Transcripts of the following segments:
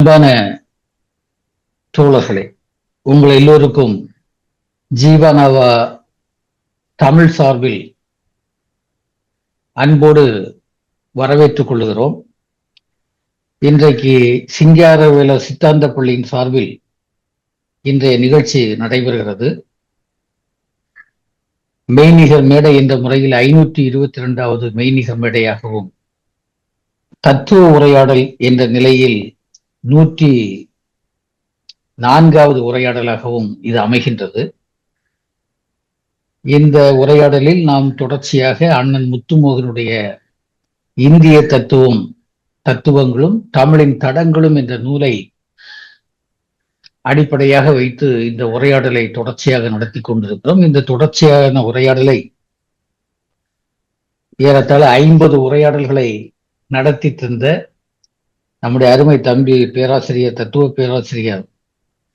அன்பான தோழர்களே, உங்கள் எல்லோருக்கும் ஜீவனவா தமிழ் சார்பில் அன்போடு வரவேற்றுக் கொள்கிறோம். இன்றைக்கு சிங்காரவேல சித்தாந்த பள்ளியின் சார்பில் இன்றைய நிகழ்ச்சி நடைபெறுகிறது. மெய்நிகர் மேடை என்ற முறையில் 522வது மெய்நிகர் மேடையாகவும், தத்துவ உரையாடல் என்ற நிலையில் 104வது உரையாடலாகவும் இது அமைகின்றது. இந்த உரையாடலில் நாம் தொடர்ச்சியாக அண்ணன் முத்துமோகனுடைய இந்திய தத்துவங்களும் தமிழின் தடங்களும் என்ற நூலை அடிப்படையாக வைத்து இந்த உரையாடலை தொடர்ச்சியாக நடத்தி கொண்டிருக்கிறோம். இந்த தொடர்ச்சியான உரையாடலை ஏறத்தாழ 50 உரையாடல்களை நடத்தி தந்த நம்முடைய அருமை தம்பி பேராசிரியர், தத்துவ பேராசிரியர்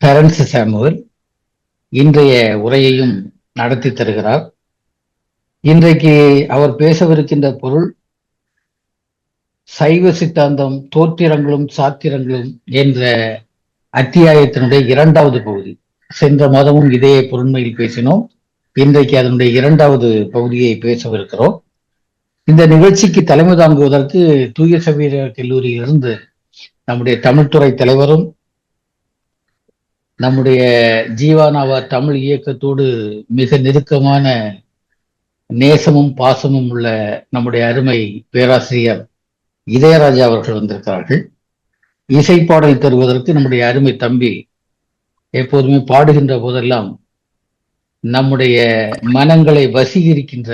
பெரன்ஸ் சாமுவேல் இன்றைய உரையையும் நடத்தி தருகிறார். இன்றைக்கு அவர் பேசவிருக்கின்ற பொருள் சைவ சித்தாந்தம் தோற்றிரங்களும் சாத்திரங்களும் என்ற அத்தியாயத்தினுடைய 2வது பகுதி. சென்ற மாதமும் இதே பொருண்மையில் பேசினோம். இன்றைக்கு அதனுடைய 2வது பகுதியை பேசவிருக்கிறோம். இந்த நிகழ்ச்சிக்கு தலைமை தாங்குவதற்கு தூய சவேரியார் கல்லூரியிலிருந்து நம்முடைய தமிழ்துறை தலைவரும் நம்முடைய ஜீவானாவா தமிழ் இயக்கத்தோடு மிக நெருக்கமான நேசமும் பாசமும் உள்ள நம்முடைய அருமை பேராசிரியர் இதயராஜா அவர்கள் வந்திருக்கிறார்கள். இசைப்பாடல் தருவதற்கு நம்முடைய அருமை தம்பி, எப்போதுமே பாடுகின்ற போதெல்லாம் நம்முடைய மனங்களை வசீகரிக்கின்ற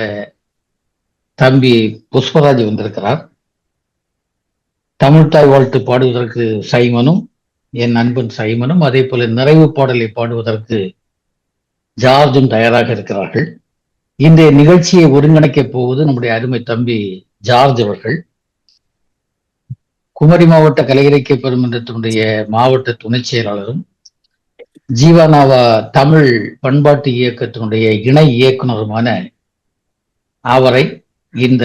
தம்பி புஷ்பராஜ் வந்திருக்கிறார். தமிழ்தாய் வாழ்த்து பாடுவதற்கு சைமனும், என் நண்பன் சைமனும், அதே போல நிறைவு பாடலை பாடுவதற்கு ஜார்ஜும் தயாராக இருக்கிறார்கள். இன்றைய நிகழ்ச்சியை ஒருங்கிணைக்கப் போவது நம்முடைய அருமை தம்பி ஜார்ஜ் அவர்கள். குமரி மாவட்ட கலை இலக்கிய பெருமன்றத்தினுடைய மாவட்ட துணை செயலாளரும், ஜீவானாவா தமிழ் பண்பாட்டு இயக்கத்தினுடைய இணை இயக்குனருமான அவரை இந்த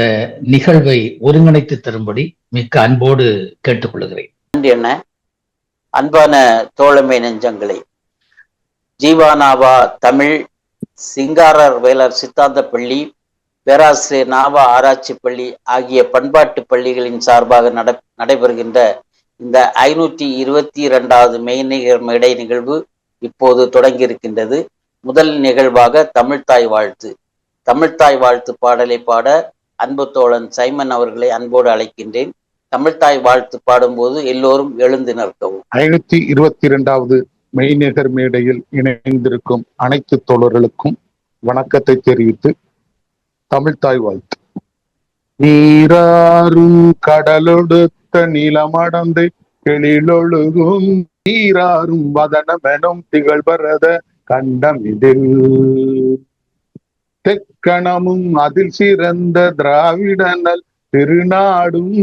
நிகழ்வை ஒருங்கிணைத்து தரும்படி மிக்க அன்போடு கேட்டுக்கொள்கிறேன். என்ன அன்பான தோழமை நெஞ்சங்களே, ஜீவானாவா தமிழ் சிங்காரர் வேலர் சித்தாந்த பள்ளி, பேராசிரியர் நாவா ஆராய்ச்சி பள்ளி ஆகிய பண்பாட்டு பள்ளிகளின் சார்பாக நடைபெறுகின்ற இந்த 522வது மெய்நிகர் மேடை நிகழ்வு இப்போது தொடங்கி இருக்கின்றது. முதல் நிகழ்வாக தமிழ்தாய் வாழ்த்து பாடலை பாட அன்பு தோழன் சைமன் அவர்களை அன்போடு அழைக்கின்றேன். தமிழ்தாய் வாழ்த்து பாடும்போது எல்லோரும் எழுந்து நிற்கவும். 522வது மெய்நிகர் மேடையில் இணைந்திருக்கும் அனைத்து தோழர்களுக்கும் வணக்கத்தை தெரிவித்து தமிழ்தாய் வாழ்த்து. நீராறும் கடலொடுத்த நிலமடந்தை எழிலொழுகும் நீராறும் வதனமெனும் திகழ்பரத கண்டமிதில் தெக்கணமும் அதில் சிறந்த திராவிடனல் திருநாடும்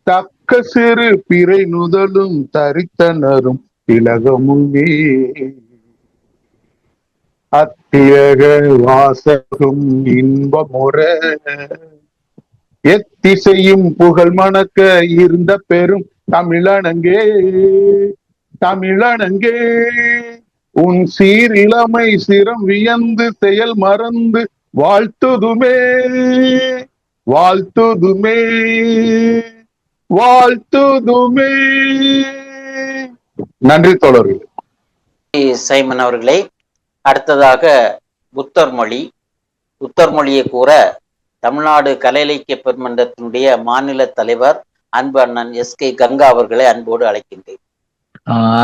தக்க சிறு பிறை நுதலும் தரித்தனரும் திலகமுமே அத்தியக வாசகும் இன்பமுற எத்திசையும் புகழ் மணக்க இருந்த பெரும் தமிழனங்கே உன் சீரிழமை சிரம் வியந்து செயல் மறந்து வாழ்த்துதுமே. நன்றி தோழர்களே. சைமன் அவர்களே, அடுத்ததாக புத்தர் மொழியை கூற தமிழ்நாடு கலை இலக்கிய பெருமன்றத்தினுடைய மாநில தலைவர் அன்பு அண்ணன் எஸ்.கே. கங்கா அவர்களை அன்போடு அழைக்கின்றேன்.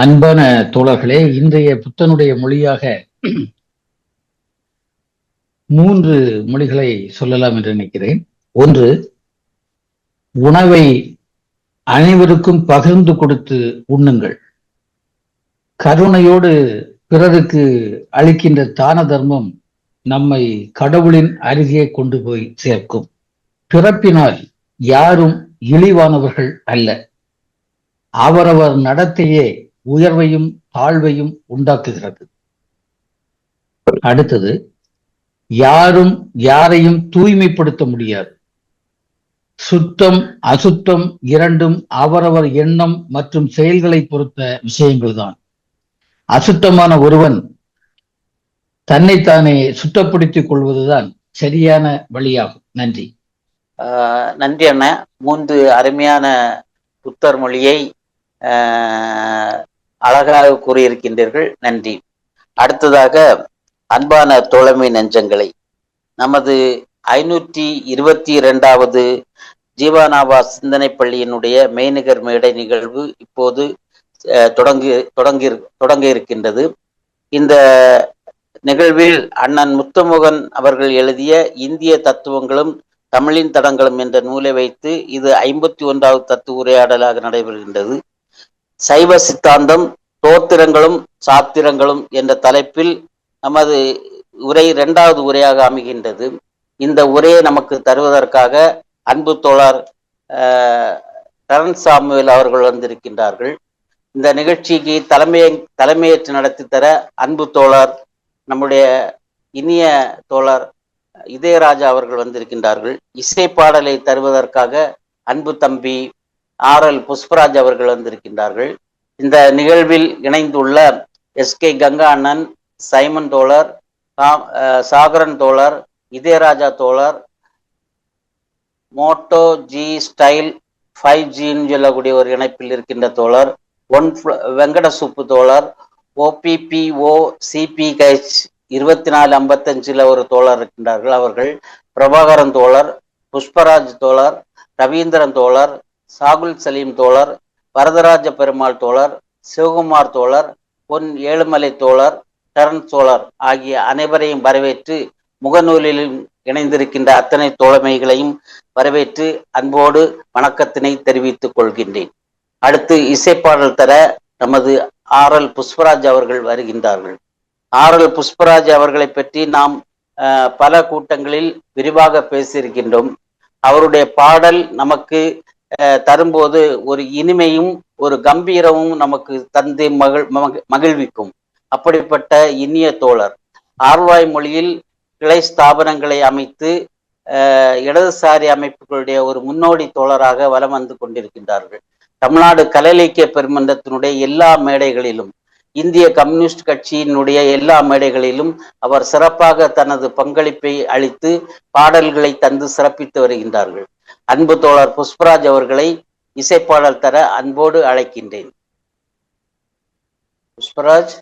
அன்பான தோழர்களே, இன்றைய புத்தனுடைய மொழியாக 3 மொழிகளை சொல்லலாம் என்று நினைக்கிறேன். ஒன்று, உணவை அனைவருக்கும் பகிர்ந்து கொடுத்து உண்ணுங்கள். கருணையோடு பிறருக்கு அளிக்கின்ற தான தர்மம் நம்மை கடவுளின் அருகே கொண்டு போய் சேர்க்கும். பிறப்பினால் யாரும் இழிவானவர்கள் அல்ல. அவரவர் நடத்தையே உயர்வையும் தாழ்வையும் உண்டாக்குகிறது. அடுத்தது, யாரும் யாரையும் தூய்மைப்படுத்த முடியாது. சுத்தம் அசுத்தம் இரண்டும் அவரவர் எண்ணம் மற்றும் செயல்களை பொறுத்த விஷயங்கள்தான். அசுத்தமான ஒருவன் தன்னைத்தானே சுத்தப்படுத்திக் கொள்வதுதான் சரியான வழியாகும். நன்றி. நன்றி அண்ணா. 3 அருமையான புத்தர் மொழியை அழகாக கூறியிருக்கின்றீர்கள். நன்றி. அடுத்ததாக அன்பான தோழமை நெஞ்சங்களை, நமது 522வது ஜீவானாவா சிந்தனை பள்ளியினுடைய மெய்நிகர் மேடை நிகழ்வு இப்போது தொடங்க இருக்கின்றது. இந்த நிகழ்வில் அண்ணன் முத்துமோகன் அவர்கள் எழுதிய இந்திய தத்துவங்களும் தமிழின் தடங்களும் என்ற நூலை வைத்து இது 51வது தத்துவ உரையாடலாக நடைபெறுகின்றது. சைவ சித்தாந்தம், தோத்திரங்களும் சாத்திரங்களும் என்ற தலைப்பில் நமது உரை 2வது உரையாக அமைகின்றது. இந்த உரையை நமக்கு தருவதற்காக அன்பு தோழர் டரன் சாமுவேல் அவர்கள் வந்திருக்கின்றார்கள். இந்த நிகழ்ச்சிக்கு தலைமையேற்று நடத்தி தர அன்பு தோழர் நம்முடைய இனிய தோழர் இதயராஜா அவர்கள் வந்திருக்கின்றார்கள். இசை பாடலை தருவதற்காக அன்பு தம்பி RL புஷ்பராஜ் அவர்கள் வந்திருக்கின்றார்கள். இந்த நிகழ்வில் இணைந்துள்ள SK கங்கா அண்ணன், சைமன் தோழர், சாகரன் தோழர், இதயராஜா தோழர், மோட்டோ ஜி ஸ்டைல் 5Gன்னு சொல்லக்கூடிய ஒரு இணைப்பில் இருக்கின்ற தோழர், வெங்கடசுப்பு தோழர், OPPO CPH 2455 ஒரு தோழர் இருக்கின்றார்கள். அவர்கள் பிரபாகரன் தோழர், புஷ்பராஜ் தோழர், ரவீந்திரன் தோழர், சாகுல் சலீம் தோழர், வரதராஜ பெருமாள் தோழர், சிவகுமார் தோழர், பொன் ஏழுமலை தோழர், டரன் தோழர் ஆகிய அனைவரையும் வரவேற்று முகநூலில் இணைந்திருக்கின்ற அத்தனை தோழமைகளையும் வரவேற்று அன்போடு வணக்கத்தினை தெரிவித்துக் கொள்கின்றேன். அடுத்து இசைப்பாடல் தர நமது RL புஷ்பராஜ் அவர்கள் வருகின்றார்கள். RL புஷ்பராஜ் அவர்களை பற்றி நாம் பல கூட்டங்களில் விரிவாக பேசியிருக்கின்றோம். அவருடைய பாடல் நமக்கு தரும்போது ஒரு இனிமையும் ஒரு கம்பீரமும் நமக்கு தந்து மகிழ்விக்கும். அப்படிப்பட்ட இனிய தோழர் ஆர்வாய் மொழியில் கிளை ஸ்தாபனங்களை அமைத்து இடதுசாரி அமைப்புகளுடைய ஒரு முன்னோடி தோழராக வலம் வந்து கொண்டிருக்கின்றார்கள். தமிழ்நாடு கலை இலக்கிய பெருமன்றத்தினுடைய எல்லா மேடைகளிலும், இந்திய கம்யூனிஸ்ட் கட்சியினுடைய எல்லா மேடைகளிலும் அவர் சிறப்பாக தனது பங்களிப்பை அளித்து பாடல்களை தந்து சிறப்பித்து வருகின்றார்கள். அன்பு தோழர் புஷ்பராஜ் அவர்களை இசைப்பாடல் தர அன்போடு அழைக்கின்றேன். புஷ்பராஜ்.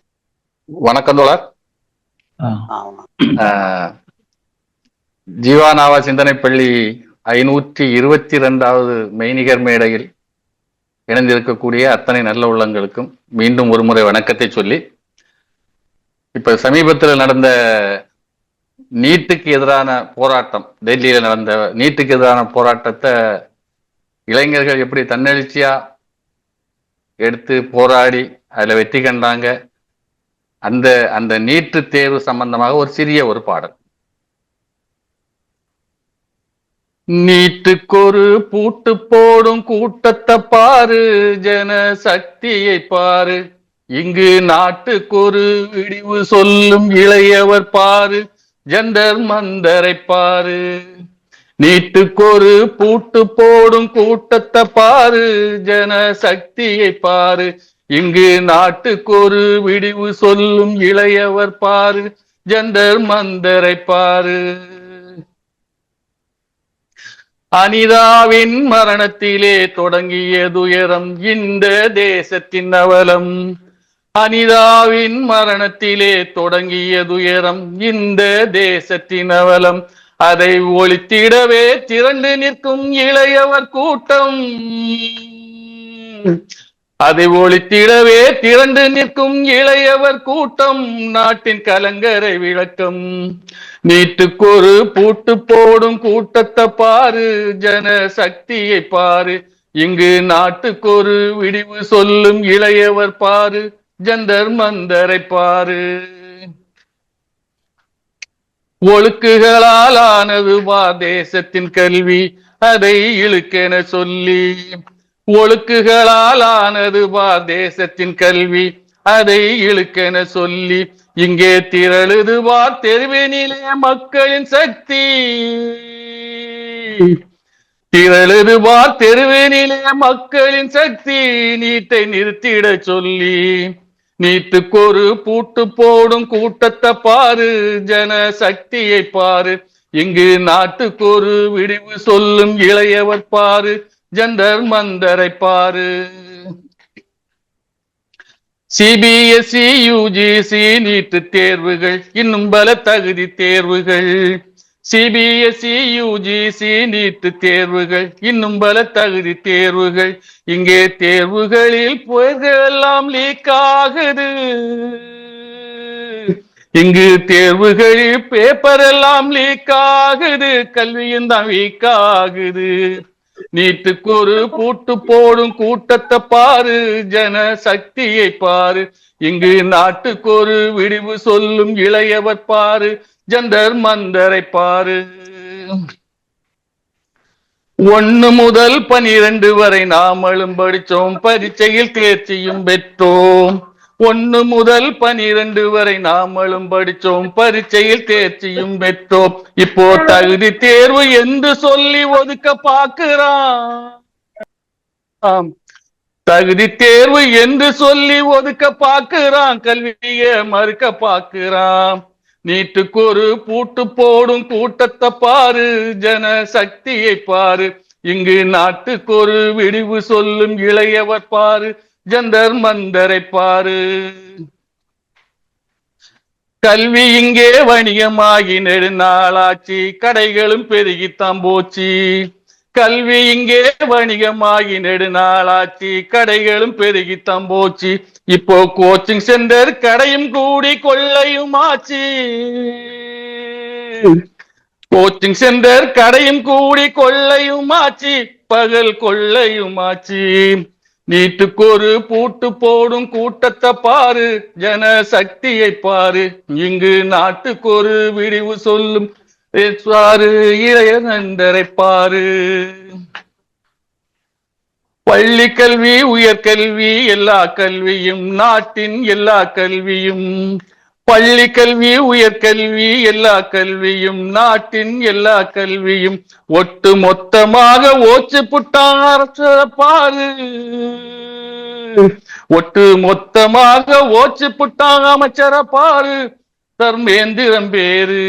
வணக்கம் தோழர். ஜீவானாவா சிந்தனை பள்ளி 522வது மெய்நிகர் மேடையில் இணைந்திருக்கக்கூடிய அத்தனை நல்ல உள்ளங்களுக்கும் மீண்டும் ஒரு முறை வணக்கத்தை சொல்லி, இப்ப சமீபத்தில் நடந்த நீட்டுக்கு எதிரான போராட்டம், டெல்லியில நடந்த நீட்டுக்கு எதிரான போராட்டத்தை இளைஞர்கள் எப்படி தன்னெழுச்சியா எடுத்து போராடி அதுல வெற்றி கண்டாங்க, அந்த நீட்டு தேர்வு சம்பந்தமாக ஒரு சிறிய ஒரு பாடல். நீட்டுக்கொரு பூட்டு போடும் கூட்டத்தை பாரு, ஜன சக்தியை பாரு, இங்கு நாட்டுக்கொரு விடிவு சொல்லும் இளையவர் பாரு, ஜந்தர் மந்தரை பாரு. நீட்டுக்கொரு பூட்டு போடும் கூட்டத்தை பாரு, ஜன சக்தியை பாரு, இங்கு நாட்டுக்கொரு விடிவு சொல்லும் இளையவர் பாரு, ஜந்தர் மந்தரை பாரு. அனிதாவின் மரணத்திலே தொடங்கிய துயரம் இந்த தேசத்தின் அவலம். அனிதாவின் மரணத்திலே தொடங்கிய துயரம் இந்த தேசத்தின் அவலம். அதை ஒழித்திடவே திரண்டு நிற்கும் இளையவர் கூட்டம். அதை ஒழித்திடவே திரண்டு நிற்கும் இளையவர் கூட்டம். நாட்டின் கலங்கரை விளக்கம். நீட்டுக்கொரு பூட்டு போடும் கூட்டத்தை பாரு, ஜன சக்தியை பாரு, இங்கு நாட்டுக்கொரு விடிவு சொல்லும் இளையவர் பாரு, ஜந்தர் மந்தரை பாரு. ஒழுக்குகளால் ஆனது வா தேசத்தின் கல்வி, அதை இழுக்கென சொல்லி. ஒழுக்குகளால் ஆனது வா தேசத்தின் கல்வி, அதை இழுக்கென சொல்லி. இங்கே திரளுது வா தெருவினிலே மக்களின் சக்தி. திரளுதுவார் தெருவினிலே மக்களின் சக்தி நீட்டை நிறுத்திட சொல்லி நீட்டுக்கொரு பூட்டு போடும் கூட்டத்தை பாரு, ஜன சக்தியை பாரு, இங்கு நாட்டுக்கொரு விடிவு சொல்லும் இளையவர் பாரு, ஜந்தர் மந்தரை பாரு. சிபிஎஸ்இ யுஜிசி நீட்டு தேர்வுகள் இன்னும் பல தகுதி தேர்வுகள், சிபிஎஸ்இ யுஜிசி நீட்டு தேர்வுகள் இன்னும் பல தகுதி தேர்வுகள், இங்கே தேர்வுகளில் பெயர்கள் எல்லாம் லீக் ஆகுது, இங்கு தேர்வுகளில் பேப்பர் எல்லாம் லீக் ஆகுது, கல்வியும் தான் வீக் ஆகுது. நீட்டுக்கு ஒரு பூட்டு போடும் கூட்டத்தை பாரு, ஜன சக்தியை பாரு, இங்கு நாட்டுக்கு ஒரு விடிவு சொல்லும் இளையவர் பாரு, ஜந்தர் மந்தரை பாரு. 1 முதல் 12 வரை நாமளும் படிச்சோம், பரீட்சையில் தேர்ச்சியும் பெற்றோம். 1 முதல் 12 வரை நாமளும் படிச்சோம், பரீட்சையில் தேர்ச்சியும் பெற்றோம். இப்போ தகுதி தேர்வு என்று சொல்லி ஒதுக்க பார்க்கிறான், தகுதி தேர்வு என்று சொல்லி ஒதுக்க பார்க்கிறான், கல்வியை மறுக்க பார்க்கிறான். நீட்டுக்கு ஒரு பூட்டு போடும் கூட்டத்தை பாரு, ஜன சக்தியை பாரு, இங்கு நாட்டுக்கு ஒரு விடிவு சொல்லும் இளையவர் பாரு, ஜந்தர் மந்தரை பாரு. கல்வி இங்கே வணிகமாகி நெடுநாளாச்சு, கடைகளும் பெருகித்தான் போச்சு. கல்வி இங்கே வணிகமாகி நெடுநாளாச்சு, கடைகளும் பெருகித்தான் போச்சு. இப்போ கோச்சிங் சென்டர் கடையும் கூடி கொள்ளையும் ஆச்சு, கோச்சிங் சென்டர் கடையும் கூடி கொள்ளையும் ஆச்சு, பகல் கொள்ளையும் ஆச்சு. நீட்டுக்கு ஒரு பூட்டு போடும் கூட்டத்தை பாரு, ஜன சக்தியை பாரு, இங்கு நாட்டுக்கு ஒரு விடிவு சொல்லும் இளைய நந்தரை பாரு. பள்ளி கல்வி உயர்கல்வி எல்லா கல்வியும் நாட்டின் எல்லா கல்வியும், பள்ளி கல்வி உயர்கல்வி எல்லா கல்வியும் நாட்டின் எல்லா கல்வியும், ஒட்டு மொத்தமாக ஓச்சு புட்டார் பாரு, ஒட்டு மொத்தமாக ஓச்சு புட்டாங்க அமைச்சர பாரு, தர்மேந்திரம் பேரு.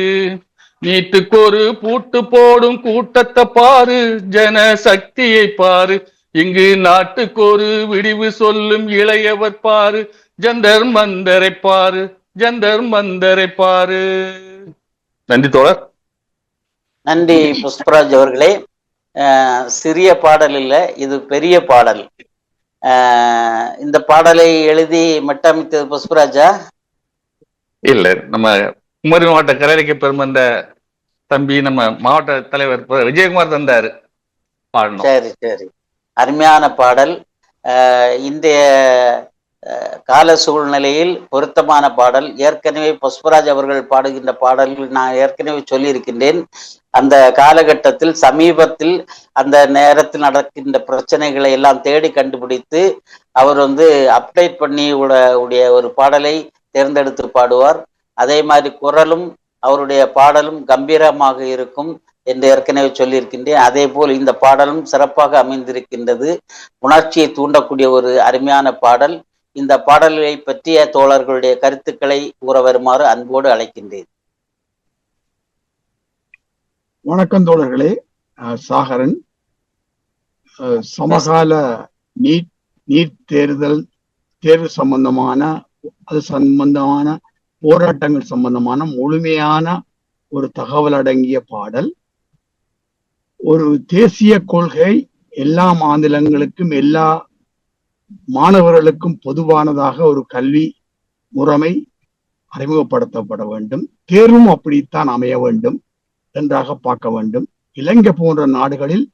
நீட்டுக்கு ஒரு பூட்டு போடும் கூட்டத்தை பாரு, ஜன சக்தியை பாரு, இங்கு நாட்டுக்கு ஒரு விடிவு சொல்லும் இளையவர் பாரு, ஜந்தர் மந்தரை பாரு, ஜந்தர் மந்தரை பாரு. நன்றி தோழர். நன்றி புஷ்பராஜ் அவர்களே. சிறிய பாடல் இல்ல, இது பெரிய பாடல். இந்த பாடலை எழுதி மெட்டமைத்தது புஷ்பராஜா? இல்ல, நம்ம குமரி மாவட்ட கலையிலக்கிய பெருமன்ற தம்பி நம்ம மாவட்ட தலைவர் விஜயகுமார் தந்தாரு பாடணும். சரி சரி, அருமையான பாடல். இன்றைய கால சூழ்நிலையில் பொருத்தமான பாடல். ஏற்கனவே புஷ்பராஜ் அவர்கள் பாடுகின்ற பாடல்கள் நான் ஏற்கனவே சொல்லியிருக்கின்றேன். அந்த காலகட்டத்தில் சமீபத்தில் அந்த நேரத்தில் நடக்கின்ற பிரச்சனைகளை எல்லாம் தேடி கண்டுபிடித்து அவர் அப்டேட் பண்ணி உடைய ஒரு பாடலை தேர்ந்தெடுத்து பாடுவார். அதே மாதிரி குரலும் அவருடைய பாடலும் கம்பீரமாக இருக்கும் என்று ஏற்கனவே சொல்லியிருக்கின்றேன். அதே போல் இந்த பாடலும் சிறப்பாக அமைந்திருக்கின்றது. உணர்ச்சியை தூண்டக்கூடிய ஒரு அருமையான பாடல். இந்த பாடல்களை பற்றிய தோழர்களுடைய கருத்துக்களை கூற வருமாறு அன்போடு அழைக்கின்றேன். வணக்கம் தோழர்களே. சாகரன். சமகால நீட் தேர்வு சம்பந்தமான போராட்டங்கள் சம்பந்தமான முழுமையான ஒரு தகவல் அடங்கிய பாடல். ஒரு தேசிய கொள்கை எல்லா மாநிலங்களுக்கும் எல்லா மாணவர்களுக்கும் பொதுவானதாக ஒரு கல்வி முறைமை அறிமுகப்படுத்தப்பட வேண்டும். தேர்வும் அப்படித்தான் அமைய வேண்டும் என்றாக பார்க்க வேண்டும். இலங்கை போன்ற நாடுகளில்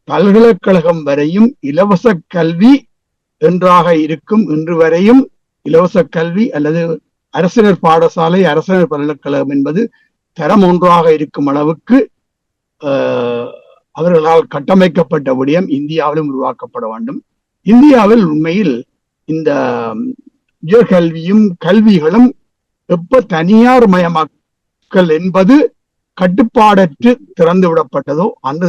பல்கலைக்கழகம் வரையும் இலவச கல்வி என்றாக இருக்கும். இன்று வரையும் இலவச கல்வி அல்லது அரசினர் பாடசாலை அரசினர் பல்கலைக்கழகம் என்பது தரம் ஒன்றாக இருக்கும் அளவுக்கு அவர்களால் கட்டமைக்கப்பட்ட விடயம் இந்தியாவிலும் உருவாக்கப்பட வேண்டும். இந்தியாவில் உண்மையில் இந்த உயர்கல்வியும் கல்விகளும் எப்ப தனியார் மயமாக்கல் என்பது கட்டுப்பாடற்று திறந்து விடப்பட்டதோ அந்த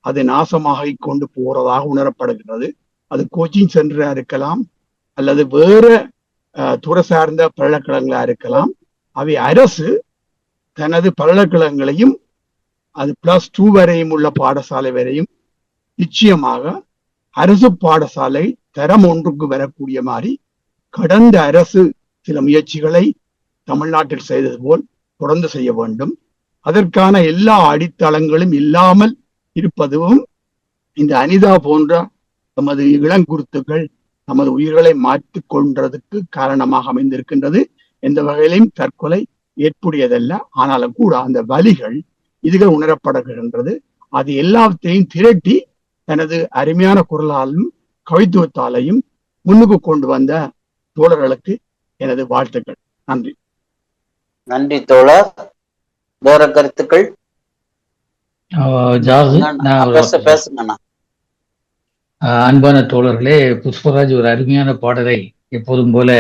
அது நாசமாகி கொண்டு போறதாக உணரப்படுகிறது. அது கோச்சிங் சென்டரா இருக்கலாம் அல்லது வேற துறை சார்ந்த பல்கலைக்கழகங்களா இருக்கலாம். அவை அரசு தனது பல்கலைக்கழகங்களையும் அது +2 வரையும் உள்ள பாடசாலை வரையும் நிச்சயமாக அரசு பாடசாலை தரம் ஒன்றுக்கு வரக்கூடிய மாதிரி கடந்த அரசு சில முயற்சிகளை தமிழ்நாட்டில் செய்தது போல் தொடர்ந்து செய்ய வேண்டும். அதற்கான எல்லா அடித்தளங்களும் இல்லாமல் இருப்பதும் இந்த அனிதா போன்ற நமது இளங்குருத்துக்கள் நமது உயிர்களை மாற்றிக் கொள்றதுக்கு காரணமாக அமைந்திருக்கின்றது. எந்த வகையிலும் தற்கொலை ஏற்புடையதல்ல. ஆனாலும் கூட அந்த வலிகள் இதுகள் உணரப்படுகின்றது. அது எல்லாத்தையும் திரட்டி தனது அருமையான குரலாலும் கவித்துவத்தாலையும் முன்னுக்கு கொண்டு வந்த தோழர்களுக்கு எனது வாழ்த்துக்கள். நன்றி. நன்றி தோழர். வேற கருத்துக்கள்? ஜார்ஜ், நான் பேசுங்கண்ணா. அன்பான தோழர்களே, புஷ்பராஜ் ஒரு அருமையான பாடலை எப்போதும் போல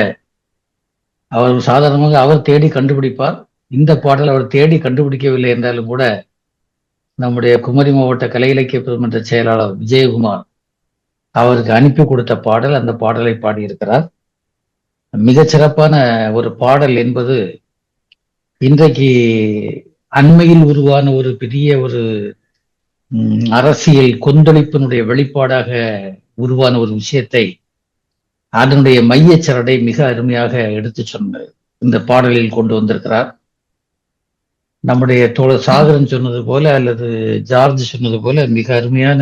அவர் சாதாரணமாக அவர் தேடி கண்டுபிடிப்பார். இந்த பாடல் அவர் தேடி கண்டுபிடிக்கவில்லை என்றாலும் கூட நம்முடைய குமரி மாவட்ட கலை இலக்கிய பெருமன்ற செயலாளர் விஜயகுமார் அவருக்கு அனுப்பி கொடுத்த பாடல், அந்த பாடலை பாடியிருக்கிறார். மிகச் சிறப்பான ஒரு பாடல் என்பது இன்றைக்கு அண்மையில் உருவான ஒரு பெரிய ஒரு அரசியல் கொந்தளிப்பினுடைய வெளிப்பாடாக உருவான ஒரு விஷயத்தை அதனுடைய மையச்சரடை மிக அருமையாக எடுத்து சொன்ன இந்த பாடலில் கொண்டு வந்திருக்கிறார். நம்முடைய தோழர் சாகரன் சொன்னது போல அல்லது ஜார்ஜ் சொன்னது போல மிக அருமையான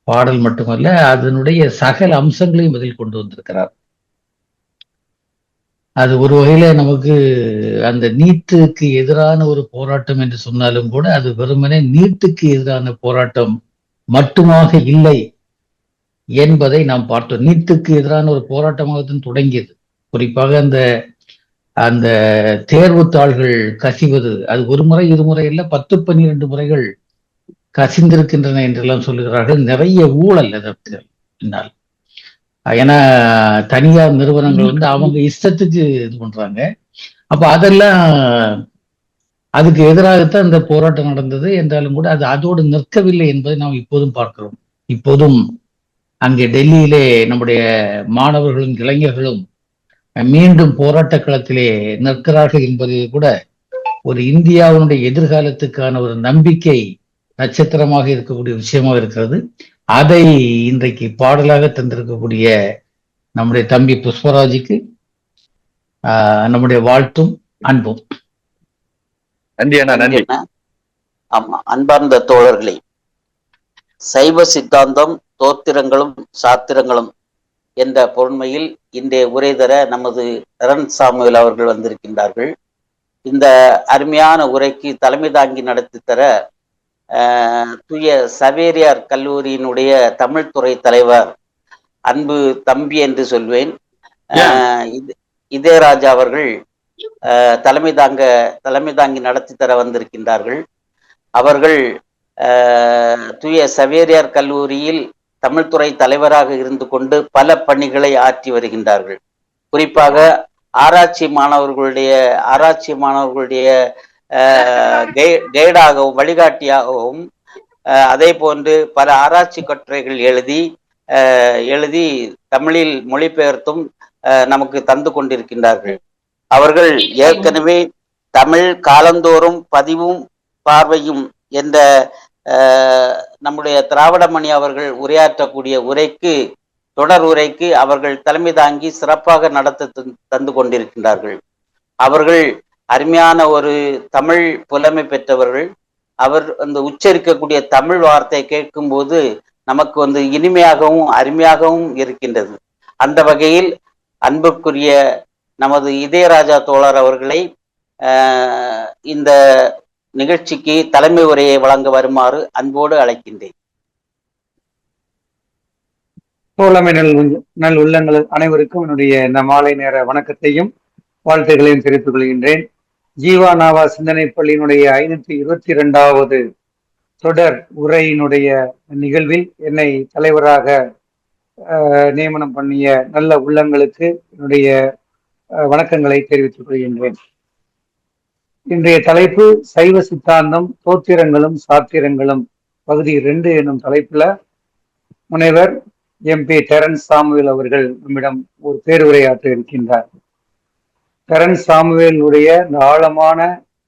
பாடல் மட்டுமல்ல, அதனுடைய சகல அம்சங்களையும் அதில் கொண்டு வந்திருக்கிறார். அது ஒரு வகையில நமக்கு அந்த நீட்டுக்கு எதிரான ஒரு போராட்டம் என்று சொன்னாலும் கூட அது வெறுமனே நீட்டுக்கு எதிரான போராட்டம் மட்டுமாக இல்லை என்பதை நாம் பார்த்தோம். நீட்டுக்கு எதிரான ஒரு போராட்டமாகத்தான் தொடங்கியது. குறிப்பாக அந்த தேர்வுத்தாள்கள் கசிவது, அது ஒரு முறை இருமுறை இல்லை, 10-12 முறைகள் கசிந்திருக்கின்றன என்றெல்லாம் சொல்லுகிறார்கள். நிறைய ஊழல் அதற்கு பின்னால். ஏன்னா தனியார் நிறுவனங்கள் அவங்க இஷ்டத்துக்கு இது பண்றாங்க. அப்ப அதெல்லாம் அதுக்கு எதிராகத்தான் இந்த போராட்டம் நடந்தது என்றாலும் கூட அது அதோடு நிற்கவில்லை என்பதை நாம் இப்போதும் பார்க்கிறோம். இப்போதும் அங்கே டெல்லியிலே நம்முடைய மாணவர்களும் இளைஞர்களும் மீண்டும் போராட்ட களத்திலே நிற்கிறார்கள் என்பது கூட ஒரு இந்தியாவினுடைய எதிர்காலத்துக்கான ஒரு நம்பிக்கை நட்சத்திரமாக இருக்கக்கூடிய விஷயமாக இருக்கிறது. அதை இன்றைக்கு பாடலாக தந்திருக்கக்கூடிய நம்முடைய தம்பி புஷ்பராஜுக்கு நம்முடைய வாழ்த்தும் அன்பும். நன்றி அண்ணா. நன்றி. ஆமா, அன்பார்ந்த தோழர்களே, சைவ சித்தாந்தம் தோத்திரங்களும் சாத்திரங்களும் என்ற பொருண்மையில் இன்றைய உரை தர நமது ரன் சாமுவேல் அவர்கள் வந்திருக்கின்றார்கள். இந்த அருமையான உரைக்கு தலைமை தாங்கி நடத்தி தர தூய சவேரியார் கல்லூரியினுடைய தமிழ் துறை தலைவர், அன்பு தம்பி என்று சொல்வேன், இதயராஜா அவர்கள் தலைமை தாங்கி நடத்தி தர வந்திருக்கின்றார்கள். அவர்கள் தூய சவேரியார் கல்லூரியில் தமிழ்துறை தலைவராக இருந்து கொண்டு பல பணிகளை ஆற்றி வருகின்றார்கள். குறிப்பாக ஆராய்ச்சி மாணவர்களுடைய கைடாகவும் வழிகாட்டியாகவும் அதே போன்று பல ஆராய்ச்சி கட்டுரைகள் எழுதி தமிழில் மொழிபெயர்த்தும் நமக்கு தந்து கொண்டிருக்கின்றார்கள். அவர்கள் ஏற்கனவே தமிழ் காலந்தோறும் பதிவும் பார்வையும் என்ற நம்முடைய திராவிடமணி அவர்கள் உரையாற்றக்கூடிய தொடர் உரைக்கு அவர்கள் தலைமை தாங்கி சிறப்பாக நடத்த தந்து கொண்டிருக்கின்றார்கள். அவர்கள் அருமையான ஒரு தமிழ் புலமை பெற்றவர்கள். அவர் உச்சரிக்கக்கூடிய தமிழ் வார்த்தை கேட்கும் போது நமக்கு இனிமையாகவும் அருமையாகவும் இருக்கின்றது. அந்த வகையில் அன்புக்குரிய நமது இதயராஜா தோழர் அவர்களை இந்த நிகழ்ச்சிக்கு தலைமை உரையை வழங்க வருமாறு அன்போடு அழைக்கின்றேன். தோழமை நல் உள்ளங்கள் அனைவருக்கும் என்னுடைய இந்த மாலை நேர வணக்கத்தையும் வாழ்த்துக்களையும் தெரிவித்துக் கொள்கின்றேன். ஜீவா நாவா சிந்தனை பள்ளியினுடைய 522வது தொடர் உரையினுடைய நிகழ்வில் என்னை தலைவராக நியமனம் பண்ணிய நல்ல உள்ளங்களுக்கு என்னுடைய வணக்கங்களை தெரிவித்துக் கொள்கின்றேன். இன்றைய தலைப்பு சைவ சித்தாந்தம் தோத்திரங்களும் சாத்திரங்களும் பகுதி 2 என்னும் தலைப்புல முனைவர் MP டெரன்ஸ் சாமுவேல் அவர்கள் நம்மிடம் ஒரு பேருரையாற்ற இருக்கின்றார். டெரன்ஸ் சாமுவேலுடைய இந்த ஆழமான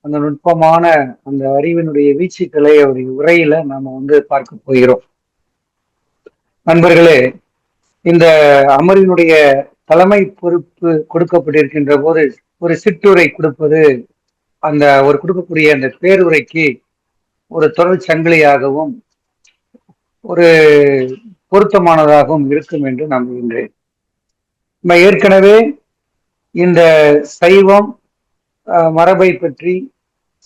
அந்த நுட்பமான அந்த அறிவினுடைய வீச்சுக்களை அவருடைய உரையில நாம பார்க்க போகிறோம். நண்பர்களே, இந்த அமர்வினுடைய தலைமை பொறுப்பு கொடுக்கப்பட்டிருக்கின்ற போது ஒரு சிற்றுரை கொடுப்பது அந்த ஒரு கொடுக்கக்கூடிய அந்த பேருரைக்கு ஒரு தொடர் சங்கிலியாகவும் ஒரு பொருத்தமானதாகவும் இருக்கும் என்று நம்புகின்றேன். நம்ம ஏற்கனவே இந்த சைவம் மரபை பற்றி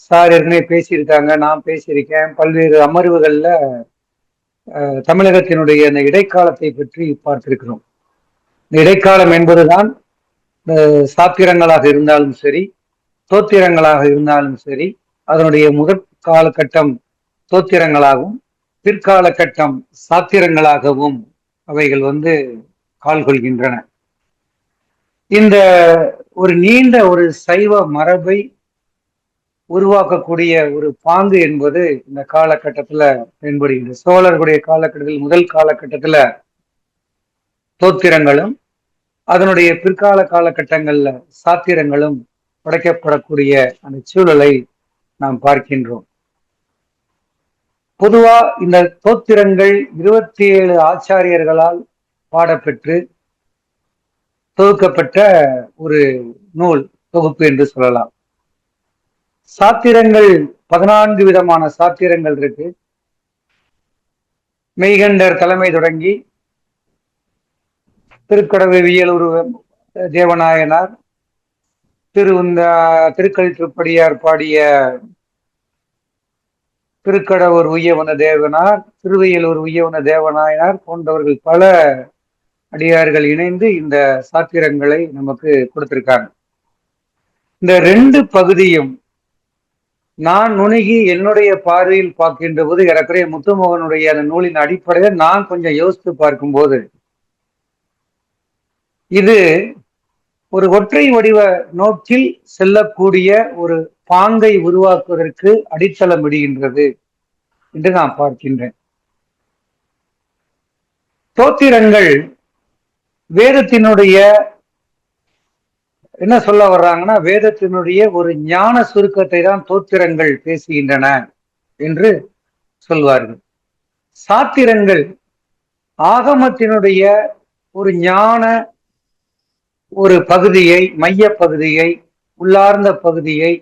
சார் ஏற்கனவே பேசியிருக்காங்க, நான் பேசியிருக்கேன். பல்வேறு அமர்வுகள்ல தமிழகத்தினுடைய இந்த இடைக்காலத்தை பற்றி பார்த்திருக்கிறோம். இந்த இடைக்காலம் என்பதுதான் சாத்திரங்களாக இருந்தாலும் சரி, தோத்திரங்களாக இருந்தாலும் சரி, அதனுடைய முதற் காலகட்டம் தோத்திரங்களாகவும் பிற்காலகட்டம் சாத்திரங்களாகவும் அவைகள் கால் கொள்கின்றன. இந்த ஒரு நீண்ட ஒரு சைவ மரபை உருவாக்கக்கூடிய ஒரு பாங்கு என்பது இந்த காலகட்டத்துல தென்படுகின்றது. சோழர்களுடைய காலகட்டத்தில் முதல் காலகட்டத்துல தோத்திரங்களும் அதனுடைய பிற்கால காலகட்டங்கள்ல சாத்திரங்களும் படைக்கப்படக்கூடிய அந்த சூழலை நாம் பார்க்கின்றோம். பொதுவா இந்த தோத்திரங்கள் 27 ஆச்சாரியர்களால் பாடப்பெற்று தொகுக்கப்பட்ட ஒரு நூல் தொகுப்பு என்று சொல்லலாம். சாத்திரங்கள் 14 விதமான சாத்திரங்கள் இருக்கு. மெய்கண்டர் தலைமை தொடங்கி திருக்கடவுவியலூர் தேவநாயனார், திருக்கழிற்றுப்படியார் பாடிய திருக்கடவுர் உய்யவன தேவனார், திருவையலூர் உய்யவன தேவநாயனார் போன்றவர்கள் பல அடியார்கள் இணைந்து இந்த சாத்திரங்களை நமக்கு கொடுத்திருக்காங்க. இந்த 2 பகுதியும் நான் நுணுகி என்னுடைய பார்வையில் பார்க்கின்ற போது ஏறக்குறைய முத்துமோகனுடைய அந்த நூலின் அடிப்படையில் நான் கொஞ்சம் யோசித்து பார்க்கும்போது இது ஒரு ஒற்றை வடிவ நோக்கில் செல்லக்கூடிய ஒரு பாங்கை உருவாக்குவதற்கு அடித்தளம் விடுகின்றது என்று நான் பார்க்கின்றேன். தோத்திரங்கள் வேதத்தினுடைய என்ன சொல்ல வர்றாங்கன்னா, வேதத்தினுடைய ஒரு ஞான சுருக்கத்தை தான் தோத்திரங்கள் பேசுகின்றன என்று சொல்வார்கள். சாத்திரங்கள் ஆகமத்தினுடைய ஒரு ஞான ஒரு பகுதியை, மைய பகுதியை, உள்ளார்ந்த பகுதியை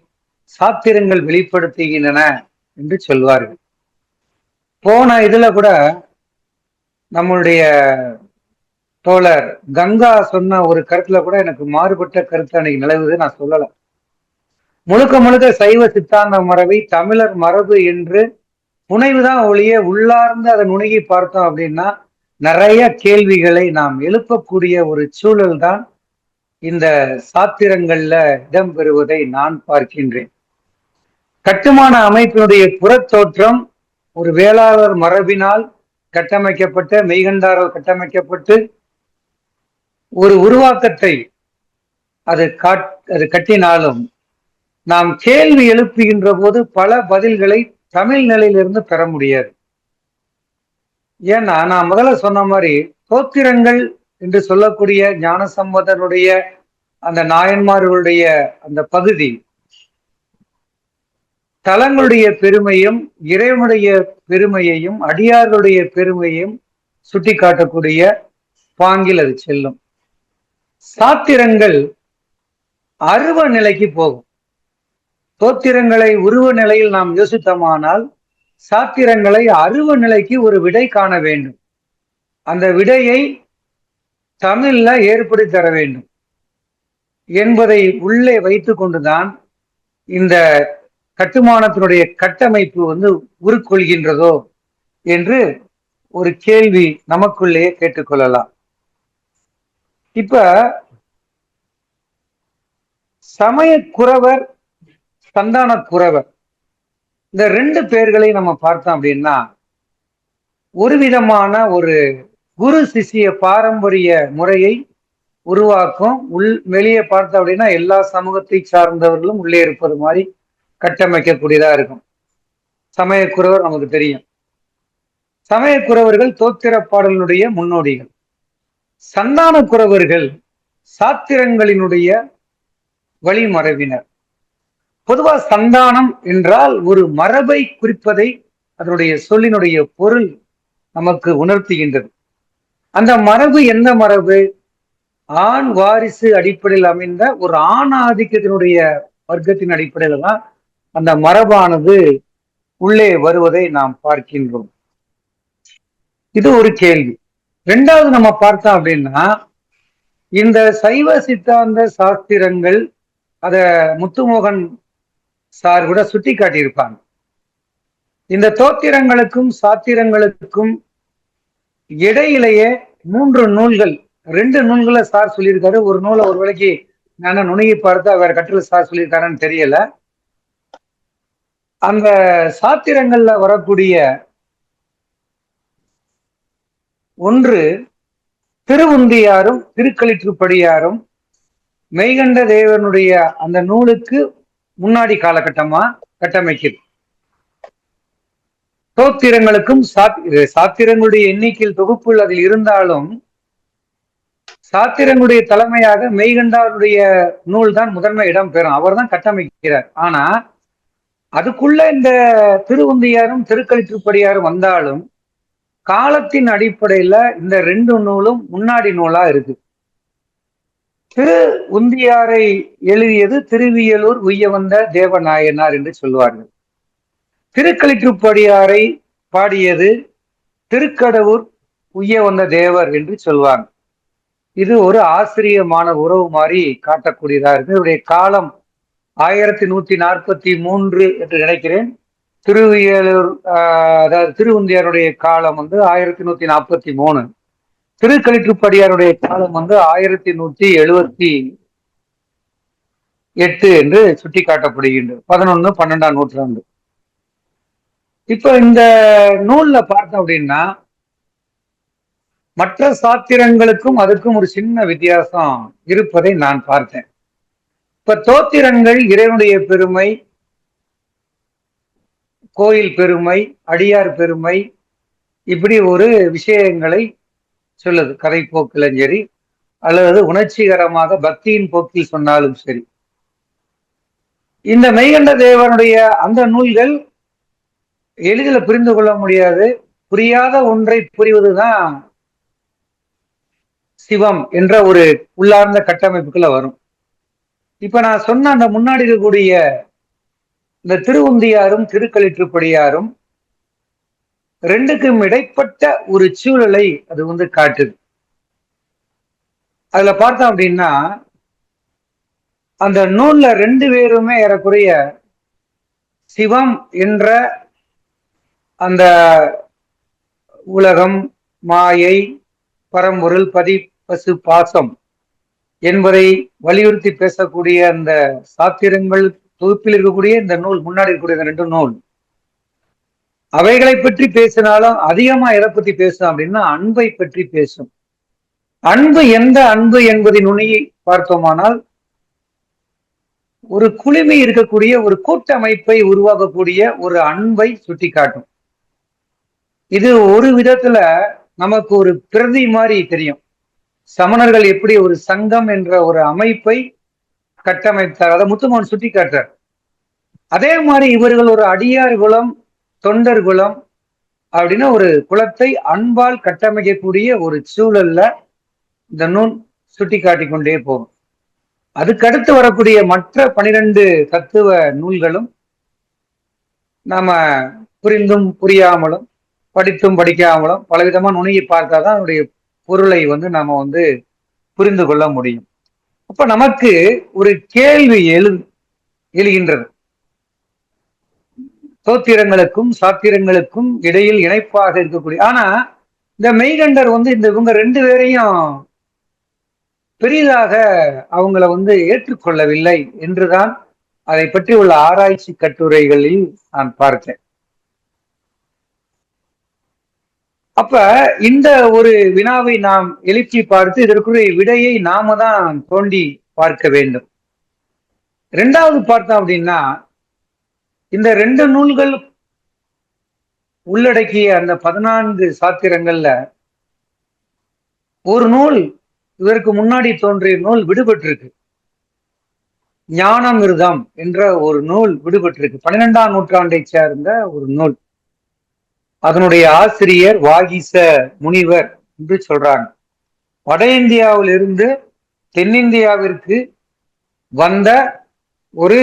சாத்திரங்கள் வெளிப்படுத்துகின்றன என்று சொல்வார்கள். போன இதுல கூட நம்மளுடைய தோழர் கங்கா சொன்ன ஒரு கருத்துல கூட எனக்கு மாறுபட்ட கருத்து அன்னைக்கு நிலவுது, நான் சொல்லல. முழுக்க முழுக்க சைவ சித்தாந்த மரபை தமிழர் மரபு என்று புனைவுதான் ஒழிய உள்ளார்ந்து அதை நுணுகி பார்த்தோம் அப்படின்னா நிறைய கேள்விகளை நாம் எழுப்பக்கூடிய ஒரு சூழல் தான் இந்த சாத்திரங்கள்ல இடம்பெறுவதை நான் பார்க்கின்றேன். கட்டுமான அமைப்பினுடைய புறத்தோற்றம் ஒரு வேளாளர் மரபினால் கட்டமைக்கப்பட்ட, மெய்கண்டாரால் கட்டமைக்கப்பட்டு ஒரு உருவாக்கத்தை அது கட்டினாலும் நாம் கேள்வி எழுப்புகின்ற போது பல பதில்களை தமிழ் நிலையிலிருந்து பெற முடியாது. ஏன்னா நான் முதல்ல சொன்ன மாதிரி தோத்திரங்கள் என்று சொல்லக்கூடிய ஞானசம்பந்தனுடைய அந்த நாயன்மார்களுடைய அந்த பகுதி தலங்களுடைய பெருமையும் இறைவனுடைய பெருமையையும் அடியார்களுடைய பெருமையும் சுட்டி காட்டக்கூடிய பாங்கில் அது செல்லும். சாத்திரங்கள் அருவ நிலைக்கு போகும். தோத்திரங்களை உருவ நிலையில் நாம் யோசித்தோமானால் சாத்திரங்களை அருவ நிலைக்கு ஒரு விடை காண வேண்டும். அந்த விடையை தமிழ்ல ஏற்படுத்தி தர வேண்டும் என்பதை உள்ளே வைத்து கொண்டுதான் இந்த கட்டுமானத்தினுடைய கட்டமைப்பு உருக்கொள்கின்றதோ என்று ஒரு கேள்வி நமக்குள்ளே கேட்டுக்கொள்ளலாம். இப்ப சமய குறவர், சந்தான குறவர், இந்த 2 பேர்களை நம்ம பார்த்தோம் அப்படின்னா ஒரு விதமான ஒரு குரு சிஷிய பாரம்பரிய முறையை உருவாக்கும். வெளியே பார்த்தோம் அப்படின்னா எல்லா சமூகத்தை சார்ந்தவர்களும் உள்ளே இருப்பது மாதிரி கட்டமைக்கக்கூடியதா இருக்கும். சமயக்குறவர் நமக்கு தெரியும். சமயக்குறவர்கள் தோத்திர பாடலினுடைய முன்னோடிகள். சந்தான குறவர்கள் சாத்திரங்களினுடைய வழிமரபினர். பொதுவா சந்தானம் என்றால் ஒரு மரபை குறிப்பதை அதனுடைய சொல்லினுடைய பொருள் நமக்கு உணர்த்துகின்றது. அந்த மரபு எந்த மரபு? ஆண் வாரிசு அடிப்படையில் அமைந்த ஒரு ஆண் ஆதிக்கத்தினுடைய வர்க்கத்தின் அடிப்படையில் தான் அந்த மரபானது உள்ளே வருவதை நாம் பார்க்கின்றோம். இது ஒரு கேள்வி. ரெண்டாவது நம்ம பார்த்தோம் அப்படின்னா, இந்த சைவ சித்தாந்த சாஸ்திரங்கள் அத முத்துமோகன் சார் கூட சுட்டி காட்டியிருப்பாங்க. இந்த தோத்திரங்களுக்கும் சாத்திரங்களுக்கும் இடையிலேயே 3 நூல்கள், 2 நூல்களை சார் சொல்லியிருக்காரு. ஒரு நூலை ஒரு வேளைக்கு நான் நுணுகி பார்த்தா வேற கட்டுரை சார் சொல்லியிருக்காருன்னு தெரியல. அந்த சாத்திரங்கள்ல வரக்கூடிய ஒன்று திருவுந்தியாரும் திருக்களிற்றுப்படியாரும் மெய்கண்ட தேவனுடைய அந்த நூலுக்கு முன்னாடி காலகட்டமா கட்டமைக்குது. தோத்திரங்களுக்கும் சாத்திரங்களுடைய எண்ணிக்கையில் தொகுப்புகள் அதில் இருந்தாலும் சாத்திரங்களுடைய தலைமையாக மெய்கண்டாருடைய நூல் தான் முதன்மை இடம் பெறும். அவர் தான் கட்டமைக்கிறார். ஆனா அதுக்குள்ள இந்த திருவுந்தியாரும் திருக்களிற்றுப்படியாரும் வந்தாலும் காலத்தின் அடிப்படையில இந்த 2 நூலும் முன்னாடி நூலா இருக்கு. திரு உந்தியாரை எழுதியது திருவியலூர் உய்யவந்த தேவநாயனார் என்று சொல்வார்கள். திருக்களிற்றுப்படியாரை பாடியது திருக்கடவுர் உய்யவந்த தேவர் என்று சொல்வாங்க. இது ஒரு ஆசிரிய மாணவ உறவு மாதிரி காட்டக்கூடியதா இருக்கு. இவருடைய காலம் 1143 என்று நினைக்கிறேன். திருவியலூர் அதாவது திருவுந்தியாருடைய காலம் 1143. திருக்களிற்றுப்படியாருடைய காலம் 1178 என்று சுட்டி காட்டப்படுகின்றது. 11, 12ஆம் நூற்றாண்டு. இப்ப இந்த நூல்ல பார்த்தோம் அப்படின்னா மற்ற சாத்திரங்களுக்கும் அதுக்கும் ஒரு சின்ன வித்தியாசம் இருப்பதை நான் பார்த்தேன். இப்ப தோத்திரங்கள் இறைவனுடைய பெருமை, கோயில் பெருமை, அடியார் பெருமை, இப்படி ஒரு விஷயங்களை சொல்லுது. கதை போக்கிலும் சரி அல்லது உணர்ச்சிகரமாக பக்தியின் போக்கில் சொன்னாலும் சரி. இந்த மெய்கண்ட தேவனுடைய அந்த நூல்கள் எளிதில் புரிந்து கொள்ள முடியாது. புரியாத ஒன்றை புரிவதுதான் சிவம் என்ற ஒரு உள்ளார்ந்த கட்டமைப்புக்குள்ள வரும். இப்ப நான் சொன்ன அந்த முன்னாடி இருக்கக்கூடிய இந்த திருவுந்தியாரும் திருக்களிற்றுப்படியாரும் 2க்கும் இடைப்பட்ட ஒரு சூழலை அது காட்டுது. அதுல பார்த்தோம் அப்படின்னா அந்த நூல்ல 2 பேருமே ஏறக்குறைய சிவம் என்ற அந்த உலகம், மாயை, பரம்பொருள், பதி, பசு, பாசம் என்பதை வலியுறுத்தி பேசக்கூடிய அந்த சாத்திரங்கள் தொகுப்பில் இருக்கக்கூடிய இந்த நூல், முன்னாடி இருக்கக்கூடிய இந்த 2 நூல், அவைகளை பற்றி பேசினாலும் அதிகமா எதை பற்றி பேசும் அப்படின்னா அன்பை பற்றி பேசும். அன்பு எந்த அன்பு என்பதை நுனியை பார்த்தோமானால் ஒரு குழுமை இருக்கக்கூடிய ஒரு கூட்டமைப்பை உருவாக்கக்கூடிய ஒரு அன்பை சுட்டி காட்டும். இது ஒரு விதத்துல நமக்கு ஒரு பிரதி மாதிரி தெரியும். சமணர்கள் எப்படி ஒரு சங்கம் என்ற ஒரு அமைப்பை கட்டமைத்தார், அதை முத்துமோகன் சுட்டி காட்டுறார். அதே மாதிரி இவர்கள் ஒரு அடியார் குலம், தொண்டர் குலம் அப்படின்னு ஒரு குலத்தை அன்பால் கட்டமைக்கக்கூடிய ஒரு சூழல்ல இந்த நூல் சுட்டி காட்டிக் கொண்டே போகும். அதுக்கடுத்து வரக்கூடிய மற்ற 12 தத்துவ நூல்களும் நாம புரிந்தும் புரியாமலும் படித்தும் படிக்காமலும் பலவிதமா நுணுகி பார்த்தாதான் அதனுடைய பொருளை நாம புரிந்து கொள்ள முடியும். அப்ப நமக்கு ஒரு கேள்வி எழுகின்றது. தோத்திரங்களுக்கும் சாத்திரங்களுக்கும் இடையில் இணைப்பாக இருக்கக்கூடிய, ஆனா இந்த மெய்கண்டர் இந்த இவங்க 2 பேரையும் பெரிதாக அவங்கள ஏற்றுக்கொள்ளவில்லை என்றுதான் அதை பற்றி உள்ள ஆராய்ச்சி கட்டுரைகளில் நான் பார்த்தேன். அப்ப இந்த ஒரு வினாவை நாம் எழுப்பி பார்த்து இதற்குரிய விடையை நாம தான் தோண்டி பார்க்க வேண்டும். 2வது பார்த்தோம் அப்படின்னா இந்த 2 நூல்கள் உள்ளடக்கிய அந்த 14 சாத்திரங்கள்ல ஒரு நூல் இதற்கு முன்னாடி தோன்றிய நூல் விடுபட்டிருக்கு. ஞானமிர்தம் என்ற ஒரு நூல் விடுபட்டிருக்கு. 12ஆம் நூற்றாண்டை சேர்ந்த ஒரு நூல். அதனுடைய ஆசிரியர் வாகீச முனிவர் என்று சொல்றாங்க. வட இந்தியாவில் இருந்து தென்னிந்தியாவிற்கு வந்த ஒரு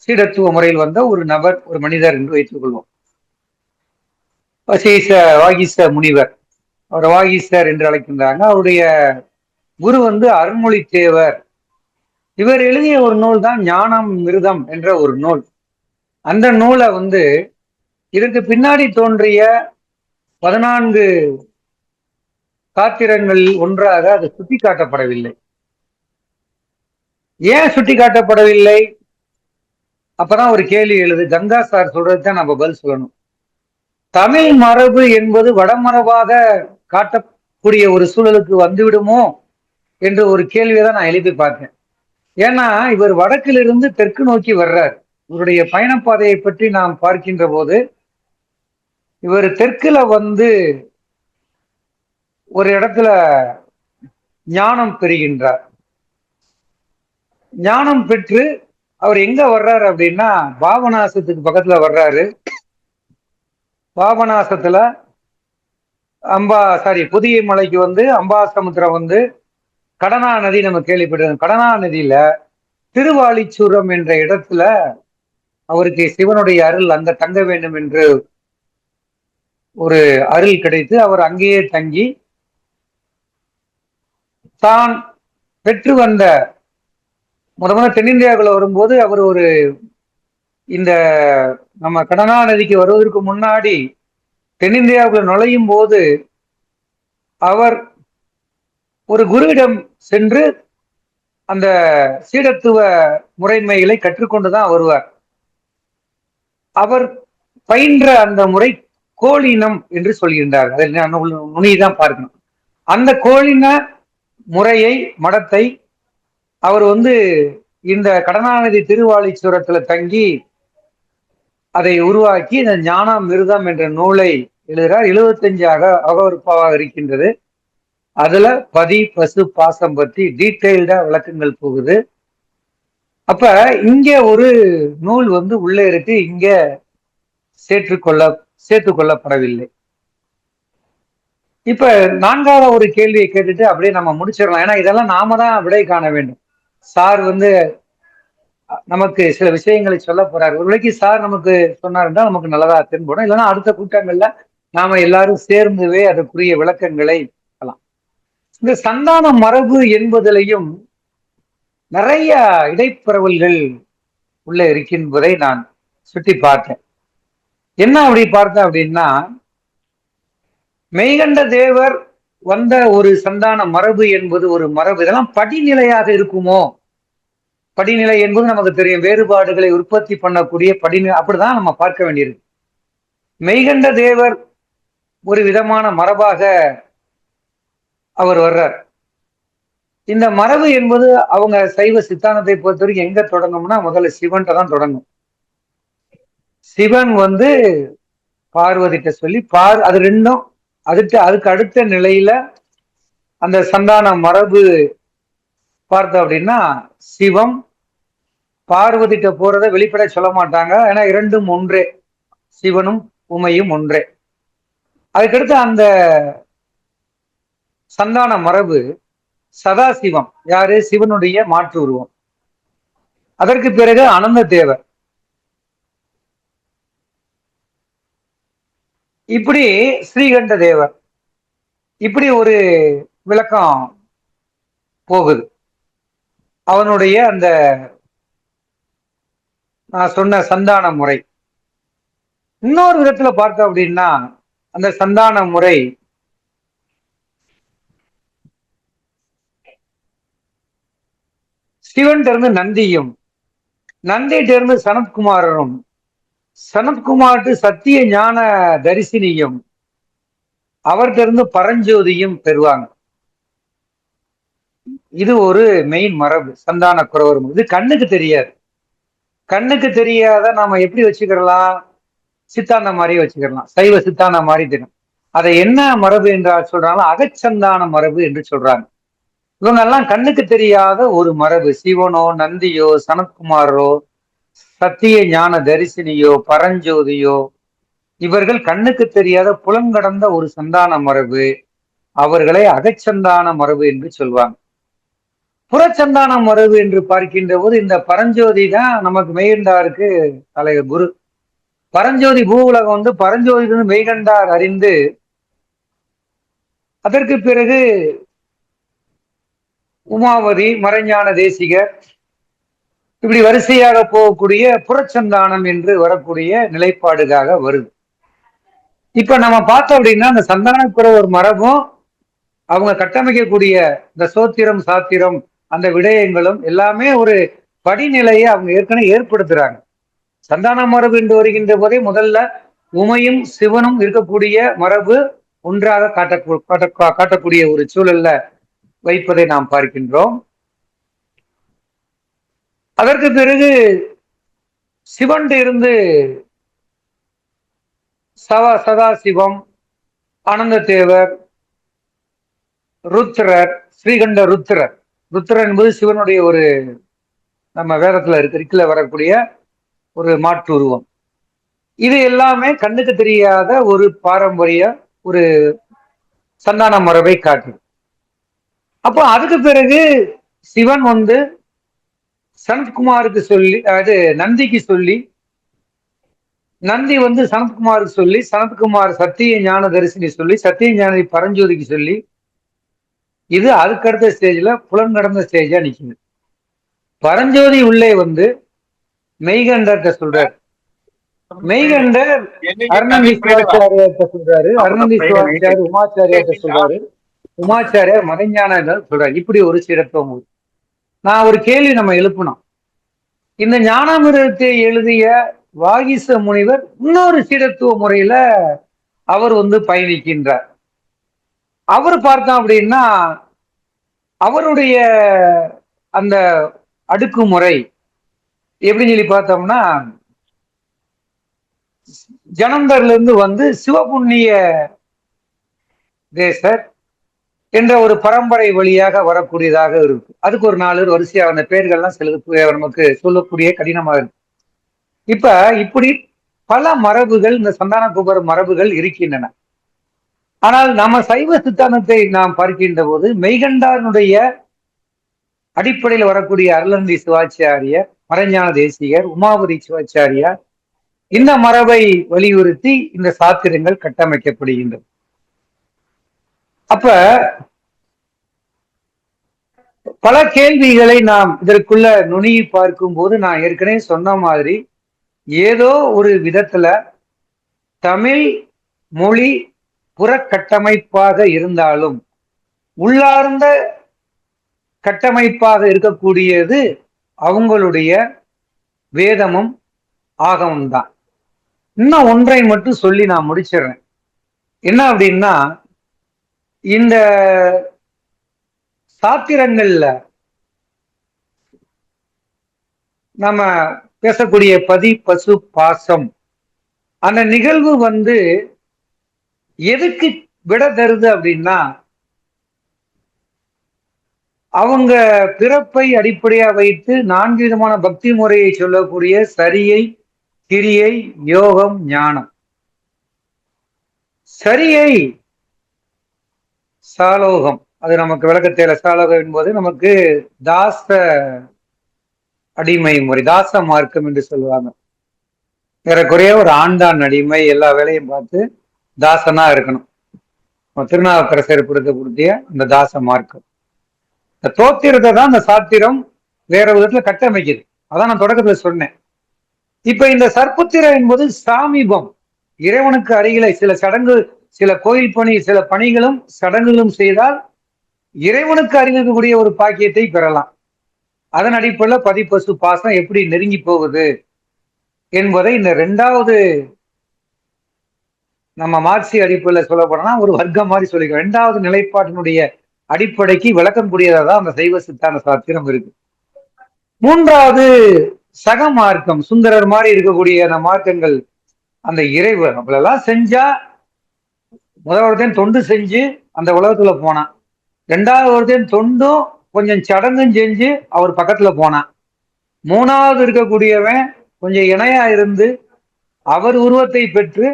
சீடத்துவ முறையில் வந்த ஒரு நபர், ஒரு மனிதர் என்று வைத்துக் கொள்வோம். வாகீச முனிவர், அவர் வாகீசர் என்று அழைக்கின்றாங்க. அவருடைய குரு அருண்மொழி தேவர். இவர் எழுதிய ஒரு நூல் தான் ஞானம் மிருதம் என்ற ஒரு நூல். அந்த நூலை இதற்கு பின்னாடி தோன்றிய 14 சாத்திரங்கள் ஒன்றாக அது சுட்டி காட்டப்படவில்லை. ஏன் சுட்டி காட்டப்படவில்லை? அப்பதான் ஒரு கேள்வி எழுது. கங்கா சார் சொல்றதுதான் நம்ம பதில் சொல்லணும். தமிழ் மரபு என்பது வடமரபாக காட்டக்கூடிய ஒரு சூழலுக்கு வந்துவிடுமோ என்ற ஒரு கேள்வியை தான் நான் எழுப்பி பார்த்தேன். ஏன்னா இவர் வடக்கிலிருந்து தெற்கு நோக்கி வர்றார். இவருடைய பயணப்பாதையை பற்றி நாம் பார்க்கின்ற போது இவர் தெற்குல ஒரு இடத்துல ஞானம் பெறுகின்றார். ஞானம் பெற்று அவர் எங்க வர்றாரு அப்படின்னா பாபநாசத்துக்கு பக்கத்துல வர்றாரு. பாபநாசத்துல புதிய மலைக்கு அம்பாசமுத்திரம் கடனா நதி நம்ம கேள்விப்பட்டிருக்கோம். கடனா நதியில திருவாலிச்சூரம் என்ற இடத்துல அவருக்கு சிவனுடைய அருள் அங்க தங்க வேண்டும் என்று ஒரு அருள் கிடைத்து அவர் அங்கேயே தங்கி தான் பெற்று வந்த முதல்ல தென்னிந்தியாவுக்குள்ள வரும்போது அவர் இந்த நம்ம கடனா நதிக்கு வருவதற்கு முன்னாடி தென்னிந்தியாவுக்குள்ள நுழையும் போது அவர் ஒரு குருவிடம் சென்று அந்த சீடத்துவ முறைமைகளை கற்றுக்கொண்டுதான் வருவார். அவர் பயின்ற அந்த முறை கோளினம் என்று சொல்கின்றார். அதில் நுனிதான் பார்க்கணும். அந்த கோளின முறையை மடத்தை அவர் இந்த கடனாநதி திருவாலிச்சுரத்துல தங்கி அதை உருவாக்கி இந்த ஞானாமிர்தம் என்ற நூலை எழுதுகிறார். 75 அகவருப்பாவாக இருக்கின்றது. அதுல பதி பசு பாசம் பற்றி டீட்டெயில்டா விளக்கங்கள் போகுது. அப்ப இங்க ஒரு நூல் உள்ளே இருக்கு, இங்க சேர்த்துக் கொள்ளப்படவில்லை. இப்ப 4வது ஒரு கேள்வியை கேட்டுட்டு அப்படியே நம்ம முடிச்சிடலாம். ஏன்னா இதெல்லாம் நாம தான் விடை காண வேண்டும். சார் நமக்கு சில விஷயங்களை சொல்ல போறாரு. ஒரு வேளைக்கு சார் நமக்கு சொன்னாருன்னா நமக்கு நல்லதா தென்படும். இல்லைன்னா அடுத்த கூட்டங்கள்ல நாம எல்லாரும் சேர்ந்துவே அதற்குரிய விளக்கங்களை சொல்லலாம். இந்த சந்தான மரபு என்பதிலையும் நிறைய இடைப்பரவல்கள் உள்ள இருக்கின்றதை நான் சுட்டி பார்த்தேன். என்ன அப்படி பார்த்தேன் அப்படின்னா, மெய்கண்ட தேவர் வந்த ஒரு சந்தான மரபு என்பது ஒரு மரபு. இதெல்லாம் படிநிலையாக இருக்குமோ? படிநிலை என்பது நமக்கு தெரியும், வேறுபாடுகளை உற்பத்தி பண்ணக்கூடிய படிநிலை. அப்படிதான் நம்ம பார்க்க வேண்டியிருக்கு. மெய்கண்ட தேவர் ஒரு விதமான மரபாக அவர் வர்றார். இந்த மரபு என்பது அவங்க சைவ சித்தாந்தத்தை பொறுத்த வரைக்கும் எங்க தொடங்கும்னா முதல்ல சிவன்கிட்ட தான் தொடங்கும். சிவன் பார்வதிட்ட சொல்லி அது ரெண்டும் அதுக்கு அடுத்த நிலையில அந்த சந்தான மரபு பார்த்தோம் அப்படின்னா சிவம் பார்வதிட்ட போறத வெளிப்பட சொல்ல மாட்டாங்க. ஏன்னா இரண்டும் ஒன்றே, சிவனும் உமையும் ஒன்றே. அதுக்கடுத்து அந்த சந்தான மரபு சதாசிவம், யாரு? சிவனுடைய மாற்று உருவம். அதற்கு பிறகு அனந்த தேவர். இப்படி ஸ்ரீகண்ட தேவர், இப்படி ஒரு விளக்கம் போகுது. அவனுடைய அந்த நான் சொன்ன சந்தான முறை. இன்னொரு விதத்துல பார்த்தோம் அப்படின்னா அந்த சந்தான முறை சிவன்கிட்ட இருந்து நந்தியும், நந்திட்ட இருந்து சனத்குமாரரும், சனத்குமார்ட்டு சத்திய ஞான தரிசினியும், அவர்கிட்ட இருந்து பரஞ்சோதியும் பெறுவாங்க. இது ஒரு மெயின் மரபு, சந்தான குறவர். இது கண்ணுக்கு தெரியாது. கண்ணுக்கு தெரியாத நாம எப்படி வச்சுக்கலாம்? சித்தாந்த மாதிரியே வச்சுக்கலாம், சைவ சித்தாந்த மாதிரி தெரியும். அதை என்ன மரபு என்றால் சொல்றாங்க, அகச்சந்தான மரபு என்று சொல்றாங்க. இவங்க எல்லாம் கண்ணுக்கு தெரியாத ஒரு மரபு. சிவனோ, நந்தியோ, சனத்குமாரோ, சத்திய ஞான தரிசினியோ, பரஞ்சோதியோ, இவர்கள் கண்ணுக்கு தெரியாத புலங்கடந்த ஒரு சந்தான மரபு. அவர்களை அகச்சந்தான மரபு என்று சொல்வாங்க. புறச்சந்தான மரபு என்று பார்க்கின்ற போது இந்த பரஞ்சோதி தான் நமக்கு மெய்கண்டாருக்கு தலைவர் குரு. பரஞ்சோதி பூவுலகம் வந்து பரஞ்சோதி மெய்கண்டார் அறிந்து அதற்கு பிறகு உமாவதி, மறைஞான தேசிகர், இப்படி வரிசையாக போகக்கூடிய புறச்சந்தானம் என்று வரக்கூடிய நிலைப்பாடுகாக வருது. இப்ப நம்ம பார்த்தோம் அப்படின்னா அந்த சந்தானக்குற ஒரு மரபும் அவங்க கட்டமைக்கக்கூடிய இந்த சோத்திரம், சாத்திரம், அந்த விடயங்களும் எல்லாமே ஒரு படிநிலையை அவங்க ஏற்கனவே ஏற்படுத்துறாங்க. சந்தான மரபு என்று வருகின்ற போதே முதல்ல உமையும் சிவனும் இருக்கக்கூடிய மரபு ஒன்றாக காட்டக்கூடிய ஒரு சூழல்ல வைப்பதை நாம் பார்க்கின்றோம். அதற்கு பிறகு சிவன் இருந்து சதாசிவம், ஆனந்த தேவர், ருத்ரர், ஸ்ரீகண்ட ருத்ரர். ருத்ரர் என்பது சிவனுடைய ஒரு, நம்ம வேதத்துல இருக்குல வரக்கூடிய ஒரு மாற்று உருவம். இது எல்லாமே கண்ணுக்கு தெரியாத ஒரு பாரம்பரிய ஒரு சந்தான மரபை காட்டுது. அப்போ அதுக்கு பிறகு சிவன் வந்து சனத்குமாருக்கு சொல்லி, அதாவது நந்திக்கு சொல்லி, நந்தி வந்து சனத்குமாருக்கு சொல்லி, சனத்குமார் சத்திய ஞான தரிசினி சொல்லி, சத்திய ஞானி பரஞ்சோதிக்கு சொல்லி, இது அதுக்கடுத்த ஸ்டேஜ்ல புலன் கடந்த ஸ்டேஜா நிக்குது. பரஞ்சோதி உள்ளே வந்து மெய்கண்டர்கிட்ட சொல்றாரு. மெய்கண்டர் அருணந்தி சிவாச்சாரியார்கிட்ட சொல்றாரு. அருணந்தி சிவாச்சாரி உமாச்சாரியார்கிட்ட சொல்றாரு. உமாச்சாரியார் மறைஞான சொல்றாரு. இப்படி ஒரு சிறப்பு. நான் ஒரு கேள்வி நம்ம எழுப்பணும். இந்த ஞானாமிர்தத்தை எழுதிய வாகீச முனிவர் இன்னொரு சீடத்துவ முறையில அவர் வந்து பயணிக்கின்றார். அவர் பார்த்தோம் அப்படின்னா அவருடைய அந்த அடுக்குமுறை எப்படின்னு சொல்லி பார்த்தோம்னா, ஜனந்தர்ல இருந்து வந்து சிவபுண்ணிய தேசர் என்ற ஒரு பரம்பரை வழியாக வரக்கூடியதாக இருக்கு. அதுக்கு ஒரு 4 வரிசையாக அந்த பெயர்கள்லாம் சிலது நமக்கு சொல்லக்கூடிய கடினமாக இருக்கு. இப்ப இப்படி பல மரபுகள், இந்த சந்தான குபர மரபுகள் இருக்கின்றன. ஆனால் நம்ம சைவ சித்தாந்தத்தை நாம் பார்க்கின்ற போது மெய்கண்டாரனுடைய அடிப்படையில் வரக்கூடிய அருளந்தி சிவாச்சாரியர், மறைஞான தேசிகர், உமாபதி சிவாச்சாரியார், இந்த மரபை வலியுறுத்தி இந்த சாத்திரங்கள் கட்டமைக்கப்படுகின்றன. அப்ப பல கேள்விகளை நாம் இதற்குள்ள நுணுகி பார்க்கும் போது நான் ஏற்கனவே சொன்ன மாதிரி ஏதோ ஒரு விதத்துல தமிழ் மொழி புறக்கட்டமைப்பாக இருந்தாலும் உள்ளார்ந்த கட்டமைப்பாக இருக்கக்கூடியது அவங்களுடைய வேதமும் ஆகமும் தான். இன்னும் ஒன்றை மட்டும் சொல்லி நான் முடிச்சிடுறேன். என்ன அப்படின்னா, இந்த சாத்திரங்கள்ல நம்ம பேசக்கூடிய பதி பசு பாசம் அந்த நிகழ்வு வந்து எதுக்கு விட தருது அப்படின்னா, அவங்க பிறப்பை அடிப்படையா வைத்து 4 விதமான பக்தி முறையை சொல்லக்கூடிய சரியை, கிரியை, யோகம், ஞானம். சரியை சாலோகம், அது நமக்கு விளக்கத்தேல. சாலோகம் என்பது நமக்கு தாச அடிமை முறை, தாச மார்க்கம் என்று சொல்லுவாங்க. ஏறக்குறைய ஒரு ஆண்டான் அடிமை, எல்லா வேலையும் பார்த்து தாசனா இருக்கணும். திருநாவுக்கரசர் கொடுத்திய இந்த தாச மார்க்கம். இந்த தோத்திரத்தை தான் இந்த சாத்திரம் வேற விதத்துல கட்டமைக்குது. அதான் நான் தொடக்கத்துல சொன்னேன். இப்ப இந்த சர்ப்புத்திரம் என்பது சாமீபம், இறைவனுக்கு அருகில சில சடங்கு, சில கோயில் பணி, சில பணிகளும் சடங்குகளும் செய்தால் இறைவனுக்கு அருகில் இருக்கக்கூடிய ஒரு பாக்கியத்தை பெறலாம். அதன் அடிப்படையில் பதிப்பசு பாசம் எப்படி நெருங்கி போகுது என்பதை இந்த 2வது நம்ம மார்க்சிய அடிப்படையில் சொல்ல போனா ஒரு வர்க்கம் மாதிரி சொல்லிக்கிறோம். 2வது நிலைப்பாட்டினுடைய அடிப்படைக்கு விளக்கம் கூடியதான் அந்த சைவ சித்தாந்த சாத்திரம் இருக்கு. 3வது சக மார்க்கம், சுந்தரர் மாதிரி இருக்கக்கூடிய அந்த மார்க்கங்கள், அந்த இறைவன் நம்மளெல்லாம் செஞ்சா முதல் ஒருத்தன் தொண்டு செஞ்சு அந்த உலகத்துல போனான், ரெண்டாவது ஒருத்தன் தொண்டும் கொஞ்சம் சடங்கும் செஞ்சு அவர் பக்கத்துல போனான், மூணாவது இருக்கக்கூடியவன் கொஞ்சம் இணையா இருந்து அவர் உருவத்தை பெற்று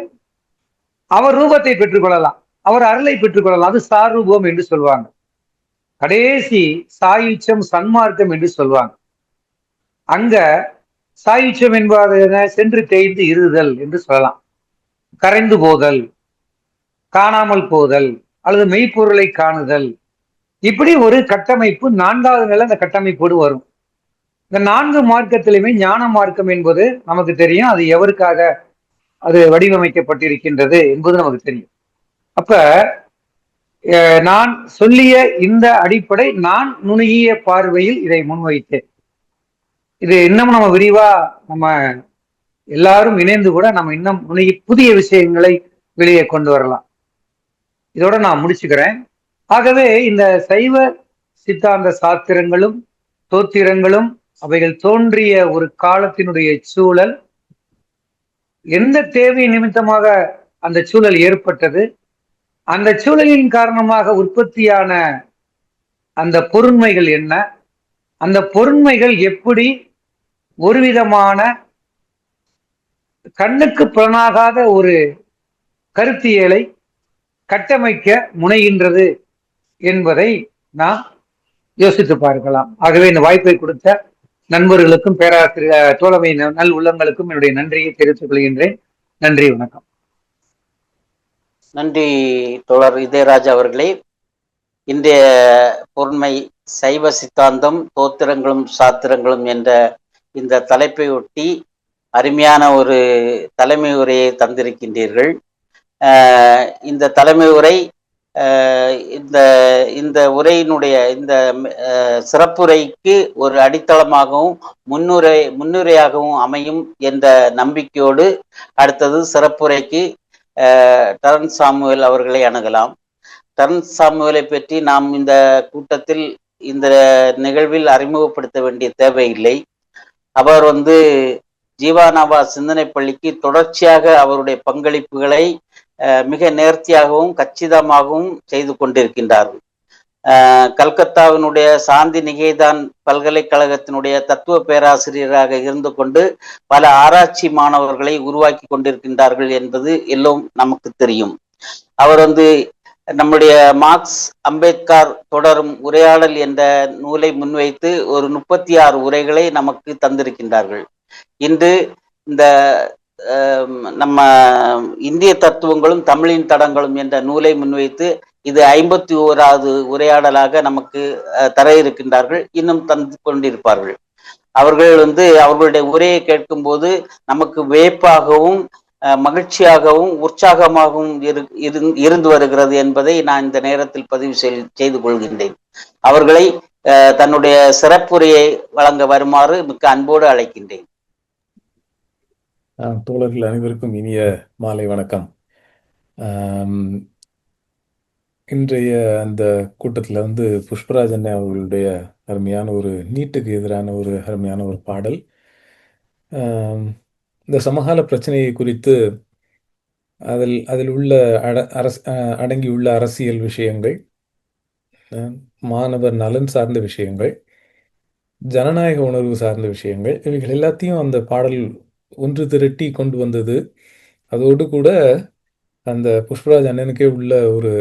அவர் ரூபத்தை பெற்றுக்கொள்ளலாம், அவர் அருளை பெற்றுக்கொள்ளலாம். அது சாரூபம் என்று சொல்லுவாங்க. கடைசி சாயுச்சம் சன்மார்க்கம் என்று சொல்லுவாங்க. அங்க சாயுச்சம் என்பது சென்று தேய்ந்து இருதல் என்று சொல்லலாம். கரைந்து போதல், காணாமல் போதல், அல்லது மெய்ப்பொருளை காணுதல், இப்படி ஒரு கட்டமைப்பு 4வது நிலை அந்த கட்டமைப்போடு வரும். இந்த 4 மார்க்கத்திலுமே ஞான மார்க்கம் என்பது நமக்கு தெரியும். அது எவருக்காக அது வடிவமைக்கப்பட்டிருக்கின்றது என்பது நமக்கு தெரியும். அப்ப நான் சொல்லிய இந்த அடிப்படை நான் நுணுகிய பார்வையில் இதை முன்வைத்தேன். இது இன்னும் நம்ம விரிவா நம்ம எல்லாரும் இணைந்து கூட நம்ம இன்னும் நுணுகி புதிய விஷயங்களை வெளியே கொண்டு வரலாம். இதோட நான் முடிச்சுக்கிறேன். ஆகவே இந்த சைவ சித்தாந்த சாத்திரங்களும் தோத்திரங்களும் அவைகள் தோன்றிய ஒரு காலத்தினுடைய சூழல், எந்த தேவை நிமித்தமாக அந்த சூழல் ஏற்பட்டது, அந்த சூழலின் காரணமாக உற்பத்தியான அந்த பொருண்மைகள் என்ன, அந்த பொருண்மைகள் எப்படி ஒரு விதமான கண்ணுக்கு புலனாகாத ஒரு கருத்தியலை கட்டமைக்க முனைகின்றது என்பதை நாம் யோசித்து பார்க்கலாம். ஆகவே இந்த வாய்ப்பை கொடுத்த நண்பர்களுக்கும் பேராசிரியர் தோழமை நல் உள்ளங்களுக்கும் என்னுடைய நன்றியை தெரிவித்துக் கொள்கின்றேன். நன்றி, வணக்கம். நன்றி தோழர் இதயராஜ் அவர்களே. இன்றைய பொருண்மை சைவ சித்தாந்தம் தோத்திரங்களும் சாத்திரங்களும் என்ற இந்த தலைப்பை ஒட்டி அருமையான ஒரு தலைமை உரையை தந்திருக்கின்றீர்கள். இந்த தலைமை உரை இந்த இந்த உரையினுடைய இந்த சிறப்புரைக்கு ஒரு அடித்தளமாகவும் முன்னுரையாகவும் அமையும் என்ற நம்பிக்கையோடு அடுத்தது சிறப்புரைக்கு டர்ன் சாமுவேல் அவர்களை அணுகலாம். டர்ன் சாமுவேலை பற்றி நாம் இந்த கூட்டத்தில் இந்த நிகழ்வில் அறிமுகப்படுத்த வேண்டிய தேவையில்லை. அவர் ஜீவானாவா சிந்தனை பள்ளிக்கு தொடர்ச்சியாக அவருடைய பங்களிப்புகளை மிக நேர்த்தியாகவும் கச்சிதமாகவும் செய்து கொண்டிருக்கின்றார்கள். கல்கத்தாவினுடைய சாந்தி நிகேதான் பல்கலைக்கழகத்தினுடைய தத்துவ பேராசிரியராக இருந்து கொண்டு பல ஆராய்ச்சி மாணவர்களை உருவாக்கி கொண்டிருக்கின்றார்கள் என்பது எல்லாம் நமக்கு தெரியும். அவர் நம்முடைய மார்க்ஸ் அம்பேத்கர் தொடரும் உரையாடல் என்ற நூலை முன்வைத்து ஒரு 36 உரைகளை நமக்கு தந்திருக்கின்றார்கள். இன்று இந்த நம்ம இந்திய தத்துவங்களும் தமிழின் தடங்களும் என்ற நூலை முன்வைத்து இது 51வது உரையாடலாக நமக்கு தர இருக்கின்றார்கள். இன்னும் தந்து கொண்டிருப்பார்கள். அவர்கள் அவர்களுடைய உரையை கேட்கும் போது நமக்கு வியப்பாகவும் மகிழ்ச்சியாகவும் உற்சாகமாகவும் இருந்து வருகிறது என்பதை நான் இந்த நேரத்தில் பதிவு செய்து கொள்கின்றேன். அவர்களை தன்னுடைய சிறப்புரையை வழங்க வருமாறு மிக்க அன்போடு அழைக்கின்றேன். தோழர்கள் அனைவருக்கும் இனிய மாலை வணக்கம். இன்றைய அந்த கூட்டத்தில் புஷ்பராஜன் அவர்களுடைய அருமையான ஒரு நீட்டுக்கு எதிரான ஒரு அருமையான ஒரு பாடல், இந்த சமகால பிரச்சனையை குறித்து அதில் உள்ள அடங்கியுள்ள அரசியல் விஷயங்கள், மாணவர் நலன் சார்ந்த விஷயங்கள், ஜனநாயக உணர்வு சார்ந்த விஷயங்கள், இவைகள் எல்லாத்தையும் அந்த பாடல் ஒன்று திரட்டி கொண்டு வந்தது. அதோடு கூட அந்த புஷ்பராஜ் அண்ணனுக்கே உள்ள ஒரு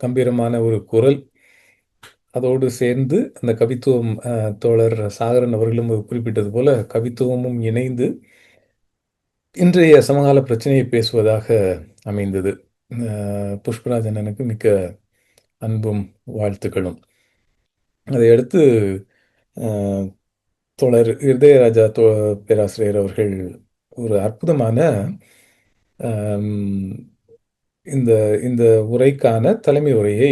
கம்பீரமான ஒரு குரல், அதோடு சேர்ந்து அந்த கவித்துவம், தோழர் சாகரன் அவர்களும் குறிப்பிட்டது போல கவித்துவமும் இணைந்து இன்றைய சமகால பிரச்சனையை பேசுவதாக அமைந்தது. புஷ்பராஜ் அண்ணனுக்கு மிக்க அன்பும் வாழ்த்துக்களும். அதையடுத்து தோழர் இதயராஜா பேராசிரியர் அவர்கள் ஒரு அற்புதமான இந்த இந்த உரைக்கான தலைமை உரையை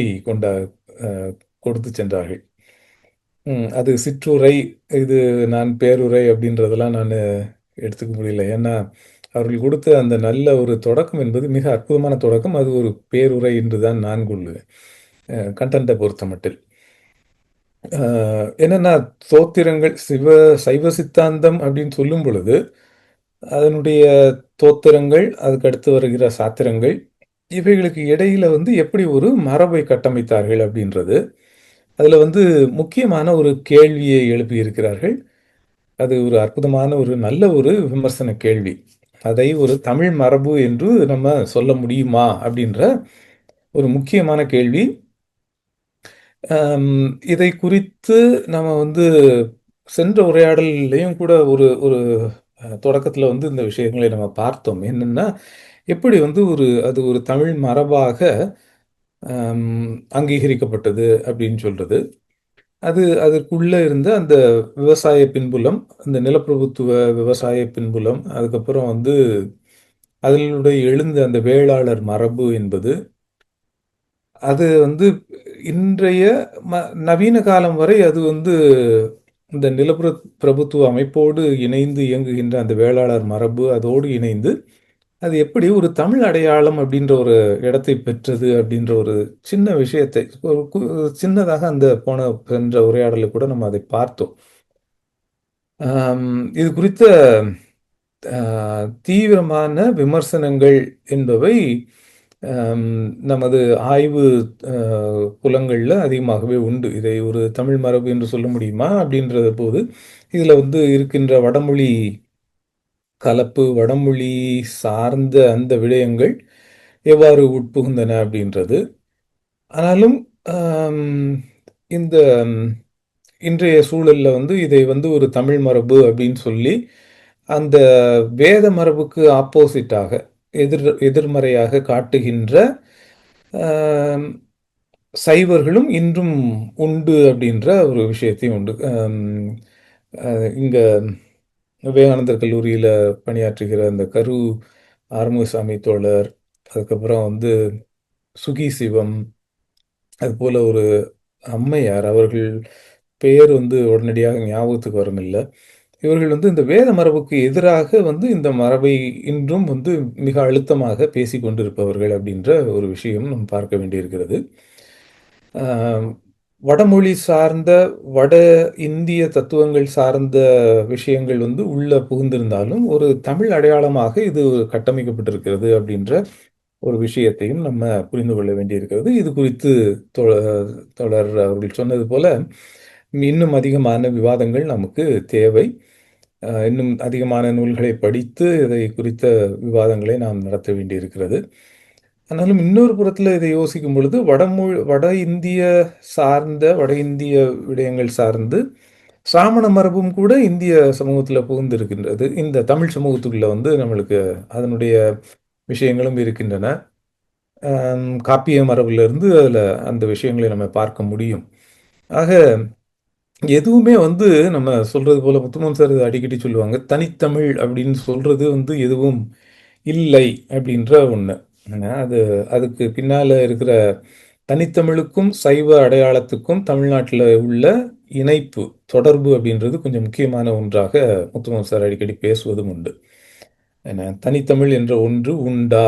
கொடுத்து சென்றார்கள். அது சிற்றுரை, இது நான் பேருரை அப்படின்றதெல்லாம் நான் எடுத்துக்க முடியல. ஏன்னா அவர்கள் கொடுத்த அந்த நல்ல ஒரு தொடக்கம் என்பது மிக அற்புதமான தொடக்கம். அது ஒரு பேருரை என்று தான் நான் கொள்ளுவேன், கண்டென்ட்டை பொறுத்த மட்டில். என்னன்னா, தோத்திரங்கள் சைவ சித்தாந்தம் அப்படின்னு சொல்லும் பொழுது அதனுடைய தோத்திரங்கள், அதுக்கு அடுத்து வருகிற சாத்திரங்கள், இவைகளுக்கு இடையில வந்து எப்படி ஒரு மரபை கட்டமைத்தார்கள் அப்படின்றது. அதுல வந்து முக்கியமான ஒரு கேள்வியை எழுப்பியிருக்கிறார்கள். அது ஒரு அற்புதமான ஒரு நல்ல ஒரு விமர்சன கேள்வி. அதை ஒரு தமிழ் மரபு என்று நம்ம சொல்ல முடியுமா? அப்படின்ற ஒரு முக்கியமான கேள்வி. அம் இதை குறித்து நம்ம வந்து சென்ற உரையாடல்லையும் கூட ஒரு ஒரு தொடக்கத்துல வந்து இந்த விஷயங்களை நம்ம பார்த்தோம். என்னன்னா, எப்படி வந்து அது ஒரு தமிழ் மரபாக அங்கீகரிக்கப்பட்டது அப்படின்னு சொல்றது. அதற்குள்ள இருந்த அந்த விவசாய பின்புலம், அந்த நிலப்பிரபுத்துவ விவசாய பின்புலம், அதுக்கப்புறம் வந்து அதிலுடைய எழுந்த அந்த வேளாளர் மரபு என்பது, அது வந்து இன்றைய நவீன காலம் வரை அது வந்து இந்த பிரபுத்துவ அமைப்போடு இணைந்து இயங்குகின்ற அந்த வேளாளர் மரபு அதோடு இணைந்து அது எப்படி ஒரு தமிழ் அடையாளம் அப்படின்ற ஒரு இடத்தை பெற்றது அப்படின்ற ஒரு சின்ன விஷயத்தை ஒரு சின்னதாக அந்த சென்ற உரையாடலை கூட நம்ம அதை பார்த்தோம். இது குறித்த தீவிரமான விமர்சனங்கள் என்பவை நமது ஆய்வு புலங்கள்ல அதிகமாகவே உண்டு. இதை ஒரு தமிழ் மரபு என்று சொல்ல முடியுமா அப்படின்ற போது இதுல வந்து இருக்கின்ற வடமொழி கலப்பு, வடமொழி சார்ந்த அந்த விடயங்கள் எவ்வாறு உட்புகுந்தன அப்படின்றது. ஆனாலும் இந்த இன்றைய சூழல்ல வந்து இதை வந்து ஒரு தமிழ் மரபு அப்படின்னு சொல்லி அந்த வேத மரபுக்கு ஆப்போசிட்டாக எதிர்மறையாக காட்டுகின்ற சைவர்களும் இன்றும் உண்டு அப்படின்ற ஒரு விஷயத்தையும் உண்டு. இங்க விவேகானந்தர் கல்லூரியில பணியாற்றுகிற அந்த ஆறுமுகசாமி தோழர், அதுக்கப்புறம் வந்து சுகி சிவம், அது போல ஒரு அம்மையார், அவர்கள் பெயர் வந்து உடனடியாக ஞாபகத்துக்கு வரமில்லை. இவர்கள் வந்து இந்த வேத மரபுக்கு எதிராக வந்து இந்த மரபை இன்றும் வந்து மிக அழுத்தமாக பேசி கொண்டிருப்பவர்கள் அப்படின்ற ஒரு விஷயம் நம்ம பார்க்க வேண்டியிருக்கிறது. வடமொழி சார்ந்த வட இந்திய தத்துவங்கள் சார்ந்த விஷயங்கள் வந்து உள்ள புகுந்திருந்தாலும் ஒரு தமிழ் அடையாளமாக இது கட்டமைக்கப்பட்டிருக்கிறது அப்படின்ற ஒரு விஷயத்தையும் நம்ம புரிந்து கொள்ள வேண்டியிருக்கிறது. இது குறித்து தொடர் அவர்கள் சொன்னது போல இன்னும் அதிகமான விவாதங்கள் நமக்கு தேவை. இன்னும் அதிகமான நூல்களை படித்து இதை குறித்த விவாதங்களை நாம் நடத்த வேண்டியிருக்கிறது. ஆனாலும் இன்னொரு புறத்துல இதை யோசிக்கும் பொழுது வட இந்திய வட இந்திய விடயங்கள் சார்ந்து சாமண மரபும் கூட இந்திய சமூகத்துல புகுந்திருக்கின்றது. இந்த தமிழ் சமூகத்துக்குள்ள வந்து நம்மளுக்கு அதனுடைய விஷயங்களும் இருக்கின்றன. காப்பிய மரபுல இருந்து அதுல அந்த விஷயங்களை நம்ம பார்க்க முடியும். ஆக எதுவுமே வந்து நம்ம சொல்றது போல முத்துமன் சார் அடிக்கடி சொல்லுவாங்க, தனித்தமிழ் அப்படின்னு சொல்றது வந்து எதுவும் இல்லை அப்படின்ற ஒண்ணு. அதுக்கு பின்னால இருக்கிற தனித்தமிழுக்கும் சைவ அடையாளத்துக்கும் தமிழ்நாட்டில் உள்ள இணைப்பு தொடர்பு அப்படின்றது கொஞ்சம் முக்கியமான ஒன்றாக முத்துமன் சார் அடிக்கடி பேசுவதும் உண்டு. தனித்தமிழ் என்ற ஒன்று உண்டா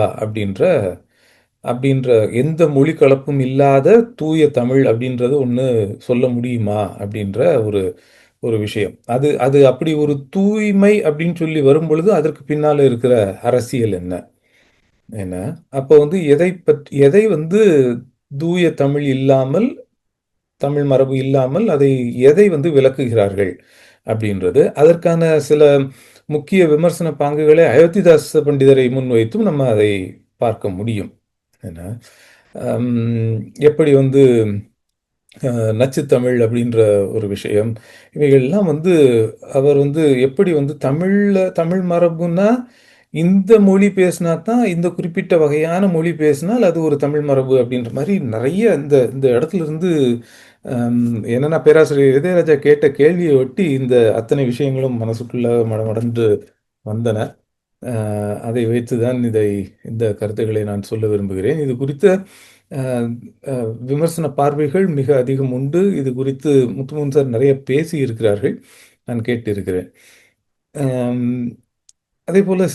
அப்படின்ற எந்த மொழி கலப்பும் இல்லாத தூய தமிழ் அப்படின்றது ஒன்று சொல்ல முடியுமா அப்படின்ற ஒரு ஒரு விஷயம். அது அது அப்படி ஒரு தூய்மை அப்படின்னு சொல்லி வரும் பொழுது அதற்கு பின்னால இருக்கிற அரசியல் என்ன அப்போ வந்து எதை வந்து தூய தமிழ் இல்லாமல், தமிழ் மரபு இல்லாமல் எதை வந்து விளக்குகிறார்கள் அப்படின்றது. அதற்கான சில முக்கிய விமர்சன பாங்குகளை அயோத்திதாச பண்டிதரை முன்வைத்தும் நம்ம அதை பார்க்க முடியும். என்ன எப்படி வந்து நச்சுத்தமிழ் அப்படின்ற ஒரு விஷயம், இவைகள்லாம் வந்து அவர் வந்து எப்படி வந்து தமிழ் மரபுன்னா இந்த மொழி பேசினா தான், இந்த குறிப்பிட்ட வகையான மொழி பேசினால் அது ஒரு தமிழ் மரபு அப்படின்ற மாதிரி நிறைய இந்த இந்த இடத்துல இருந்து என்னன்னா பேராசிரியர் இதயராஜா கேட்ட கேள்வியை ஒட்டி இந்த அத்தனை விஷயங்களும் மனசுக்குள்ள மடமடன்று வந்தன. அதை வைத்துதான் இந்த கருத்துக்களை நான் சொல்ல விரும்புகிறேன். இது குறித்த விமர்சன பார்வைகள் மிக அதிகம் உண்டு. இது குறித்து முத்துமன் சார் நிறைய பேசி இருக்கிறார்கள், நான் கேட்டிருக்கிறேன். அதே போல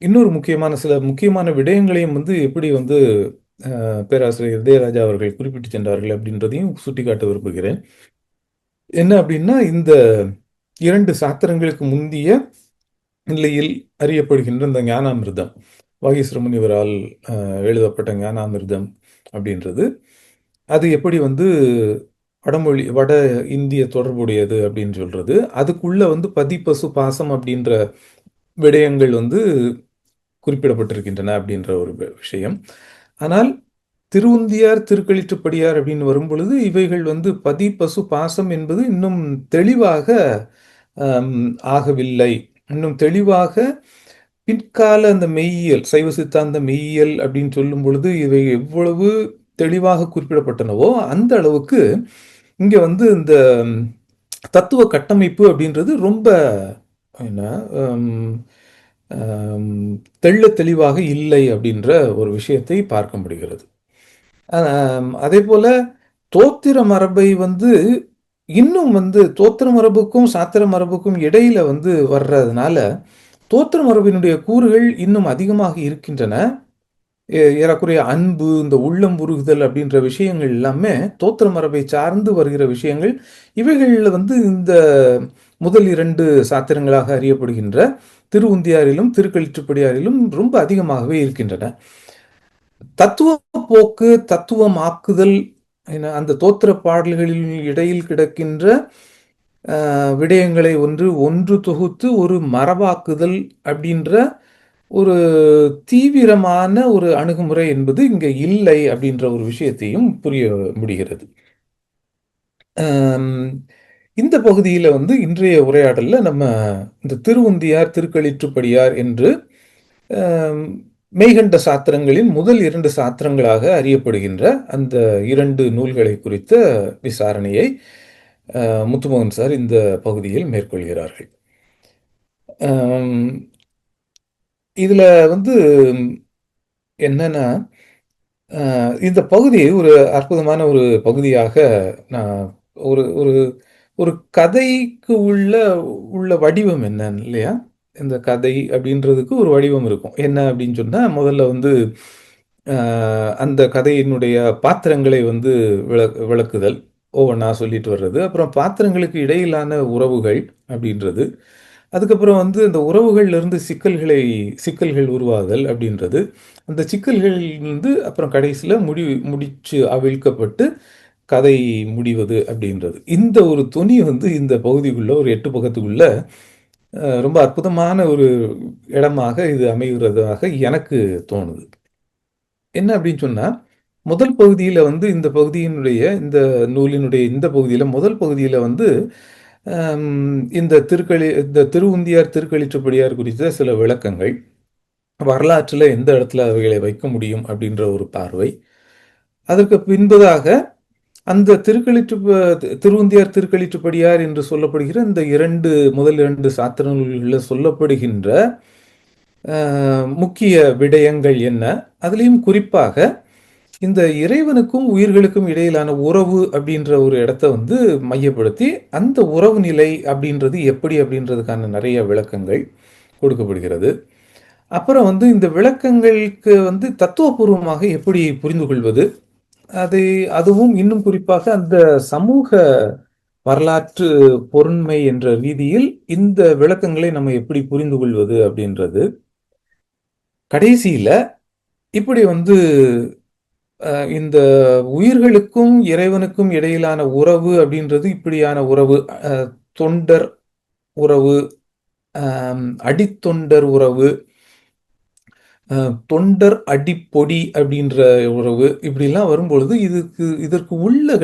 இன்னொரு சில முக்கியமான விடயங்களையும் வந்து எப்படி வந்து பேராசிரியர் இதயராஜா அவர்கள் குறிப்பிட்டு சென்றார்கள் அப்படின்றதையும் சுட்டிக்காட்ட விரும்புகிறேன். என்ன அப்படின்னா, இந்த 2 சாத்திரங்களுக்கு முந்திய நிலையில் அறியப்படுகின்ற இந்த ஞானாமிர்தம், வாகீஸ்வர முனிவரால் எழுதப்பட்ட ஞானாமிர்தம் அப்படின்றது, அது எப்படி வந்து வடமொழி வட இந்திய தொடர்புடையது அப்படின்னு சொல்றது, அதுக்குள்ள வந்து பதி பசு பாசம் அப்படின்ற விடயங்கள் வந்து குறிப்பிடப்பட்டிருக்கின்றன அப்படின்ற ஒரு விஷயம். ஆனால் திருவுந்தியார் திருக்களிற்றுப்படியார் அப்படின்னு வரும்பொழுது இவைகள் வந்து பதி பசு பாசம் என்பது இன்னும் தெளிவாக ஆகவில்லை. இன்னும் தெளிவாக பிற்கால அந்த மெய்யியல், சைவ சித்தாந்த மெய்யியல் அப்படின்னு சொல்லும் பொழுது இவை எவ்வளவு தெளிவாக குறிப்பிடப்பட்டனவோ அந்த அளவுக்கு இங்க வந்து இந்த தத்துவ கட்டமைப்பு அப்படின்றது ரொம்ப என்ன தெள்ள தெளிவாக இல்லை அப்படின்ற ஒரு விஷயத்தை பார்க்க முடிகிறது. அதே போல தோத்திர மரபை வந்து இன்னும் வந்து தோத்திர மரபுக்கும் சாத்திர மரபுக்கும் இடையில வந்து வர்றதுனால தோத்திர மரபினுடைய கூறுகள் இன்னும் அதிகமாக இருக்கின்றன. ஏறக்குறைய அன்பு, இந்த உள்ளம் உருகுதல் அப்படின்ற விஷயங்கள் எல்லாமே தோத்திர மரபை சார்ந்து வருகிற விஷயங்கள். இவைகளில் வந்து இந்த முதல் 2 சாத்திரங்களாக அறியப்படுகின்ற திருவுந்தியாரிலும் திருக்களிற்றுப்படியாரிலும் ரொம்ப அதிகமாகவே இருக்கின்றன. தத்துவ போக்கு, தத்துவமாக்குதல், அந்த தோத்திர பாடல்களில் இடையில் கிடக்கின்ற விடயங்களை ஒன்று தொகுத்து ஒரு மரபாக்குதல் அப்படின்ற ஒரு தீவிரமான ஒரு அணுகுமுறை என்பது இங்க இல்லை அப்படின்ற ஒரு விஷயத்தையும் புரிய முடிகிறது. இந்த பகுதியில வந்து இன்றைய உரையாடல்ல நம்ம இந்த திருவுந்தியார் திருக்களிற்றுப்படியார் என்று மெய்கண்ட சாத்திரங்களின் முதல் 2 சாத்திரங்களாக அறியப்படுகின்ற அந்த 2 நூல்களை குறித்த விசாரணையை முத்துமோகன் சார் இந்த பகுதியில் மேற்கொள்கிறார்கள். இதுல வந்து என்னன்னா, இந்த பகுதி ஒரு அற்புதமான ஒரு பகுதியாக நான் ஒரு ஒரு ஒரு கதைக்கு உள்ள வடிவம் என்ன இல்லையா? இந்த கதை அப்படின்றதுக்கு ஒரு வடிவம் இருக்கும். என்ன அப்படின்னு சொன்னா, முதல்ல வந்து அந்த கதையினுடைய பாத்திரங்களை வந்து விளக்குதல், ஒவ்வொன்றா சொல்லிட்டு வர்றது. அப்புறம் பாத்திரங்களுக்கு இடையிலான உறவுகள் அப்படின்றது. அதுக்கப்புறம் வந்து அந்த உறவுகள்ல இருந்து சிக்கல்கள் உருவாகுதல் அப்படின்றது. அந்த சிக்கல்கள் வந்து அப்புறம் கடைசியில முடிச்சு அவிழ்க்கப்பட்டு கதை முடிவது அப்படின்றது. இந்த ஒரு துணி வந்து இந்த பகுதிக்குள்ள ஒரு 8 பக்கத்துக்குள்ள ரொம்ப அற்புதமான ஒரு இடமாக இது அமைகிறதாக எனக்கு தோணுது. என்ன அப்படின்னு சொன்னா, முதல் பகுதியில வந்து இந்த பகுதியினுடைய இந்த நூலினுடைய இந்த பகுதியில முதல் பகுதியில வந்து இந்த திருவுந்தியார் திருக்களிற்றுப்படியார் குறித்த சில விளக்கங்கள், வரலாற்றில் எந்த இடத்துல அவைகளை வைக்க முடியும் அப்படின்ற ஒரு பார்வை. அதற்கு பின்பதாக அந்த திருவுந்தியார் திருக்களிற்றுப்படியார் என்று சொல்லப்படுகிற இந்த முதல் 2 சாத்திர நூல்களில் சொல்லப்படுகின்ற முக்கிய விடயங்கள் என்ன, அதுலேயும் குறிப்பாக இந்த இறைவனுக்கும் உயிர்களுக்கும் இடையிலான உறவு அப்படின்ற ஒரு இடத்த வந்து மையப்படுத்தி அந்த உறவு நிலை அப்படின்றது எப்படி அப்படின்றதுக்கான நிறைய விளக்கங்கள் கொடுக்கப்படுகிறது. அப்புறம் வந்து இந்த விளக்கங்களுக்கு வந்து தத்துவபூர்வமாக எப்படி புரிந்து கொள்வது, அதுவும் இன்னும் குறிப்பாக அந்த சமூக வரலாற்று பொருண்மை என்ற ரீதியில் இந்த விளக்கங்களை நம்ம எப்படி புரிந்து கொள்வது அப்படின்றது. கடைசியில இப்படி வந்து இந்த உயிர்களுக்கும் இறைவனுக்கும் இடையிலான உறவு அப்படின்றது இப்படியான உறவு, தொண்டர் உறவு, அடித்தொண்டர் உறவு, தொண்டர் அடிப்பொடி அப்படின்ற உறவு, இப்படிலாம் வரும்பொழுது இதற்கு உள்ள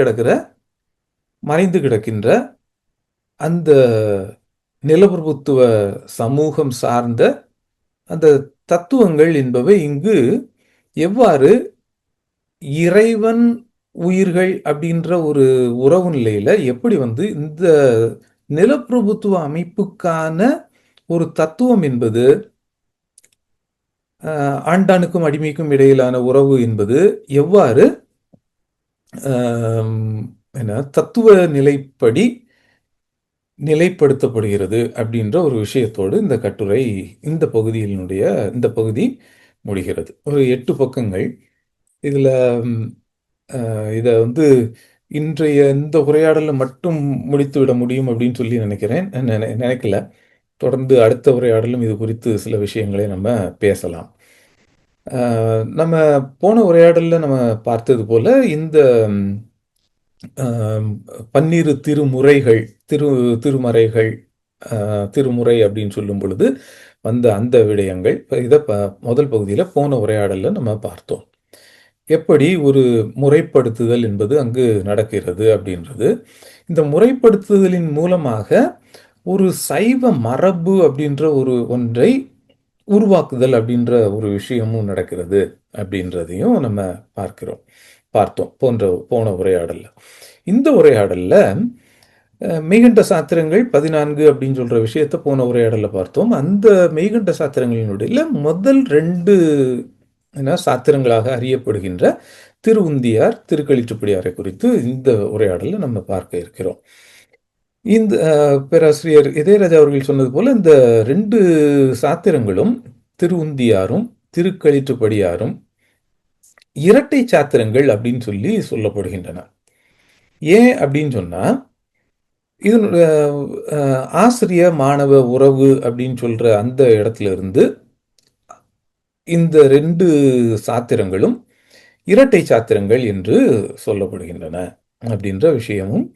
மறைந்து கிடக்கின்ற அந்த நிலப்பிரபுத்துவ சமூகம் சார்ந்த அந்த தத்துவங்கள் என்பவை இங்கு எவ்வாறு இறைவன் உயிர்கள் அப்படின்ற ஒரு உறவு நிலையில எப்படி வந்து இந்த நிலப்பிரபுத்துவ அமைப்புக்கான ஒரு தத்துவம் என்பது ஆண்டானுக்கும் அடிமைக்கும் இடையிலான உறவு என்பது எவ்வாறு தத்துவ நிலைப்படி நிலைப்படுத்தப்படுகிறது அப்படின்ற ஒரு விஷயத்தோடு இந்த கட்டுரை இந்த பகுதி முடிகிறது. ஒரு 8 பக்கங்கள். இதுல இத வந்து இன்றைய இந்த உரையாடல மட்டும் முடித்து விட முடியும் அப்படின்னு சொல்லி நினைக்கல. தொடர்ந்து அடுத்த உரையாடலும் இது குறித்து சில விஷயங்களை நம்ம பேசலாம். நம்ம போன உரையாடலில் நம்ம பார்த்தது போல இந்த பன்னிரு திருமுறைகள் திருமறைகள் திருமுறை அப்படின்னு சொல்லும் பொழுது வந்த அந்த விடயங்கள் இதை முதல் பகுதியில் போன உரையாடலில் நம்ம பார்த்தோம். எப்படி ஒரு முறைப்படுத்துதல் என்பது அங்கு நடக்கிறது அப்படின்றது. இந்த முறைப்படுத்துதலின் மூலமாக ஒரு சைவ மரபு அப்படின்ற ஒன்றை உருவாக்குதல் அப்படின்ற ஒரு விஷயமும் நடக்கிறது அப்படின்றதையும் நம்ம பார்த்தோம் போன உரையாடல்ல. இந்த உரையாடல்ல மெய்கண்ட சாத்திரங்கள் 14 அப்படின்னு சொல்ற விஷயத்த போன உரையாடல்ல பார்த்தோம். அந்த மெய்கண்ட சாத்திரங்களினுடைய முதல் 2 சாத்திரங்களாக அறியப்படுகின்ற திருவுந்தியார், திருக்களிற்றுப்படியாரை குறித்து இந்த உரையாடல்ல நம்ம பார்க்க இருக்கிறோம். இந்த பேராசிரியர் இதயராஜா அவர்கள் சொன்னது போல இந்த 2 சாத்திரங்களும் திருவுந்தியாரும் திருக்களிற்றுப்படியாரும் இரட்டை சாத்திரங்கள் அப்படின்னு சொல்லி சொல்லப்படுகின்றன. ஏன் அப்படின்னு சொன்னா, இதனுடைய ஆசிரிய மாணவ உறவு அப்படின்னு சொல்ற அந்த இடத்துல இருந்து இந்த 2 சாத்திரங்களும் இரட்டை சாத்திரங்கள் என்று சொல்லப்படுகின்றன அப்படின்ற விஷயமும்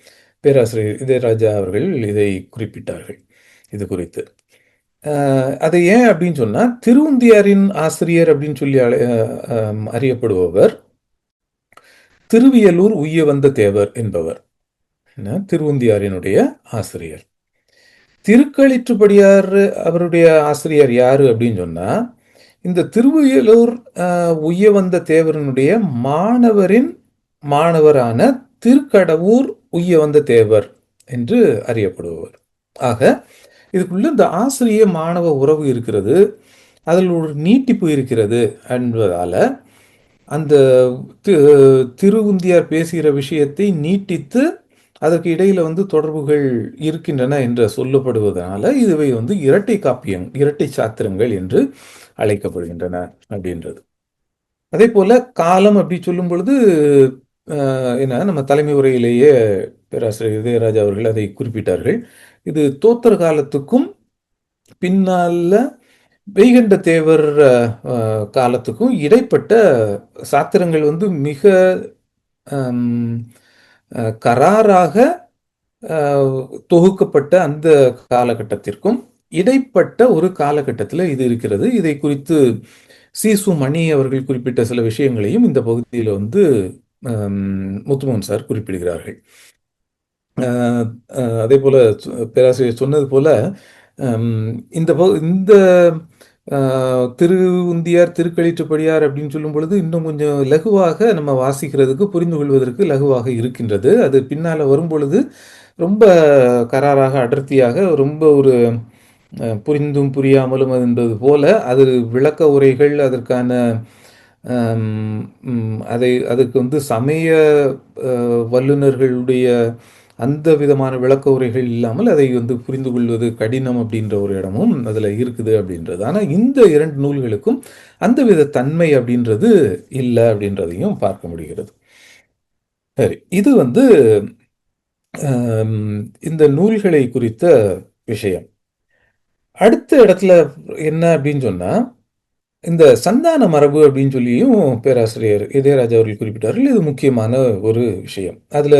பேராசிரியர் இதயராஜா அவர்கள் இதை குறிப்பிட்டார்கள். இது குறித்து அது ஏன் அப்படின்னு சொன்னா, திருவுந்தியாரின் ஆசிரியர் அப்படின்னு சொல்லி அறியப்படுபவர் திருவியலூர் உய்ய வந்த தேவர் என்பவர் திருவுந்தியாரினுடைய ஆசிரியர். திருக்களிற்றுப்படியார் அவருடைய ஆசிரியர் யாரு அப்படின்னு சொன்னா, இந்த திருவியலூர் உய்ய வந்த தேவரனுடைய மாணவரான திருக்கடவூர் உய்ய வந்த தேவர் என்று அறியப்படுபவர். ஆக இதுக்குள்ள இந்த ஆசிரிய மாணவ உறவு இருக்கிறது, அதில் ஒரு நீட்டிப்பு இருக்கிறது என்பதால அந்த திருவுந்தியார் பேசுகிற விஷயத்தை நீட்டித்து அதற்கு இடையில தொடர்புகள் இருக்கின்றன என்று சொல்லப்படுவதனால இதுவை இரட்டை காப்பியம், இரட்டை சாத்திரங்கள் என்று அழைக்கப்படுகின்றன அப்படின்றது. அதே போல காலம் அப்படி சொல்லும் பொழுது நம்ம தலைமை உரையிலேயே பேராசிரியர் இதயராஜா அவர்கள் அதை குறிப்பிட்டார்கள். இது தோத்தர காலத்துக்கும் பின்னால மெய்கண்ட தேவர் காலத்துக்கும் இடைப்பட்ட சாத்திரங்கள் மிக கராராக தொகுக்கப்பட்ட அந்த காலகட்டத்திற்கும் இடைப்பட்ட ஒரு காலகட்டத்தில் இது இருக்கிறது. இதை குறித்து சீசு மணி அவர்கள் குறிப்பிட்ட சில விஷயங்களையும் இந்த பகுதியில் முத்துமோகன் சார் குறிப்பிடுகிறார்கள். அதே போல பேராசிரியர் சொன்னது போல இந்த திருவுந்தியார் திருக்களிற்றுப்படியார் அப்படின்னு சொல்லும் பொழுது இன்னும் கொஞ்சம் லகுவாக நம்ம வாசிக்கிறதுக்கு புரிந்து கொள்வதற்கு லகுவாக இருக்கின்றது. அது பின்னால வரும் பொழுது ரொம்ப கராராக அடர்த்தியாக ரொம்ப ஒரு புரிந்தும் புரியாமலும் என்பது போல அது விளக்க உரைகள் அதற்கான அதுக்கு சமய வல்லுநர்களுடைய அந்த விதமான விளக்க உரைகள் இல்லாமல் அதை புரிந்து கொள்வது கடினம் அப்படின்ற ஒரு இடமும் அதில் இருக்குது அப்படின்றது. ஆனால் இந்த 2 நூல்களுக்கும் அந்த வித தன்மை அப்படின்றது இல்லை அப்படின்றதையும் பார்க்க முடிகிறது. சரி, இது இந்த நூல்களை குறித்த விஷயம். அடுத்த இடத்துல என்ன அப்படின்னு சொன்னா, இந்த சந்தான மரபு அப்படின்னு சொல்லியும் பேராசிரியர் இதயராஜா அவர்கள் குறிப்பிட்டார்கள். இது முக்கியமான ஒரு விஷயம். அதுல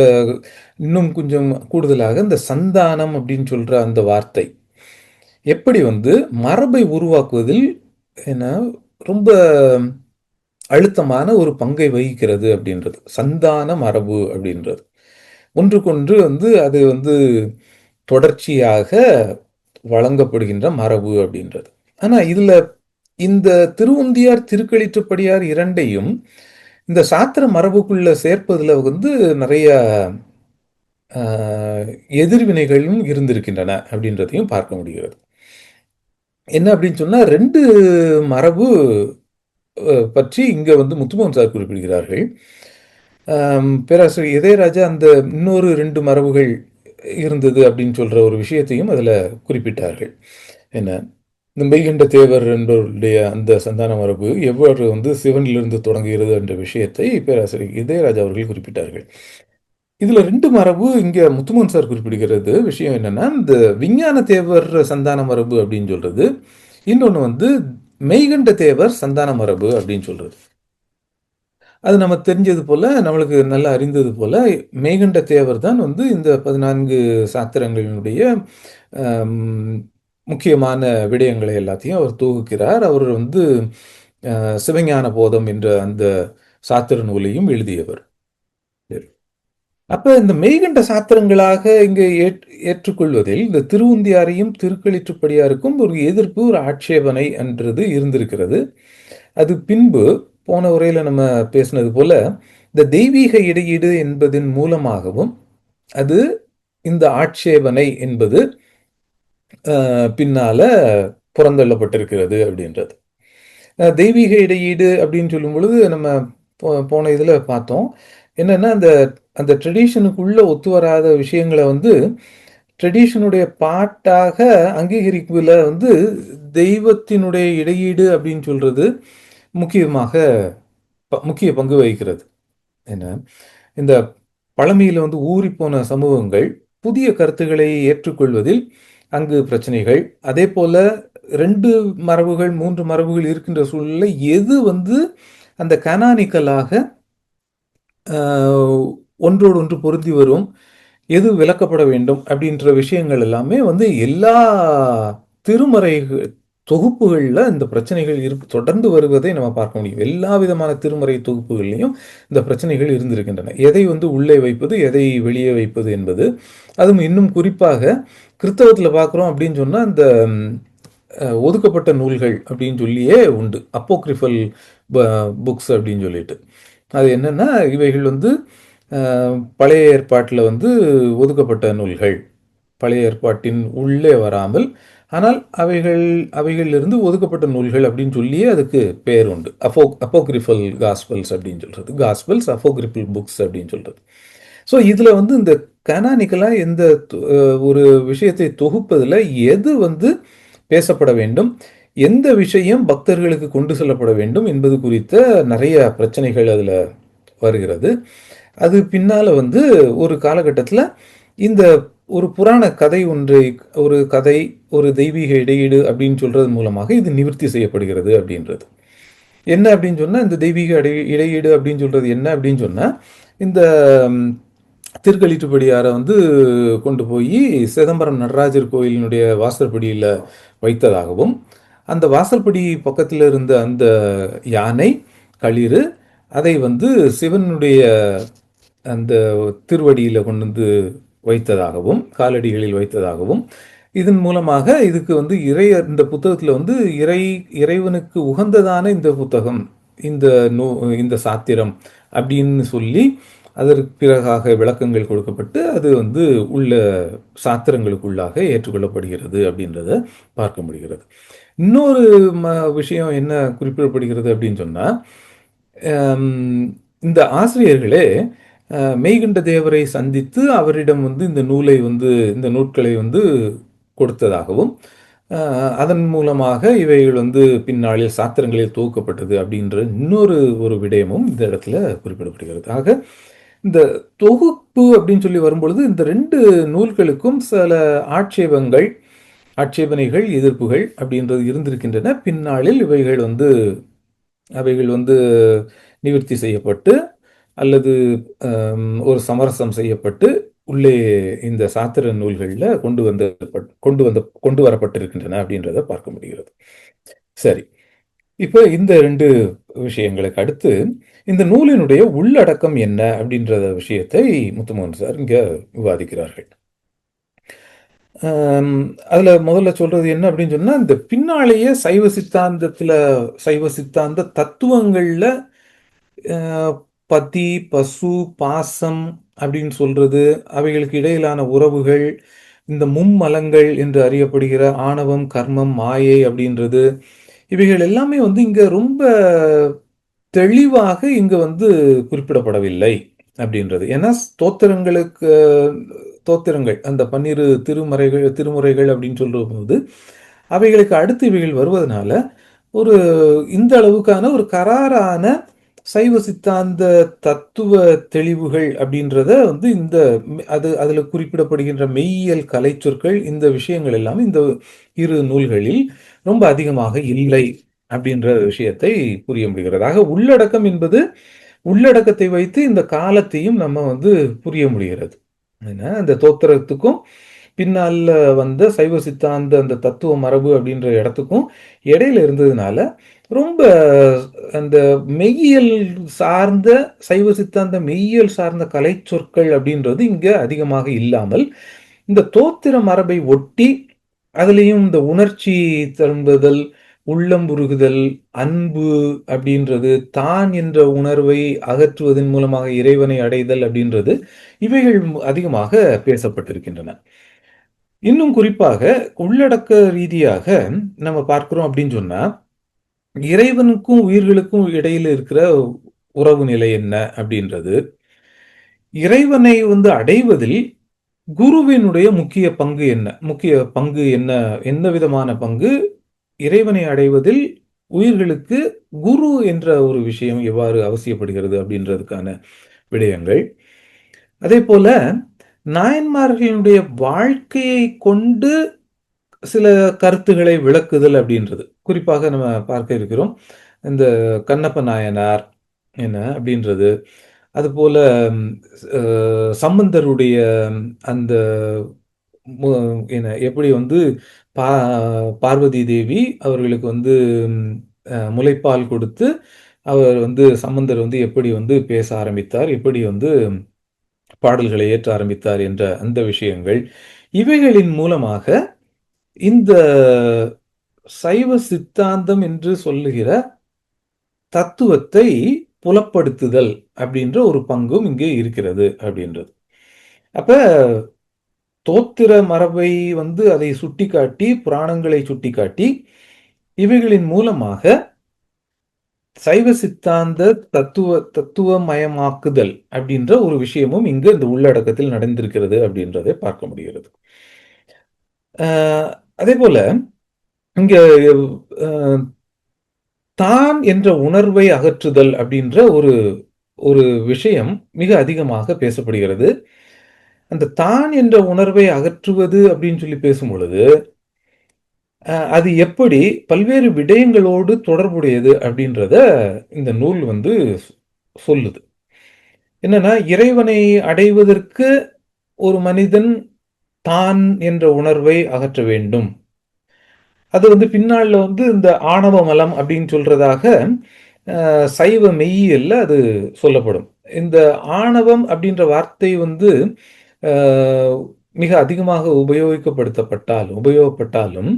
இன்னும் கொஞ்சம் கூடுதலாக இந்த சந்தானம் அப்படின்னு சொல்ற அந்த வார்த்தை எப்படி மரபை உருவாக்குவதில் ரொம்ப அழுத்தமான ஒரு பங்கை வகிக்கிறது அப்படின்றது. சந்தான மரபு அப்படின்றது ஒன்றுக்கொன்று அது தொடர்ச்சியாக வழங்கப்படுகின்ற மரபு அப்படின்றது. ஆனா இதுல இந்த திருவுந்தியார் திருக்களிற்றுப்படியார் இரண்டையும் இந்த சாத்திர மரபுக்குள்ள சேர்ப்பதுல நிறைய எதிர்வினைகளும் இருந்திருக்கின்றன அப்படின்றதையும் பார்க்க முடிகிறது. என்ன அப்படின்னு சொன்னா, 2 மரபு பற்றி இங்க முத்துமோகன் சார் குறிப்பிடுகிறார்கள். பேராசிரியர் இதயராஜா அந்த இன்னொரு 2 மரபுகள் இருந்தது அப்படின்னு சொல்ற ஒரு விஷயத்தையும் அதுல குறிப்பிட்டார்கள். என்ன, இந்த மெய்கண்ட தேவர் என்பவருடைய அந்த சந்தான மரபு எவ்வாறு சிவனிலிருந்து தொடங்குகிறது என்ற விஷயத்தை பேராசிரியர் இதயராஜா அவர்கள் குறிப்பிட்டார்கள். இதுல 2 மரபு இங்க முத்துமன் சார் குறிப்பிடுகிறது விஷயம் என்னன்னா, இந்த விஞ்ஞான தேவர் சந்தான மரபு அப்படின்னு சொல்றது, இன்னொன்னு வந்து மெய்கண்ட தேவர் சந்தான மரபு அப்படின்னு சொல்றது. அது நம்ம தெரிஞ்சது போல, நம்மளுக்கு நல்லா அறிந்தது போல, மெய்கண்ட தேவர் தான் வந்து இந்த 14 சாத்திரங்களினுடைய முக்கியமான விடயங்களை எல்லாத்தையும் அவர் தொகுக்கிறார். அவர் வந்து சிவஞான போதம் என்ற அந்த சாத்திர நூலையும் எழுதியவர். அப்ப இந்த மெய்கண்ட சாத்திரங்களாக இங்க ஏற்றுக்கொள்வதில் இந்த திருவுந்தியாரையும் திருக்களிற்றுப்படியாருக்கும் ஒரு எதிர்ப்பு, ஒரு ஆட்சேபனை என்றது இருந்திருக்கிறது. அது பின்பு போன உரையில நம்ம பேசினது போல இந்த தெய்வீக இடையீடு என்பதன் மூலமாகவும் அது இந்த ஆட்சேபனை என்பது பின்னால புறந்தள்ளப்பட்டிருக்கிறது அப்படின்றது. தெய்வீக இடையீடு அப்படின்னு சொல்லும் பொழுது நம்ம போன இதுல பார்த்தோம் என்னன்னா, அந்த ட்ரெடிஷனுக்குள்ள ஒத்து வராத விஷயங்களை வந்து ட்ரெடிஷனுடைய பாட்டாக அங்கீகரிப்புல வந்து தெய்வத்தினுடைய இடையீடு அப்படின்னு சொல்றது முக்கிய பங்கு வகிக்கிறது. என்ன, இந்த பழமையில வந்து ஊறிப்போன சமூகங்கள் புதிய கருத்துக்களை ஏற்றுக்கொள்வதில் அங்கு பிரச்சனைகள், அதே போல 2 மரபுகள் 3 மரபுகள் இருக்கின்ற சூழ்நிலை எது வந்து அந்த கனானிக்கலாக ஒன்றோடு ஒன்று பொருந்தி வரும், எது விளக்கப்பட வேண்டும் அப்படின்ற விஷயங்கள் எல்லாமே வந்து எல்லா திருமறை தொகுப்புகளில் இந்த பிரச்சனைகள் தொடர்ந்து வருவதை நம்ம பார்க்க முடியும். எல்லா விதமான திருமறை தொகுப்புகள்லையும் இந்த பிரச்சனைகள் இருந்திருக்கின்றன. எதை வந்து உள்ளே வைப்பது, எதை வெளியே வைப்பது என்பது, அதுவும் இன்னும் குறிப்பாக கிறிஸ்தவத்தில் பார்க்குறோம் அப்படின்னு சொன்னால் இந்த ஒதுக்கப்பட்ட நூல்கள் அப்படின்னு சொல்லியே உண்டு, அப்போக்ரிஃபல் புக்ஸ் அப்படின்னு சொல்லிட்டு. அது என்னன்னா, இவைகள் வந்து பழைய ஏற்பாட்டில் வந்து ஒதுக்கப்பட்ட நூல்கள், பழைய ஏற்பாட்டின் உள்ளே வராமல், ஆனால் அவைகளிலிருந்து ஒதுக்கப்பட்ட நூல்கள் அப்படின்னு சொல்லியே அதுக்கு பேர் உண்டு. அப்போக்ரிஃபல் காஸ்பல்ஸ் அப்படின்னு சொல்றது, காஸ்பல்ஸ் அப்போக்ரிஃபல் புக்ஸ் அப்படின்னு சொல்றது. ஸோ இதில் வந்து இந்த கனானிக்கலாக எந்த ஒரு விஷயத்தை தொகுப்பதில் எது வந்து பேசப்பட வேண்டும், எந்த விஷயம் பக்தர்களுக்கு கொண்டு செல்லப்பட வேண்டும் என்பது குறித்த நிறைய பிரச்சனைகள் அதில் வருகிறது. அது பின்னால் வந்து ஒரு காலகட்டத்தில் இந்த ஒரு புராண கதை ஒரு தெய்வீக இடையீடு அப்படின்னு சொல்றது மூலமாக இது நிவர்த்தி செய்யப்படுகிறது அப்படின்றது. என்ன அப்படின்னு சொன்னால், இந்த தெய்வீக இடையீடு அப்படின்னு சொல்றது என்ன அப்படின்னு சொன்னால், இந்த திருக்களிற்றுப்படியாரை வந்து கொண்டு போய் சிதம்பரம் நடராஜர் கோயிலினுடைய வாசற்படியில் வைத்ததாகவும், அந்த வாசற்படி பக்கத்தில் இருந்த அந்த யானை களிறு அதை வந்து சிவனுடைய அந்த திருவடியில் கொண்டு வந்து வைத்ததாகவும், காலடிகளில் வைத்ததாகவும், இதன் மூலமாக இதுக்கு வந்து இந்த புத்தகத்தில் வந்து இறைவனுக்கு உகந்ததான இந்த புத்தகம், இந்த சாத்திரம் அப்படின்னு சொல்லி அதற்கு பிறகாக விளக்கங்கள் கொடுக்கப்பட்டு அது வந்து உள்ள சாத்திரங்களுக்குள்ளாக ஏற்றுக்கொள்ளப்படுகிறது அப்படின்றத பார்க்க முடிகிறது. இன்னொரு விஷயம் என்ன குறிப்பிடப்படுகிறது அப்படின்னு சொன்னா, இந்த ஆசிரியர்களே மெய்கண்ட தேவரை சந்தித்து அவரிடம் வந்து இந்த நூட்களை வந்து கொடுத்ததாகவும், அதன் மூலமாக இவைகள் வந்து பின்னாளில் சாத்திரங்களில் தொகுக்கப்பட்டது அப்படின்ற ஒரு விடயமும் இந்த இடத்துல குறிப்பிடப்படுகிறது. ஆக இந்த தொகுப்பு அப்படின்னு சொல்லி வரும்பொழுது இந்த 2 நூல்களுக்கும் சில ஆட்சேபனைகள், எதிர்ப்புகள் அப்படின்றது இருந்திருக்கின்றன. பின்னாளில் அவைகள் வந்து நிவர்த்தி செய்யப்பட்டு அல்லது ஒரு சமரசம் செய்யப்பட்டு உள்ளே இந்த சாத்திர நூல்களில் கொண்டு வரப்பட்டிருக்கின்றன அப்படின்றத பார்க்க முடிகிறது. சரி, இப்போ இந்த 2 விஷயங்களுக்கு அடுத்து இந்த நூலினுடைய உள்ளடக்கம் என்ன அப்படின்ற விஷயத்தை முத்துமோகன் சார் இங்க விவாதிக்கிறார்கள். அதுல முதல்ல சொல்றது என்ன அப்படின்னு சொன்னா, இந்த பின்னாலேயே சைவ சித்தாந்த தத்துவங்கள்ல பதி, பசு, பாசம் அப்படின்னு சொல்றது, அவைகளுக்கு இடையிலான உறவுகள், இந்த மும்மலங்கள் என்று அறியப்படுகிற ஆணவம், கர்மம், மாயை அப்படின்றது, இவைகள் எல்லாமே வந்து இங்க ரொம்ப தெளிவாக இங்க வந்து குறிப்பிடப்படவில்லை அப்படின்றது. ஏன்னா தோத்திரங்கள் அந்த 12 திருமுறைகள் அப்படின்னு சொல்ற போது அவைகளுக்கு அடுத்து இவைகள் வருவதனால இந்த அளவுக்கான ஒரு கராரான சைவ சித்தாந்த தத்துவ தெளிவுகள் அப்படின்றத வந்து அதுல குறிப்பிடப்படுகின்ற மெய்யியல் கலைச்சொற்கள், இந்த விஷயங்கள் எல்லாம் இந்த இரு நூல்களில் ரொம்ப அதிகமாக இல்லை அப்படின்ற விஷயத்தை புரிய முடிகிறது. ஆக உள்ளடக்கம் என்பது, உள்ளடக்கத்தை வைத்து இந்த காலத்தையும் நம்ம வந்து புரிய முடிகிறது. ஏன்னா அந்த தோத்திரத்துக்கும் பின்னால வந்த சைவ சித்தாந்த அந்த தத்துவ மரபு அப்படின்ற இடத்துக்கும் இடையில இருந்ததுனால ரொம்ப அந்த மெய்யியல் சார்ந்த, சைவ சித்தாந்த மெய்யியல் சார்ந்த கலை சொற்கள் அப்படின்றது இங்க அதிகமாக இல்லாமல், இந்த தோத்திர மரபை ஒட்டி அதுலேயும் இந்த உணர்ச்சி தரும்புதல், உள்ளம் உருகுதல், அன்பு அப்படின்றது, தான் என்ற உணர்வை அகற்றுவதன் மூலமாக இறைவனை அடைதல் அப்படின்றது, இவைகள் அதிகமாக பேசப்பட்டிருக்கின்றன. இன்னும் குறிப்பாக உள்ளடக்க ரீதியாக நம்ம பார்க்கிறோம் அப்படின்னு சொன்னா, இறைவனுக்கும் உயிர்களுக்கும் இடையில இருக்கிற உறவு நிலை என்ன அப்படின்றது, இறைவனை வந்து அடைவதில் குருவினுடைய முக்கிய பங்கு என்ன, எந்த விதமான பங்கு இறைவனை அடைவதில் உயிர்களுக்கு குரு என்ற ஒரு விஷயம் எவ்வாறு அவசியப்படுகிறது அப்படின்றதுக்கான விடயங்கள். அதே போல நாயன்மார்களுடைய வாழ்க்கையை கொண்டு சில கருத்துக்களை விளக்குதல் அப்படின்றது, குறிப்பாக நம்ம பார்க்க இருக்கிறோம் இந்த கண்ணப்ப நாயனார் என்ன அப்படின்றது, அதுபோல சம்பந்தருடைய அந்த என்ன எப்படி வந்து பா பார்வதி தேவி அவர்களுக்கு வந்து முலைப்பால் கொடுத்து அவர் வந்து சம்பந்தர் வந்து எப்படி வந்து பேச ஆரம்பித்தார், எப்படி வந்து பாடல்களை ஏற்ற ஆரம்பித்தார் என்ற அந்த விஷயங்கள், இவைகளின் மூலமாக இந்த சைவ சித்தாந்தம் என்று சொல்லுகிற தத்துவத்தை புலப்படுத்துதல் அப்படின்ற ஒரு பங்கும் இங்கே இருக்கிறது அப்படின்றது. அப்ப தோத்திர மரபை வந்து அதை சுட்டிக்காட்டி, புராணங்களை சுட்டிக்காட்டி, இவைகளின் மூலமாக சைவ சித்தாந்த தத்துவமயமாக்குதல் அப்படின்ற ஒரு விஷயமும் இங்கு இந்த உள்ளடக்கத்தில் நடந்திருக்கிறது அப்படின்றதை பார்க்க முடிகிறது. அதே போல இங்க தான் என்ற உணர்வை அகற்றுதல் அப்படின்ற ஒரு விஷயம் மிக அதிகமாக பேசப்படுகிறது. அந்த தான் என்ற உணர்வை அகற்றுவது அப்படின்னு சொல்லி பேசும் பொழுது, அது எப்படி பல்வேறு விடயங்களோடு தொடர்புடையது அப்படின்றத இந்த நூல் வந்து சொல்லுது. என்னன்னா, இறைவனை அடைவதற்கு ஒரு மனிதன் தான் என்ற உணர்வை அகற்ற வேண்டும். அது வந்து பின்னால வந்து இந்த ஆணவ மலம் அப்படின்னு சொல்றதாக சைவ மெய்யியல்ல அது சொல்லப்படும். இந்த ஆணவம் அப்படின்ற வார்த்தை வந்து மிக அதிகமாக உபயோகப்பட்டாலும்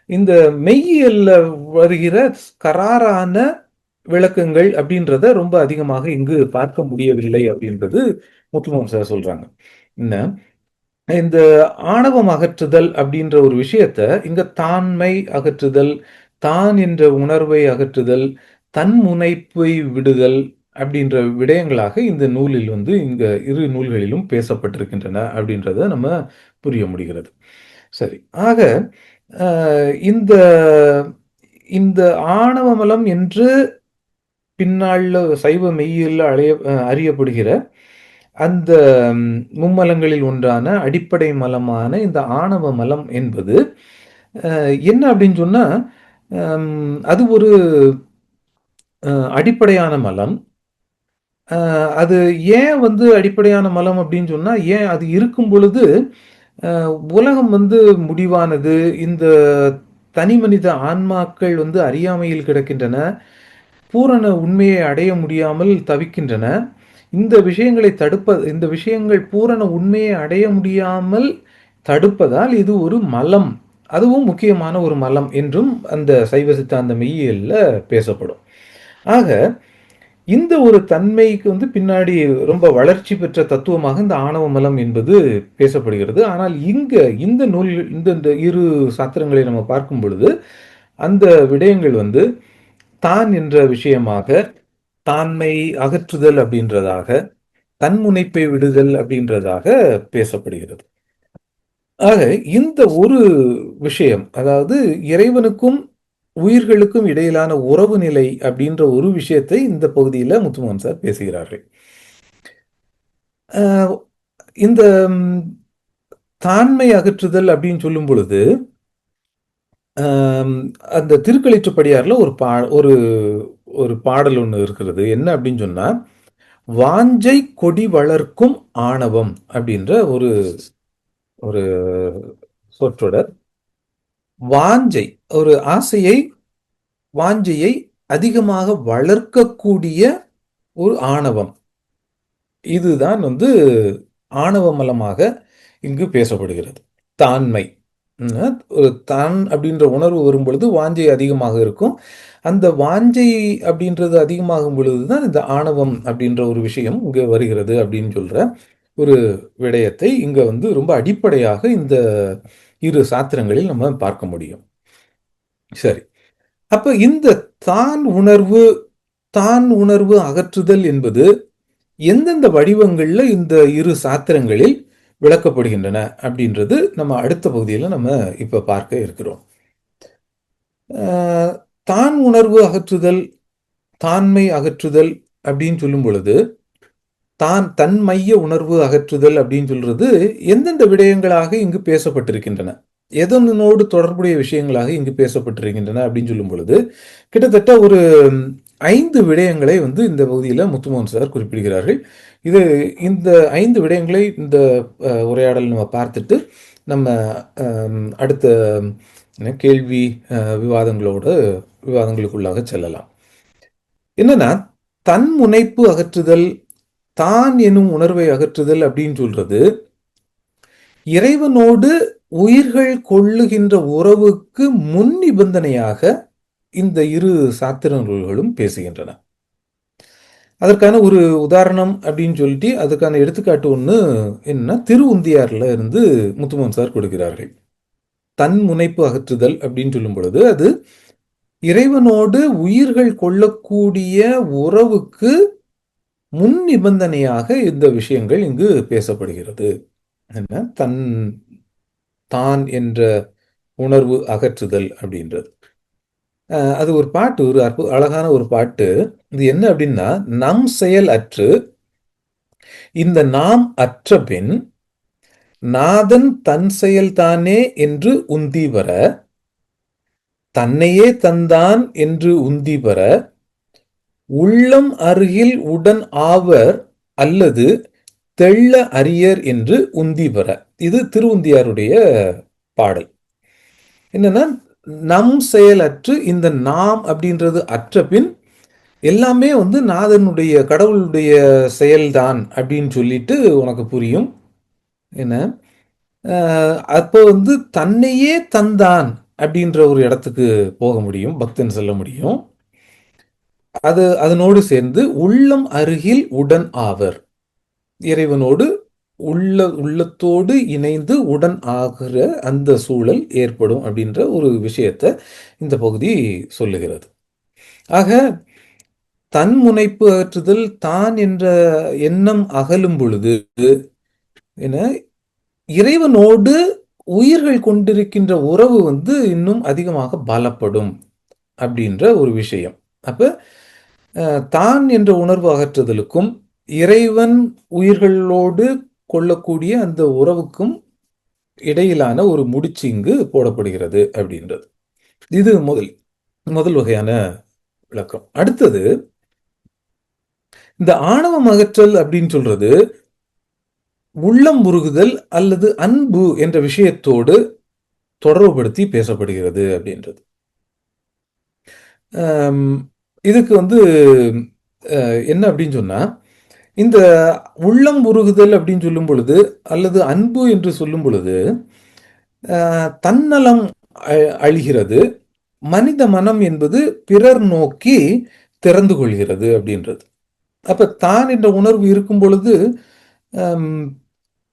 இந்த மெய்யியல்ல வருகிற கராரான விளக்கங்கள் அப்படின்றத ரொம்ப அதிகமாக இங்கு பார்க்க முடியவில்லை அப்படின்றது முத்துமோகன் சார் சொல்றாங்க. இந்த ஆணவம் அகற்றுதல் அப்படின்ற ஒரு விஷயத்த இங்க தான்மை அகற்றுதல், தான் என்ற உணர்வை அகற்றுதல், தன் முனைப்பை விடுதல் அப்படின்ற விடயங்களாக இந்த நூலில் வந்து இங்க இரு நூல்களிலும் பேசப்பட்டிருக்கின்றன அப்படின்றத நம்ம புரிய முடிகிறது. சரி, ஆக இந்த இந்த ஆணவமலம் என்று பின்னாள் சைவ மெய்யியல்ல அறியப்படுகிற அந்த மும்மலங்களில் ஒன்றான அடிப்படை மலமான இந்த ஆணவ மலம் என்பது என்ன அப்படின்னு சொன்னா, அது ஒரு அடிப்படையான மலம். அது ஏன் வந்து அடிப்படையான மலம் அப்படின்னு சொன்னா, ஏன் அது இருக்கும் பொழுது உலகம் வந்து முடிவானது, இந்த தனி மனித ஆன்மாக்கள் வந்து அறியாமையில் கிடக்கின்றன, பூரண உண்மையை அடைய முடியாமல் தவிக்கின்றன. இந்த விஷயங்கள் பூரண உண்மையை அடைய முடியாமல் தடுப்பதால் இது ஒரு மலம், அதுவும் முக்கியமான ஒரு மலம் என்றும் அந்த சைவ சித்தாந்த மெய்யியல்ல பேசப்படும். ஆக இந்த ஒரு தன்மைக்கு வந்து பின்னாடி ரொம்ப வளர்ச்சி பெற்ற தத்துவமாக இந்த ஆணவ மலம் என்பது பேசப்படுகிறது. ஆனால் இந்த நூல் இந்த இரு சாத்திரங்களை நம்ம பார்க்கும் பொழுது அந்த விடயங்கள் வந்து தான் என்ற விஷயமாக, தான்மை அகற்றுதல் அப்படின்றதாக, தன்முனைப்பை விடுதல் அப்படின்றதாக பேசப்படுகிறது. ஆக இந்த ஒரு விஷயம், அதாவது இறைவனுக்கும் உயிர்களுக்கும் இடையிலான உறவு நிலை அப்படின்ற ஒரு விஷயத்தை இந்த பகுதியில் முத்துமோகன் சார் பேசுகிறார்கள். இந்த தாண்மை அகற்றுதல் அப்படின்னு சொல்லும் பொழுது அந்த திருக்களிற்றுப்படியார்ல ஒரு ஒரு பாடல் ஒன்று இருக்கிறது. என்ன அப்படின்னு சொன்னா, வாஞ்சை கொடி வளர்க்கும் ஆணவம் அப்படின்ற ஒரு ஒரு சொற்றொடர். வாஞ்சை, ஒரு வாஞ்சையை அதிகமாக வளர்க்கக்கூடிய ஒரு ஆணவம், இதுதான் ஆணவ மலமாக இங்கு பேசப்படுகிறது. தாண்மை, ஒரு தான் அப்படின்ற உணர்வு வரும் பொழுது வாஞ்சை அதிகமாக இருக்கும். அந்த வாஞ்சை அப்படின்றது அதிகமாகும் பொழுதுதான் இந்த ஆணவம் அப்படின்ற ஒரு விஷயம் இங்க வருகிறது அப்படின்னு சொல்ற ஒரு விடயத்தை இங்க ரொம்ப அடிப்படையாக இந்த இரு சாத்திரங்களில் நம்ம பார்க்க முடியும். சரி, அப்ப இந்த தான் உணர்வு அகற்றுதல் என்பது எந்தெந்த வடிவங்கள்ல இந்த இரு சாத்திரங்களில் விளக்கப்படுகின்றன அப்படின்றது நம்ம அடுத்த பகுதியில் நம்ம இப்ப பார்க்க இருக்கிறோம். தான் உணர்வு அகற்றுதல், தாண்மை அகற்றுதல் அப்படின்னு சொல்லும் பொழுது, தன்மைய உணர்வு அகற்றுதல் அப்படின்னு சொல்றது எந்தெந்த விடயங்களாக இங்கு பேசப்பட்டிருக்கின்றன, எதனோடு தொடர்புடைய விஷயங்களாக இங்கு பேசப்பட்டிருக்கின்றன அப்படின்னு சொல்லும் பொழுது கிட்டத்தட்ட ஒரு 5 விடயங்களை இந்த பகுதியில முத்துமோகன் சார் குறிப்பிடுகிறார்கள். இந்த 5 விடயங்களை இந்த உரையாடல் நம்ம பார்த்துட்டு நம்ம அடுத்த கேள்வி விவாதங்களுக்குள்ளாக செல்லலாம். என்னன்னா, தன் முனைப்பு அகற்றுதல், தான் எனும் உணர்வை அகற்றுதல் அப்படின்னு சொல்றது இறைவனோடு உயிர்கள் கொள்ளுகின்ற உறவுக்கு முன் நிபந்தனையாக இந்த இரு சாத்திர நூல்களும் பேசுகின்றன. அதற்கான ஒரு உதாரணம் அப்படின்னு சொல்லிட்டு அதுக்கான எடுத்துக்காட்டு ஒன்று என்ன, திருவுந்தியார்ல இருந்து முத்துமோகன் சார் கொடுக்கிறார்கள். தன் முனைப்பு அகற்றுதல் அப்படின்னு சொல்லும் பொழுது அது இறைவனோடு உயிர்கள் கொள்ளக்கூடிய உறவுக்கு முன் நிபந்தனையாக இந்த விஷயங்கள் இங்கு பேசப்படுகிறது. என்ன, தான் என்ற உணர்வு அகற்றுதல் அப்படின்றது. அது ஒரு பாட்டு, ஒரு அழகான ஒரு பாட்டு. இது என்ன அப்படின்னா, நம் செயல் அற்று இந்த நாம் அற்ற பின் நாதன் தன் செயல் தானே என்று உந்தி வர, தன்னையே தந்தான் என்று உந்தி வர, உள்ளம் அருகில் உடன் ஆவர் அல்லது தெள்ள அரியர் என்று உந்தி வர. இது திருவுந்தியாருடைய பாடல். என்னன்னா, நம் செயலற்று இந்த நாம் அப்படின்றது அற்ற பின் எல்லாமே நாதனுடைய கடவுளுடைய செயல்தான் அப்படின்னு சொல்லிட்டு உனக்கு புரியும். என்ன, அப்போ தன்னையே தந்தான் அப்படின்ற ஒரு இடத்துக்கு போக முடியும், பக்தன் செல்ல முடியும். அதனோடு சேர்ந்து உள்ளம் அருகில் உடன் ஆவர், இறைவனோடு உள்ளத்தோடு இணைந்து உடன் ஆகிற அந்த சூழல் ஏற்படும் அப்படின்ற ஒரு விஷயத்தை இந்த பகுதி சொல்லுகிறது. ஆக தன் முனைப்பு அகற்றுதல், தான் என்ற எண்ணம் அகலும் பொழுது என இறைவனோடு உயிர்கள் கொண்டிருக்கின்ற உறவு இன்னும் அதிகமாக பலப்படும் அப்படின்ற ஒரு விஷயம். அப்ப தான் என்ற உணர்வு அகற்றுதலுக்கும் இறைவன் உயிர்களோடு கொள்ளக்கூடிய அந்த உறவுக்கும் இடையிலான ஒரு முடிச்சு இங்கு போடப்படுகிறது அப்படின்றது. இது முதல் வகையான விளக்கம். அடுத்தது, இந்த ஆணவம் அகற்றல் அப்படின்னு சொல்றது உள்ளம் உருகுதல் அல்லது அன்பு என்ற விஷயத்தோடு தொடர்புபடுத்தி பேசப்படுகிறது அப்படின்றது. இதுக்கு என்ன அப்படின்னு சொன்னா, இந்த உள்ளம் உருகுதல் அப்படின்னு சொல்லும் பொழுது அல்லது அன்பு என்று சொல்லும் பொழுது தன்னலம் அழிகிறது, மனித மனம் என்பது பிறர் நோக்கி திறந்து கொள்கிறது அப்படின்றது. அப்ப தான் என்ற உணர்வு இருக்கும் பொழுது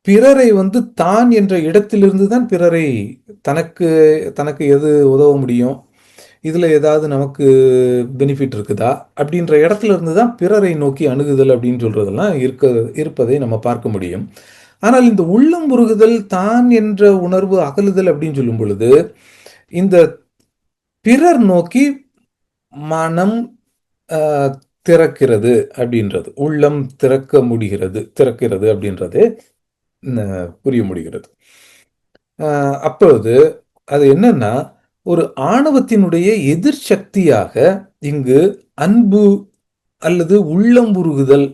பிறரை தான் என்ற இடத்திலிருந்து தான் பிறரை தனக்கு எது உதவ முடியும், இதுல ஏதாவது நமக்கு பெனிஃபிட் இருக்குதா அப்படின்ற இடத்துல இருந்து தான் பிறரை நோக்கி அணுகுதல் அப்படின்னு சொல்றதெல்லாம் இருப்பதை நம்ம பார்க்க முடியும். ஆனால் இந்த உள்ளம் உருகுதல், தான் என்ற உணர்வு அகலுதல் அப்படின்னு சொல்லும் பொழுது இந்த பிறர் நோக்கி மனம் திறக்கிறது அப்படின்றது, உள்ளம் திறக்கிறது அப்படின்றது புரிய முடிகிறது. அப்பொழுது அது என்னன்னா, ஒரு ஆணவத்தினுடைய எதிர் சக்தியாக இங்கு அன்பு அல்லது உள்ளம் உருகுதல்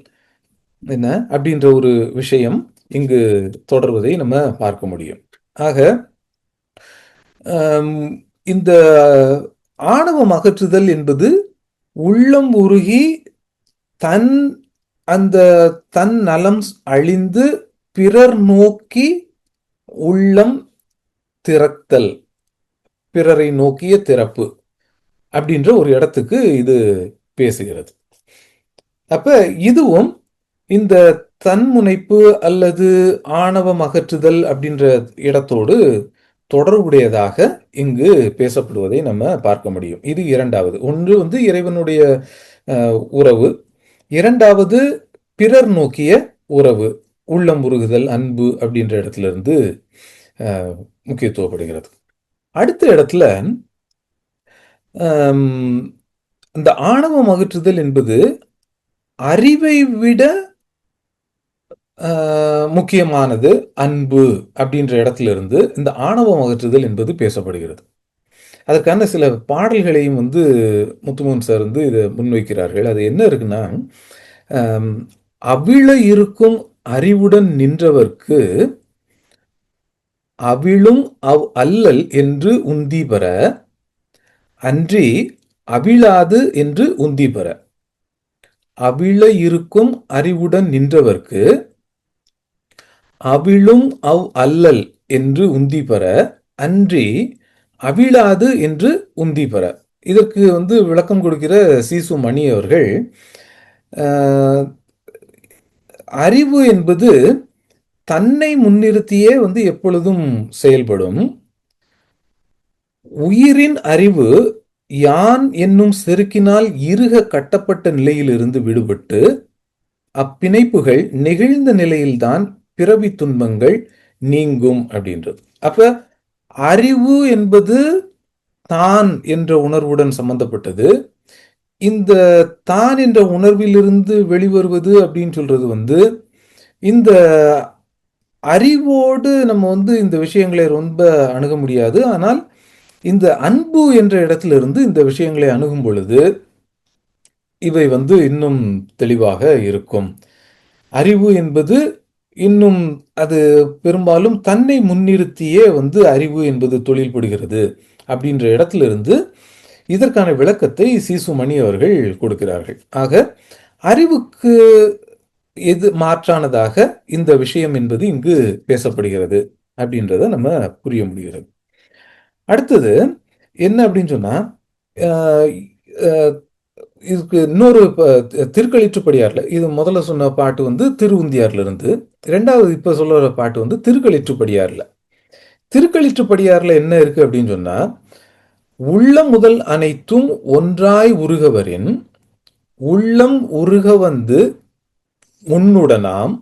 என்ன அப்படின்ற ஒரு விஷயம் இங்கு தொடர்வதை நம்ம பார்க்க முடியும். ஆக இந்த ஆணவம் அகற்றுதல் என்பது உள்ளம் உருகி தன் நலம் அழிந்து பிறர் நோக்கி உள்ளம் திறத்தல், பிறரை நோக்கிய திறப்பு அப்படின்ற ஒரு இடத்துக்கு இது பேசுகிறது. அப்ப இதுவும் இந்த தன்முனைப்பு அல்லது ஆணவம் அகற்றுதல் அப்படின்ற இடத்தோடு தொடர்புடையதாக இங்கு பேசப்படுவதை நம்ம பார்க்க முடியும். இது இரண்டாவது. ஒன்று இறைவனுடைய உறவு, இரண்டாவது பிறர் நோக்கிய உறவு, உள்ளம் உருகுதல், அன்பு அப்படின்ற இடத்துல இருந்து முக்கியத்துவப்படுகிறது. அடுத்த இடத்துல இந்த ஆணவம் அகற்றுதல் என்பது அறிவை விட முக்கியமானது அன்பு அப்படின்ற இடத்துல இருந்து இந்த ஆணவம் அகற்றுதல் என்பது பேசப்படுகிறது. அதற்கான சில பாடல்களையும் முத்துமோகன் சார் இதை முன்வைக்கிறார்கள். அது என்ன இருக்குன்னா, அவிழ இருக்கும் அறிவுடன் நின்றவர்க்கு அவிழும் அல்லல் என்று உந்தி பெற, அன்றி அவிழாது என்று உந்தி பெற. அவிழ இருக்கும் அறிவுடன் நின்றவர்க்கு அவிழும் அல்லல் என்று உந்தி பெற, அன்றி அவிழாது என்று உந்தி பெற. இதற்கு விளக்கம் கொடுக்கிற சீசு மணி அவர்கள், அறிவு என்பது தன்னை முன்னிறுத்தியே எப்பொழுதும் செயல்படும். உயிரின் அறிவு யான் என்னும் செருக்கினால் இறுக கட்டப்பட்ட நிலையிலிருந்து விடுபட்டு அப்பிணைப்புகள் நெகிழ்ந்த நிலையில்தான் பிறவி துன்பங்கள் நீங்கும் அப்படின்றது. அப்ப அறிவு என்பது தான் என்ற உணர்வுடன் சம்பந்தப்பட்டது. இந்த தான் என்ற உணர்விலிருந்து வெளிவருவது அப்படின்னு சொல்றது இந்த அறிவோடு நம்ம இந்த விஷயங்களை ரொம்ப அணுக முடியாது. ஆனால் இந்த அன்பு என்ற இடத்திலிருந்து இந்த விஷயங்களை அணுகும் பொழுது இவை இன்னும் தெளிவாக இருக்கும். அறிவு என்பது இன்னும் அது பெரும்பாலும் தன்னை முன்னிறுத்தியே அறிவு என்பது தொழில்படுகிறது அப்படின்ற இடத்திலிருந்து இதற்கான விளக்கத்தை சீசு மணி அவர்கள் கொடுக்கிறார்கள். ஆக அறிவுக்கு எது மாற்றானதாக இந்த விஷயம் என்பது இங்கு பேசப்படுகிறது அப்படின்றத நம்ம புரிய முடிகிறது. அடுத்தது என்ன அப்படின்னு சொன்னா, இதுக்கு இன்னொரு திருக்களிற்றுப்படியார்ல, இது முதல்ல சொன்ன பாட்டு திருவுந்தியார்ல இருந்து, இரண்டாவது இப்ப சொல்ற பாட்டு திருக்களிற்றுப்படியார்ல. திருக்களிற்றுப்படியார்ல என்ன இருக்கு அப்படின்னு சொன்னா, உள்ள முதல் அனைத்தும் ஒன்றாய் உருகவரின் உள்ளம் உருக முன்னுடனாம்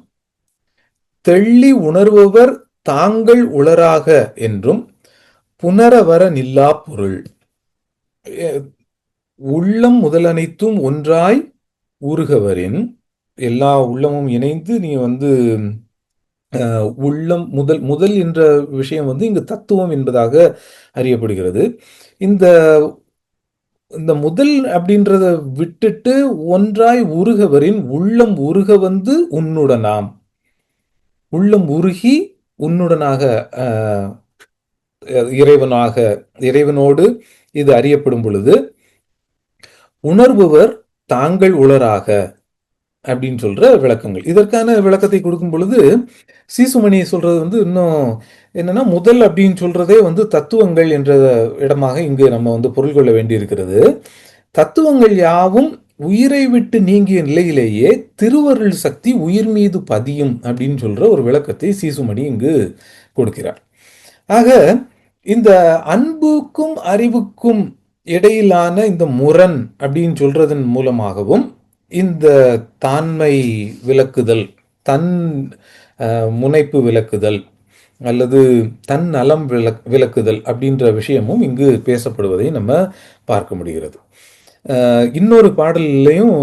தெள்ளி உணர்பவர் தாங்கள் உளராக என்றும் புனரவர நில்லா பொருள். உள்ளம் முதலனைத்தும் ஒன்றாய் உருகவரின், எல்லா உள்ளமும் இணைந்து நீ உள்ளம் முதல் என்ற விஷயம் இங்கு தத்துவம் என்பதாக அறியப்படுகிறது. இந்த முதல் அப்படின்றத விட்டுட்டு ஒன்றாய் உருகவரின் உள்ளம் உருக உன்னுடனாம், உள்ளம் உருகி உன்னுடனாக இறைவனோடு இது அறியப்படும் பொழுது உணர்பவர் தாங்கள் உளராக அப்படின்னு சொல்ற விளக்கங்கள். இதற்கான விளக்கத்தை கொடுக்கும் பொழுது சீசுமணி சொல்றது இன்னும் என்னன்னா, முதல் அப்படின்னு சொல்றதே தத்துவங்கள் என்ற இடமாக இங்கு நம்ம பொருள் கொள்ள வேண்டி இருக்கிறது. தத்துவங்கள் யாவும் உயிரை விட்டு நீங்கிய நிலையிலேயே திருவருள் சக்தி உயிர் மீது பதியும் அப்படின்னு சொல்ற ஒரு விளக்கத்தை சீசுமணி இங்கு கொடுக்கிறார். ஆக இந்த அன்புக்கும் அறிவுக்கும் இடையிலான இந்த முரண் அப்படின்னு சொல்றதன் மூலமாகவும் இந்த தான்மை விளக்குதல், தன் முனைப்பு விளக்குதல், அல்லது தன் நலம் விளக்குதல் அப்படின்ற விஷயமும் இங்கு பேசப்படுவதை நம்ம பார்க்க முடிகிறது. இன்னொரு பாடல்லையும்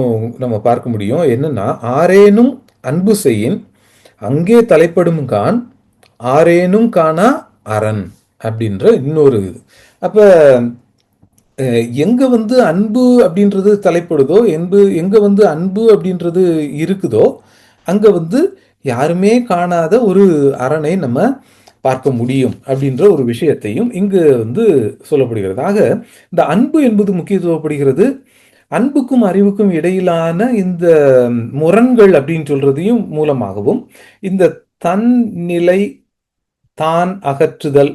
நம்ம பார்க்க முடியும். என்னன்னா, ஆரேனும் அன்பு செய்யின் அங்கே தலைப்படும் கான் ஆரேனும் காணா அரண் அப்படின்ற இன்னொரு இது. அப்ப எங்க வந்து அன்பு அப்படின்றது தலைப்படுதோ, எங்க வந்து அன்பு அப்படின்றது இருக்குதோ, அங்க வந்து யாருமே காணாத ஒரு அரணை நம்ம பார்க்க முடியும் அப்படின்ற ஒரு விஷயத்தையும் இங்கு வந்து சொல்லப்படுகிறது. ஆக இந்த அன்பு என்பது முக்கியத்துவப்படுகிறது. அன்புக்கும் அறிவுக்கும் இடையிலான இந்த முரண்கள் அப்படின்னு சொல்றதையும் மூலமாகவும் இந்த தன்னிலை தான் அகற்றுதல்,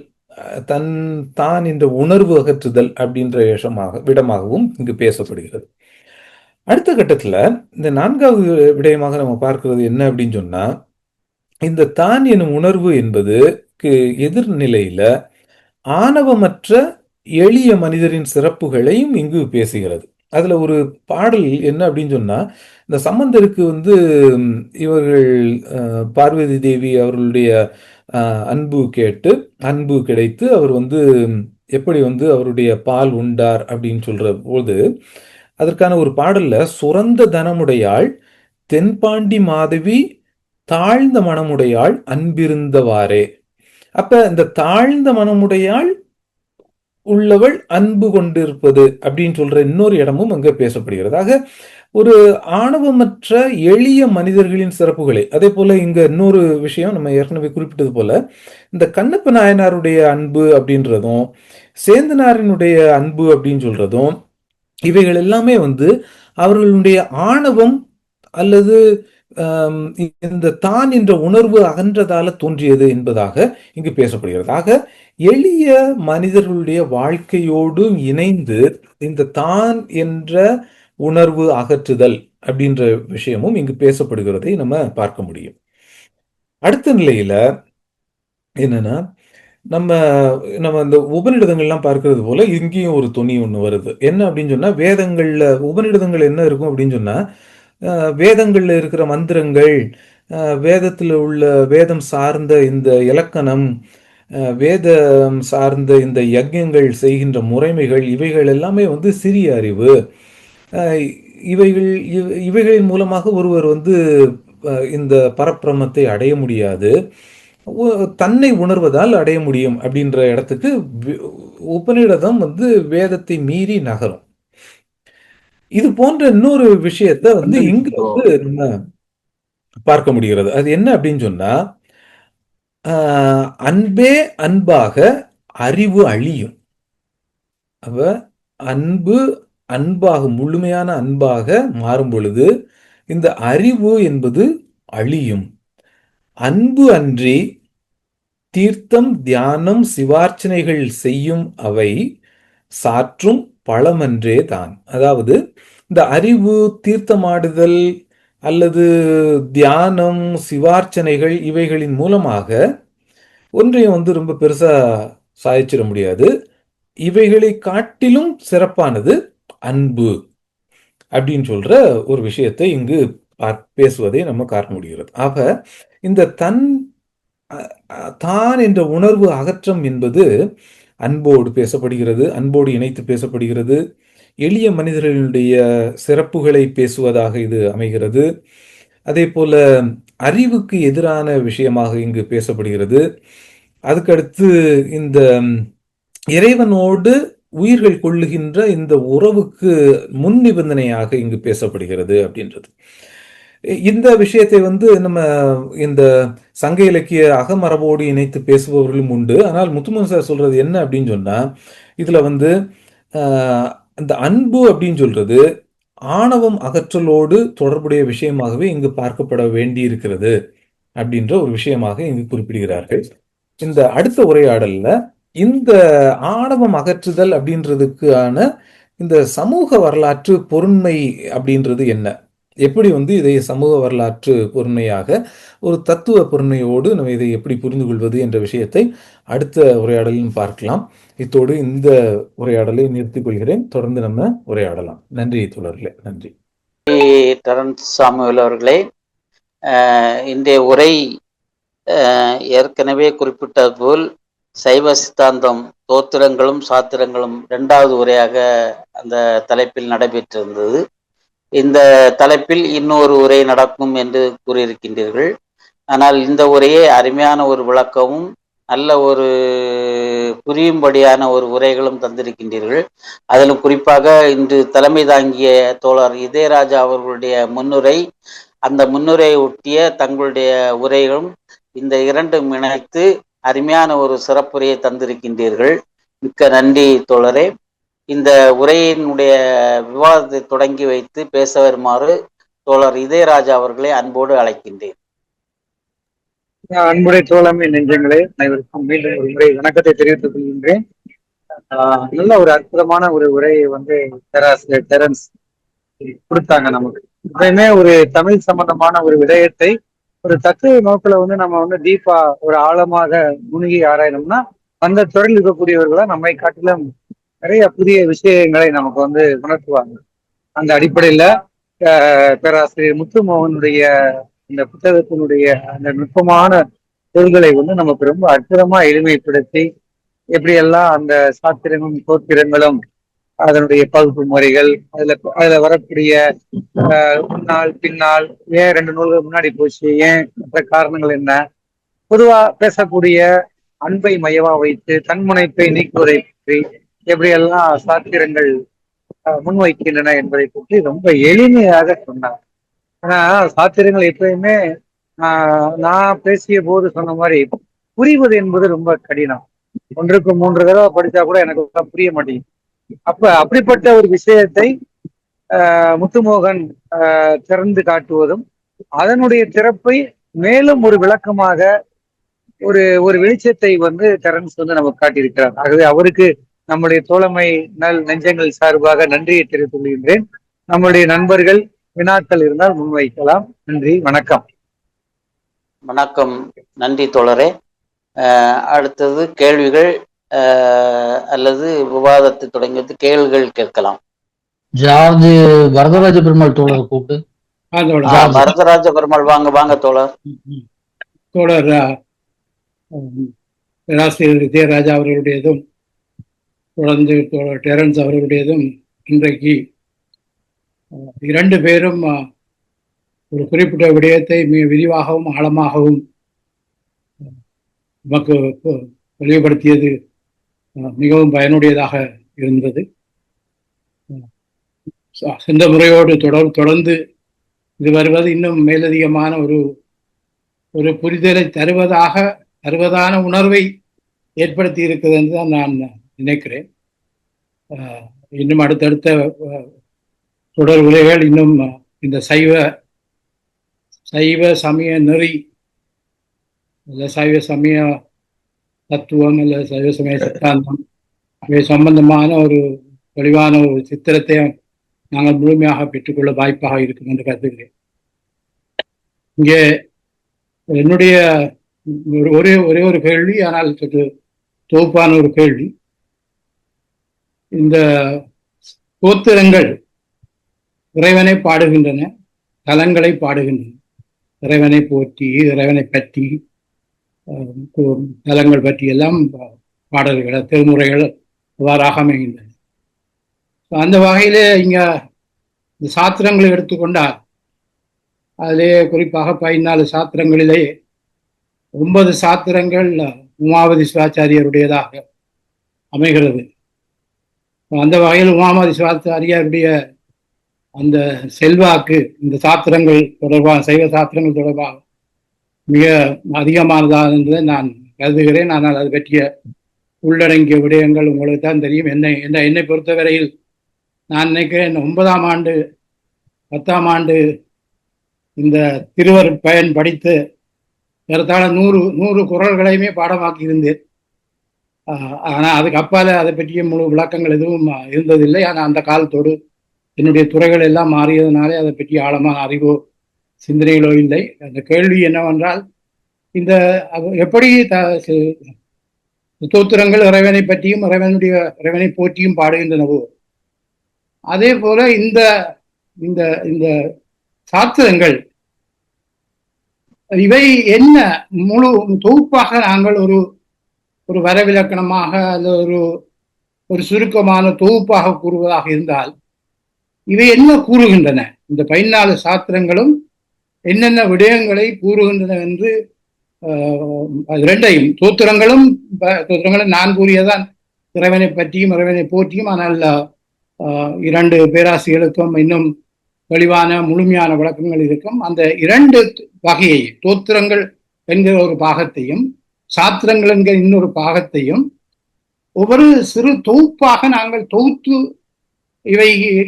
தான் என்ற உணர்வு அகற்றுதல் அப்படின்ற விடமாகவும் இங்கு பேசப்படுகிறது. அடுத்த கட்டத்துல இந்த 4வது விடயமாக நம்ம பார்க்கிறது என்ன அப்படின்னு சொன்னா, இந்த தான் எனும் உணர்வு என்பதுக்கு எதிர்நிலையில ஆணவமற்ற எளிய மனிதரின் சிறப்புகளையும் இங்கு பேசுகிறது. அதுல ஒரு பாடல் என்ன அப்படின்னு சொன்னா, இந்த சம்பந்தருக்கு வந்து இவர்கள் பார்வதி தேவி அவர்களுடைய அன்பு கேட்டு அன்பு கிடைத்து அவர் வந்து எப்படி வந்து அவருடைய பால் உண்டார் அப்படின்னு சொல்ற போது அதற்கான ஒரு பாடல்ல சுரந்த தனமுடையாள் தென்பாண்டி மாதவி தாழ்ந்த மனமுடையாள் அன்பிருந்தவாறே. அப்ப இந்த தாழ்ந்த மனமுடையாள் உள்ளவள் அன்பு கொண்டிருப்பது அப்படின்னு சொல்ற இன்னொரு இடமும் அங்க பேசப்படுகிறது. ஆக ஒரு ஆணவமற்ற எளிய மனிதர்களின் சிறப்புகளை, அதே போல இங்க இன்னொரு விஷயம் நம்ம ஏற்கனவே குறிப்பிட்டது போல இந்த கண்ணப்ப நாயனாருடைய அன்பு அப்படின்றதும் சேந்தனாரினுடைய அன்பு அப்படின்னு சொல்றதும் இவைகள் எல்லாமே வந்து அவர்களுடைய ஆணவம் அல்லது இந்த தான் என்ற உணர்வு அகன்றதால தோன்றியது என்பதாக இங்கு பேசப்படுகிறது. ஆக எளிய மனிதர்களுடைய வாழ்க்கையோடு இணைந்து இந்த தான் என்ற உணர்வு அகற்றுதல் அப்படின்ற விஷயமும் இங்கு பேசப்படுகிறதை நம்ம பார்க்க முடியும். அடுத்த நிலையில என்னன்னா, நம்ம நம்ம இந்த உபநிடதங்கள்லாம் பார்க்கிறது போல இங்கேயும் ஒரு துணி ஒண்ணு வருது. என்ன அப்படின்னு சொன்னா, உபநிடதங்கள் என்ன இருக்கும் அப்படின்னு சொன்னா, வேதங்கள்ல இருக்கிற மந்திரங்கள், வேதத்துல உள்ள வேதம் சார்ந்த இந்த இலக்கணம், வேதம் சார்ந்த இந்த யஜ்ஞங்கள் செய்கின்ற முறைமைகள், இவைகள் எல்லாமே வந்து சிறிய அறிவு. இவைகளின் மூலமாக ஒருவர் வந்து இந்த பரப்பிரமத்தை அடைய முடியாது, தன்னை உணர்வதால் அடைய முடியும் அப்படின்ற இடத்துக்கு உபநிடதம் வந்து வேதத்தை மீறி நகரும். இது போன்ற இன்னொரு விஷயத்த வந்து இங்க வந்து நம்ம பார்க்க முடிகிறது. அது என்ன அப்படின்னு சொன்னா, அன்பே அன்பாக அறிவு அழியும். அப்ப அன்பு அன்பாக முழுமையான அன்பாக மாறும் பொழுது இந்த அறிவு என்பது அழியும். அன்பு அன்றி தீர்த்தம் தியானம் சிவார்ச்சனைகள் செய்யும் அவை சாற்றும் பழமன்றே தான். அதாவது இந்த அறிவு, தீர்த்தமாடுதல் அல்லது தியானம், சிவார்ச்சனைகள் இவைகளின் மூலமாக ஒன்றையும் வந்து ரொம்ப பெருசா சாதிச்சிட முடியாது. இவைகளை காட்டிலும் சிறப்பானது அன்பு அப்படின்னு சொல்ற ஒரு விஷயத்தை இங்கு பேசுவதை நம்ம காட்ட முடிகிறது. ஆக இந்த தான் என்ற உணர்வு அகற்றம் என்பது அன்போடு பேசப்படுகிறது, அன்போடு இணைத்து பேசப்படுகிறது. எளிய மனிதர்களுடைய சிறப்புகளை பேசுவதாக இது அமைகிறது. அதே போல அறிவுக்கு எதிரான விஷயமாக இங்கு பேசப்படுகிறது. அதுக்கடுத்து இந்த இறைவனோடு உயிர்கள் கொள்ளுகின்ற இந்த உறவுக்கு முன் நிபந்தனையாக இங்கு பேசப்படுகிறது அப்படின்றது. இந்த விஷயத்தை வந்து நம்ம இந்த சங்க இலக்கிய அகமரபோடு இணைத்து பேசுபவர்களும் உண்டு. ஆனால் முத்துமன் சார் சொல்றது என்ன அப்படின்னு சொன்னா, இதுல வந்து இந்த அன்பு அப்படின்னு சொல்றது ஆணவம் அகற்றலோடு தொடர்புடைய விஷயமாகவே இங்கு பார்க்கப்பட வேண்டி இருக்கிறது அப்படின்ற ஒரு விஷயமாக இங்கு குறிப்பிடுகிறார்கள். இந்த அடுத்த உரையாடல்ல இந்த ஆணவம் அகற்றுதல் அப்படின்றதுக்கான இந்த சமூக வரலாற்று பொருண்மை அப்படின்றது என்ன, எப்படி வந்து இதை சமூக வரலாற்று பொருண்மையாக ஒரு தத்துவ பொருண்மையோடு நம்ம இதை எப்படி புரிந்து கொள்வது என்ற விஷயத்தை அடுத்த உரையாடலில் பார்க்கலாம். இத்தோடு இந்த உரையாடலை நிறுத்திக் கொள்கிறேன். தொடர்ந்து நம்ம உரையாடலாம். நன்றி தோழர்களே. நன்றி. டெரன்ஸ் சாமுவேல் அவர்களே, இன்றைய உரை ஏற்கனவே குறிப்பிட்டது போல் சைவ சித்தாந்தம் தோத்திரங்களும் சாத்திரங்களும் 2வது உரையாக அந்த தலைப்பில் நடைபெற்றிருந்தது. இந்த தலைப்பில் இன்னொரு உரை நடக்கும் என்று கூறியிருக்கின்றீர்கள். ஆனால் இந்த உரையே அருமையான ஒரு விளக்கமும் நல்ல ஒரு புரியும்படியான ஒரு உரைகளும் தந்திருக்கின்றீர்கள். அதிலும் குறிப்பாக இன்று தலைமை தாங்கிய தோழர் இதயராஜா அவர்களுடைய முன்னுரை, அந்த முன்னுரையை ஒட்டிய தங்களுடைய உரைகளும் இந்த இரண்டும் இணைத்து அருமையான ஒரு சிறப்புரையை தந்திருக்கின்றீர்கள். மிக்க நன்றி தோழரே. இந்த உரையினுடைய விவாதத்தை தொடங்கி வைத்து பேச வருமாறு தோழர் இதயராஜா அவர்களை அன்போடு அழைக்கின்றேன். அன்புடைய தோழமை நெஞ்சங்களே, அனைவருக்கும் மீண்டும் ஒரு முறை வணக்கத்தை தெரிவித்துக் கொள்கின்றேன். நல்ல ஒரு அற்புதமான ஒரு உரையை வந்து பேராசிரியர் டெரன்ஸ் கொடுத்தாங்க நமக்கு. எப்பயுமே ஒரு தமிழ் சம்பந்தமான ஒரு விடயத்தை ஒரு தத்துவ நோக்கில வந்து நம்ம வந்து டீப்பா ஒரு ஆழமாக முழுகி ஆராயணும்னா அந்த துறையில் இருக்கக்கூடியவர்களா நம்மை காட்டிலும் நிறைய புதிய விஷயங்களை நமக்கு வந்து உணர்த்துவாங்க. அந்த அடிப்படையில பேராசிரியர் முத்துமோகனுடைய இந்த புத்தகத்தினுடைய அந்த நுட்பமான பொருள்களை வந்து நமக்கு ரொம்ப அற்புதமா எளிமைப்படுத்தி எப்படியெல்லாம் அந்த சாத்திரங்களும் தோத்திரங்களும் அதனுடைய பகுப்பு முறைகள் அதுல வரக்கூடிய முன்னால் பின்னால் ஏன் 2 நூல்கள் முன்னாடி போச்சு, ஏன் மற்ற காரணங்கள் என்ன, பொதுவா பேசக்கூடிய அன்பை மையமா வைத்து தன்முனைப்பை நீக்குவதை பற்றி எப்படியெல்லாம் சாத்திரங்கள் முன்வைக்கின்றன என்பதை பற்றி ரொம்ப எளிமையாக சொன்னார். ஆனா சாத்திரங்கள் எப்பயுமே நான் பேசிய போது சொன்ன மாதிரி புரிவது என்பது ரொம்ப கடினம். 1க்கு 3 தடவை படிச்சா கூட எனக்கு புரிய மாட்டேங்குது. அப்படிப்பட்ட ஒரு விஷயத்தை முத்துமோகன் திறந்து காட்டுவதும் அதனுடைய திறப்பை மேலும் ஒரு விளக்கமாக ஒரு வெளிச்சத்தை வந்து டெரன்ஸ் வந்து நமக்கு காட்டியிருக்கிறார். ஆகவே அவருக்கு நம்முடைய தோழமை நெஞ்சங்கள் சார்பாக நன்றியை தெரிவித்துக் கொள்கின்றேன். நம்முடைய நண்பர்கள் வினாக்கள் இருந்தால் முன்வைக்கலாம். நன்றி, வணக்கம். வணக்கம், நன்றி தோழரே. அடுத்தது கேள்விகள் அல்லது விவாதத்தை தொடங்கி கேள்விகள் கேட்கலாம். ஜார்ஜ் வரதராஜ பெருமாள் தோழர் கூப்பிட்டு. வரதராஜ பெருமாள் வாங்க தோழர். தோழர் பேராசிரியர் விஜயராஜா அவர்களுடையதும் தொடர்ந்து தோழர் டெரன்ஸ் அவர்களுடையதும் இன்றைக்கு 2 பேரும் ஒரு குறிப்பிட்ட விடயத்தை மிக விரிவாகவும் ஆழமாகவும் நமக்கு தெளிவுபடுத்தியது மிகவும் பயனுடையதாக இருந்தது. இந்த முறையோடு தொடர்ந்து இது வருவது இன்னும் மேலதிகமான ஒரு புரிதலை தருவதான உணர்வை ஏற்படுத்தி இருக்கிறது என்று தான் நான் நினைக்கிறேன். இன்னும் அடுத்தடுத்த தொடர் உரைகள் இன்னும் இந்த சைவ சமய நெறி அல்ல சைவ சமய தத்துவம் அல்ல சைவ சமய சித்தாந்தம் அவை சம்பந்தமான ஒரு தெளிவான ஒரு சித்திரத்தை நாங்கள் முழுமையாக பெற்றுக்கொள்ள வாய்ப்பாக இருக்கும் என்று கருதுகிறேன். இங்கே என்னுடைய ஒரே ஒரு கேள்வி, ஆனால் தொகுப்பான ஒரு கேள்வி. இந்த தோத்திரங்கள் இறைவனை பாடுகின்றன, தலங்களை பாடுகின்றன, இறைவனை போற்றி இறைவனை பற்றி தலங்கள் பற்றி எல்லாம் பாடல்கள் திருமுறைகள் அவ்வாறாக அமைகின்றன. அந்த வகையில இங்க இந்த சாத்திரங்களை எடுத்துக்கொண்டால் அதிலே குறிப்பாக 14 சாத்திரங்களிலே 9 சாத்திரங்கள் உமாபதி சிவாச்சாரியருடையதாக அமைகிறது. அந்த வகையில் உமாபதி சிவாச்சாரியருடைய அந்த செல்வாக்கு இந்த சாத்திரங்கள் தொடர்பாக சைவ சாத்திரங்கள் தொடர்பாக மிக அதிகமானதாக என்பதை நான் கருதுகிறேன். ஆனால் அது பற்றிய உள்ளடங்கிய விடயங்கள் உங்களுக்கு தான் தெரியும். என்னை பொறுத்தவரையில் நான் நினைக்கிறேன் 9ஆம் ஆண்டு 10ஆம் ஆண்டு இந்த திருவர் பயன் படித்து ஏறத்தாழ 100 குறள்களையுமே பாடமாக்கி இருந்தேன். ஆனால் அதுக்கு அப்பால அதை பற்றிய முழு விளக்கங்கள் எதுவும் இருந்ததில்லை. ஆனால் அந்த காலத்தோடு என்னுடைய துறைகள் எல்லாம் மாறியதுனாலே அதை பற்றி ஆழமான அறிவோ சிந்தனைகளோ இல்லை. அந்த கேள்வி என்னவென்றால், இந்த எப்படி தோத்திரங்கள் இறைவனை பற்றியும் இறைவனை போற்றியும் பாடுகின்றனவோ அதே போல இந்த இந்த இந்த சாத்திரங்கள் இவை என்ன முழு தொகுப்பாக நாங்கள் ஒரு ஒரு வரவிலக்கணமாக அல்லது ஒரு ஒரு சுருக்கமான தொகுப்பாக கூறுவதாக இருந்தால் இவை என்ன கூறுகின்றன, இந்த 14 சாத்திரங்களும் என்னென்ன விடயங்களை கூறுகின்றன என்று அது ரெண்டையும் தோத்திரங்களும் நான் கூறியதான் இறைவனை பற்றியும் இறைவனை போற்றியும். ஆனால் 2 பேராசிரியர்களுக்கும் இன்னும் தெளிவான முழுமையான விளக்கங்கள் இருக்கும். அந்த 2 வகையை தோத்திரங்கள் என்கிற ஒரு பாகத்தையும் சாத்திரங்கள் என்கிற இன்னொரு பாகத்தையும் ஒவ்வொரு சிறு தொகுப்பாக நாங்கள் தொகுத்து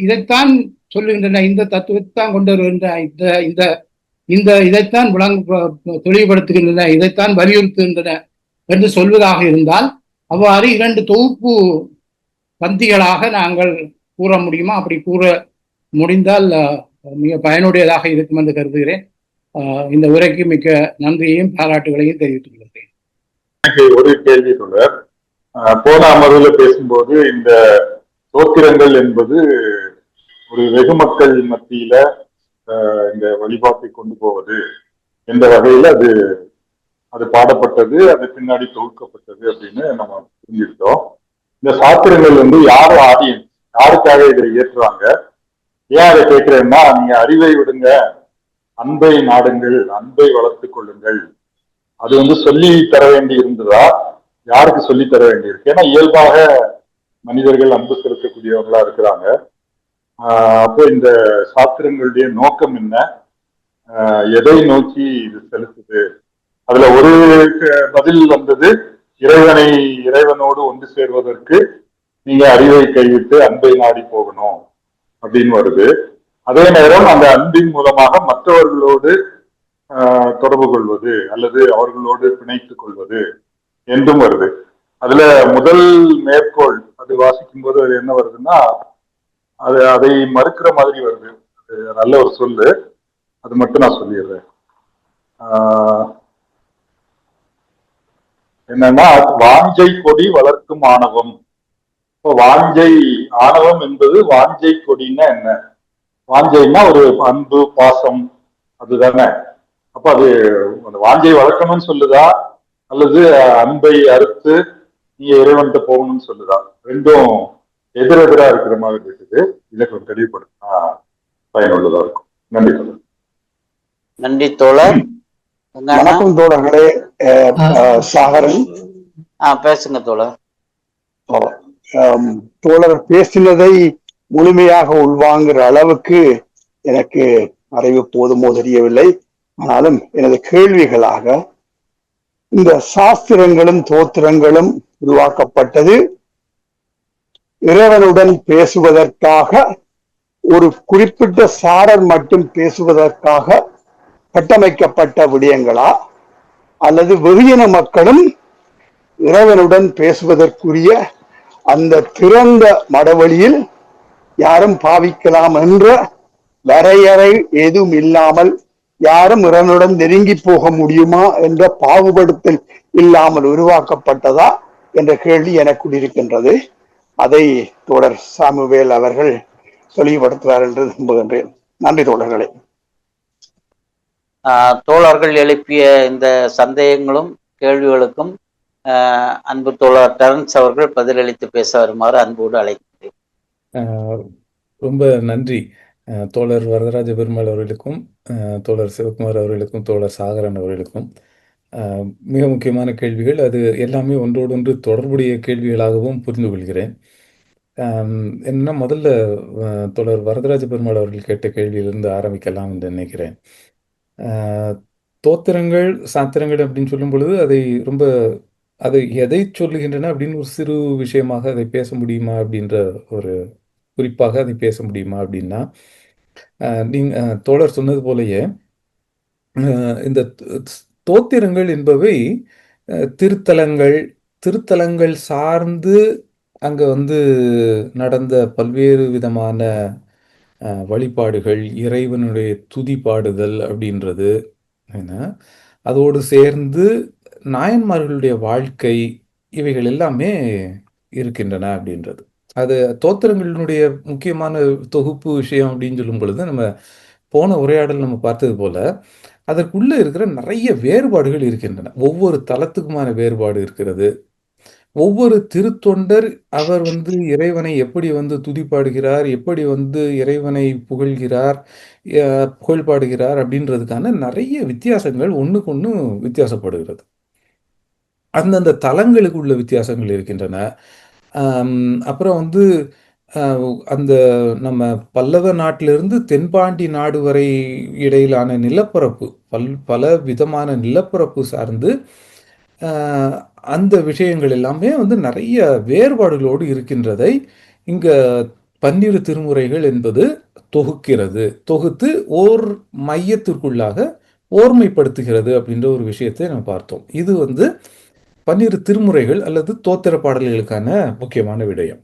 இதைத்தான் சொல்லுகின்றன, இந்த தத்துவத்தான் கொண்டு வருகின்ற இந்த இதைத்தான் தெளிவுபடுத்துகின்றன, இதைத்தான் வலியுறுத்துகின்றன என்று சொல்வதாக இருந்தால் அவ்வாறு 2 தொகுப்பு பந்திகளாக நாங்கள் கூற முடியுமா? அப்படி கூற முடிந்தால் மிக பயனுடையதாக இருக்கும் என்று கருதுகிறேன். இந்த உரைக்கு மிக்க நன்றியையும் பாராட்டுகளையும் தெரிவித்துக் கொள்கிறேன். எனக்கு ஒரு கேள்வி தொடர். போன அமர்வுல பேசும்போது இந்த சோத்திரங்கள் என்பது ஒரு வெகு மக்கள் மத்தியில இந்த வழிபாட்டை கொண்டு போவது என்ற வகையில அது பாடப்பட்டது, அது பின்னாடி தொகுக்கப்பட்டது அப்படின்னு நம்ம புரிஞ்சுக்கிட்டோம். இந்த சாத்திரங்கள் யாரும் ஆடியன்ஸ், யாருக்காக இதை ஏற்றுவாங்க? ஏன் அதை கேட்கிறேன்னா, நீங்க அறிவை விடுங்க, அன்பை நாடுங்கள், அன்பை வளர்த்துக் கொள்ளுங்கள், அது சொல்லி தர வேண்டி இருந்ததா? யாருக்கு சொல்லி தர வேண்டி இருக்கு? ஏன்னா இயல்பாக மனிதர்கள் அன்பு செலுத்தக்கூடியவர்களா இருக்கிறாங்க. அப்போ இந்த சாத்திரங்களுடைய நோக்கம் என்ன, எதை நோக்கி இது செலுத்துது? அதுல ஒரு பதில் வந்தது, இறைவனோடு ஒன்று சேர்வதற்கு நீங்க அறிவை கைவிட்டு அன்பை நாடி போகணும் அப்படின்னு வருது. அதே நேரம் அந்த அன்பின் மூலமாக மற்றவர்களோடு தொடர்பு கொள்வது அல்லது அவர்களோடு பிணைத்துக் கொள்வது என்றும் வருது. அதுல முதல் மேற்கோள் அது வாசிக்கும் போது அது என்ன வருதுன்னா, அதை மறுக்கிற மாதிரி வருது. அது நல்ல ஒரு சொல்லு, அது மட்டும் நான் சொல்லிடுறேன். என்னன்னா, வாஞ்சை கொடி வளர்க்கும் ஆணவம். இப்போ வாஞ்சை, ஆணவம் என்பது வாஞ்சை கொடின்னா என்ன? வாஞ்சைன்னா ஒரு அன்பு பாசம் அதுதானே. அப்ப அது அந்த வாஞ்சை வளர்க்கணும்னு சொல்லுதா அல்லது அன்பை அறுத்து நீங்க இறைவன்கிட்ட போகணும்னு சொல்லுதா? ரெண்டும் எதிரெதிரா இருக்கிற மாதிரி இருக்குது. இதை கொஞ்சம் தெளிவுபடுத்தினா பயனுள்ளதா இருக்கும். நன்றி தோழர். நன்றி தோழர். வணக்கம் தோழர்களே. சாகரன் பேசுங்க தோழர். தோழர் பேசினதை முழுமையாக உள்வாங்குற அளவுக்கு எனக்கு அறிவு போதுமோ தெரியவில்லை. ஆனாலும் எனது கேள்விகளாக, இந்த சாஸ்திரங்களும் தோத்திரங்களும் உருவாக்கப்பட்டது இறைவனுடன் பேசுவதற்காக, ஒரு குறிப்பிட்ட சாரர் மட்டும் பேசுவதற்காக கட்டமைக்கப்பட்ட விடயங்களா, அல்லது வெகுஜன மக்களும் இறைவனுடன் பேசுவதற்குரிய அந்த திறந்த மடவழியில் யாரும் பாவிக்கலாம் என்ற வரையறை எதுவும் இல்லாமல் யாரும் இறைவனுடன் நெருங்கி போக முடியுமா என்ற பாகுபடுத்தல் இல்லாமல் உருவாக்கப்பட்டதா என்ற கேள்வி எனக்குள் இருக்கின்றது. அதை தோழர் சாமுவேல் அவர்கள் தெளிவுபடுத்துவார் என்று நம்புகின்றேன். நன்றி தோழர்களே. தோழர்கள் எழுப்பிய இந்த சந்தேகங்களும் கேள்விகளுக்கும் அன்பு தோழர் டெரன்ஸ் அவர்கள் பதிலளித்து பேச வருமாறு அன்போடு அழைக்கிறேன். ரொம்ப நன்றி தோழர் வரதராஜ பெருமாள் அவர்களுக்கும், தோழர் சிவகுமார் அவர்களுக்கும், தோழர் சாகரன் அவர்களுக்கும். மிக முக்கியமான கேள்விகள், அது எல்லாமே ஒன்றோடொன்று தொடர்புடைய கேள்விகளாகவும் புரிந்து கொள்கிறேன். என்னன்னா, முதல்ல தோழர் வரதராஜ பெருமாள் அவர்கள் கேட்ட கேள்வியிலிருந்து ஆரம்பிக்கலாம் என்று நினைக்கிறேன். தோத்திரங்கள் சாத்திரங்கள் அப்படின்னு சொல்லும் பொழுது அதை எதை சொல்லுகின்றன அப்படின்னு ஒரு சிறு விஷயமாக அதை பேச முடியுமா அப்படின்ற ஒரு குறிப்பாக அதை பேச முடியுமா அப்படின்னா, தோழர் சொன்னது போலயே இந்த தோத்திரங்கள் என்பவை திருத்தலங்கள் சார்ந்து அங்க நடந்த பல்வேறு விதமான வழிபாடுகள், இறைவனுடைய துதி பாடுதல் அப்படின்றது என்ன, அதோடு சேர்ந்து நாயன்மார்களுடைய வாழ்க்கை, இவைகள் எல்லாமே இருக்கின்றன அப்படின்றது. அது தோத்திரங்களினுடைய முக்கியமான தொகுப்பு விஷயம் அப்படின்னு சொல்லும் பொழுது, நம்ம போன உரையாடல் நம்ம பார்த்தது போல அதற்குள்ள இருக்கிற நிறைய வேறுபாடுகள் இருக்கின்றன. ஒவ்வொரு தலத்துக்குமான வேறுபாடு இருக்கிறது. ஒவ்வொரு திருத்தொண்டர் அவர் இறைவனை எப்படி துதிப்பாடுகிறார், எப்படி இறைவனை புகழ்கிறார், புகழ்பாடுகிறார் அப்படின்றதுக்கான நிறைய வித்தியாசங்கள் ஒண்ணுக்கு ஒண்ணு வித்தியாசப்படுகிறது. அந்தந்த தலங்களுக்கு உள்ள வித்தியாசங்கள் இருக்கின்றன. அப்புறம் அந்த நம்ம பல்லவ நாட்டிலிருந்து தென்பாண்டி நாடு வரை இடையிலான நிலப்பரப்பு பல விதமான நிலப்பரப்பு சார்ந்து அந்த விஷயங்கள் எல்லாமே நிறைய வேறுபாடுகளோடு இருக்கின்றதை இங்க பன்னிரு திருமுறைகள் என்பது தொகுத்து ஓர் மையத்திற்குள்ளாக ஓர்மைப்படுத்துகிறது அப்படின்ற ஒரு விஷயத்தை நம்ம பார்த்தோம். இது பன்னிரு திருமுறைகள் அல்லது தோத்திர பாடல்களுக்கான முக்கியமான விடயம்.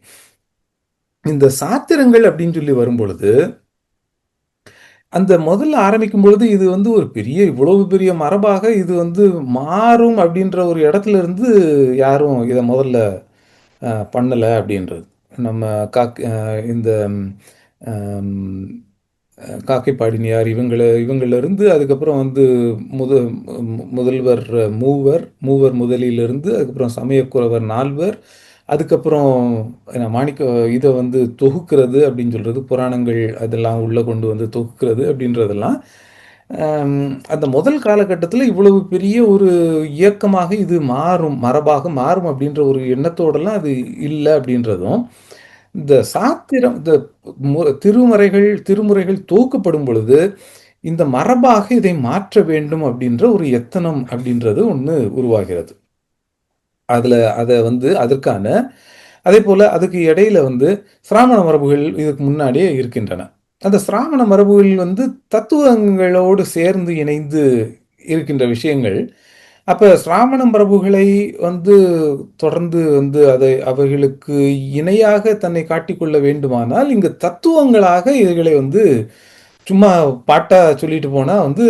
இந்த சாத்திரங்கள் அப்படின்னு சொல்லி வரும்பொழுது அந்த முதல்ல ஆரம்பிக்கும் பொழுது இது ஒரு இவ்வளவு பெரிய மரபாக இது மாறும் அப்படின்ற ஒரு இடத்துல இருந்து யாரும் இதை முதல்ல பண்ணல அப்படின்றது. நம்ம இந்த காக்கை பாடினியார் இவங்கள இருந்து அதுக்கப்புறம் முதல்வர் மூவர் முதலிலிருந்து அதுக்கப்புறம் சமயக்குறவர் 4 அதுக்கப்புறம் மாணிக்க இதை தொகுக்கிறது அப்படின்னு சொல்றது, புராணங்கள் அதெல்லாம் உள்ள கொண்டு தொகுக்கிறது அப்படின்றதெல்லாம் அந்த முதல் காலகட்டத்தில் இவ்வளவு பெரிய ஒரு இயக்கமாக இது மரபாக மாறும் அப்படின்ற ஒரு எண்ணத்தோடலாம் அது இல்லை அப்படின்றதும், இந்த சாத்திரம் இந்த திருமுறைகள் தொகுக்கப்படும் பொழுது இந்த மரபாக இதை மாற்ற வேண்டும் அப்படின்ற ஒரு எத்தனம் அப்படின்றது ஒன்று உருவாகிறது. அதை அதற்கான அதே போல அதுக்கு இடையில சிராமண மரபுகள் இதுக்கு முன்னாடியே இருக்கின்றன. அந்த சிராமண மரபுகள் தத்துவங்களோடு சேர்ந்து இணைந்து இருக்கின்ற விஷயங்கள். அப்ப சிராமண மரபுகளை தொடர்ந்து அவர்களுக்கு இணையாக தன்னை காட்டிக்கொள்ள வேண்டுமானால் இங்கு தத்துவங்களாக இதுகளை சும்மா பாட்டா சொல்லிட்டு போனா அது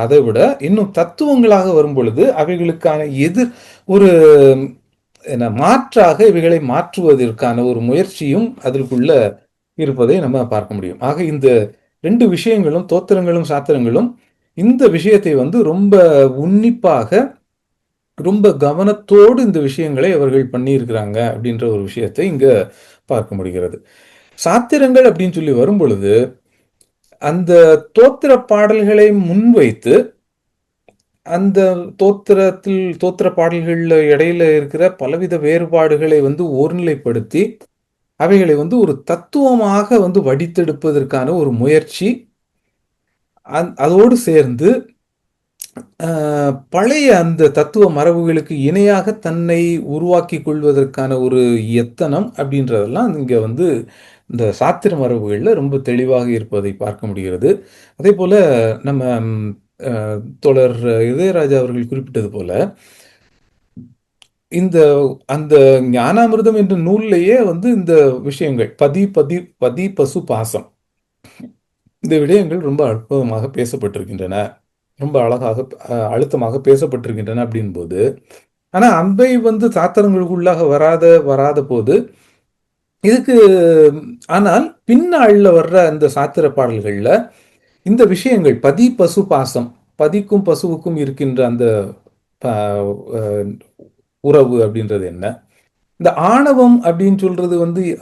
அதை விட இன்னும் தத்துவங்களாக வரும் பொழுது அவைகளுக்கான ஒரு மாற்றாக இவைகளை மாற்றுவதற்கான ஒரு முயற்சியும் அதற்குள்ள இருப்பதை நம்ம பார்க்க முடியும். ஆக இந்த 2 விஷயங்களும் தோத்திரங்களும் சாத்திரங்களும் இந்த விஷயத்தை ரொம்ப உன்னிப்பாக ரொம்ப கவனத்தோடு இந்த விஷயங்களை அவர்கள் பண்ணியிருக்கிறாங்க அப்படின்ற ஒரு விஷயத்தை இங்க பார்க்க முடிகிறது. சாத்திரங்கள் அப்படின்னு சொல்லி வரும் பொழுது அந்த தோத்திர பாடல்களை முன்வைத்து அந்த தோத்திர பாடல்கள்ல இடையில இருக்கிற பலவித வேறுபாடுகளை ஒருநிலைப்படுத்தி அவைகளை ஒரு தத்துவமாக வடித்தெடுப்பதற்கான ஒரு முயற்சி, அதோடு சேர்ந்து பழைய அந்த தத்துவ மரபுகளுக்கு இணையாக தன்னை உருவாக்கி கொள்வதற்கான ஒரு எத்தனம் அப்படின்றதெல்லாம் இங்க இந்த சாத்திர மரபுகளில் ரொம்ப தெளிவாக இருப்பதை பார்க்க முடிகிறது. அதே போல நம்ம தோழர் இதயராஜா அவர்கள் குறிப்பிட்டது போல அந்த ஞானாமிர்தம் என்ற நூல்லையே இந்த விஷயங்கள் பதி பசு பாசம் இந்த விடயங்கள் ரொம்ப அற்புதமாக பேசப்பட்டிருக்கின்றன, ரொம்ப அழகாக அழுத்தமாக பேசப்பட்டிருக்கின்றன அப்படின் போது, ஆனா அவை சாத்திரங்களுக்குள்ளாக வராத போது இதுக்கு ஆனால் பின்னாள்ல வர்ற அந்த சாத்திர பாடல்கள்ல இந்த விஷயங்கள் பதி பசு பாசம், பதிக்கும் பசுவுக்கும் இருக்கின்ற அந்த உறவு அப்படின்றது என்ன, இந்த ஆணவம் அப்படின்னு சொல்றது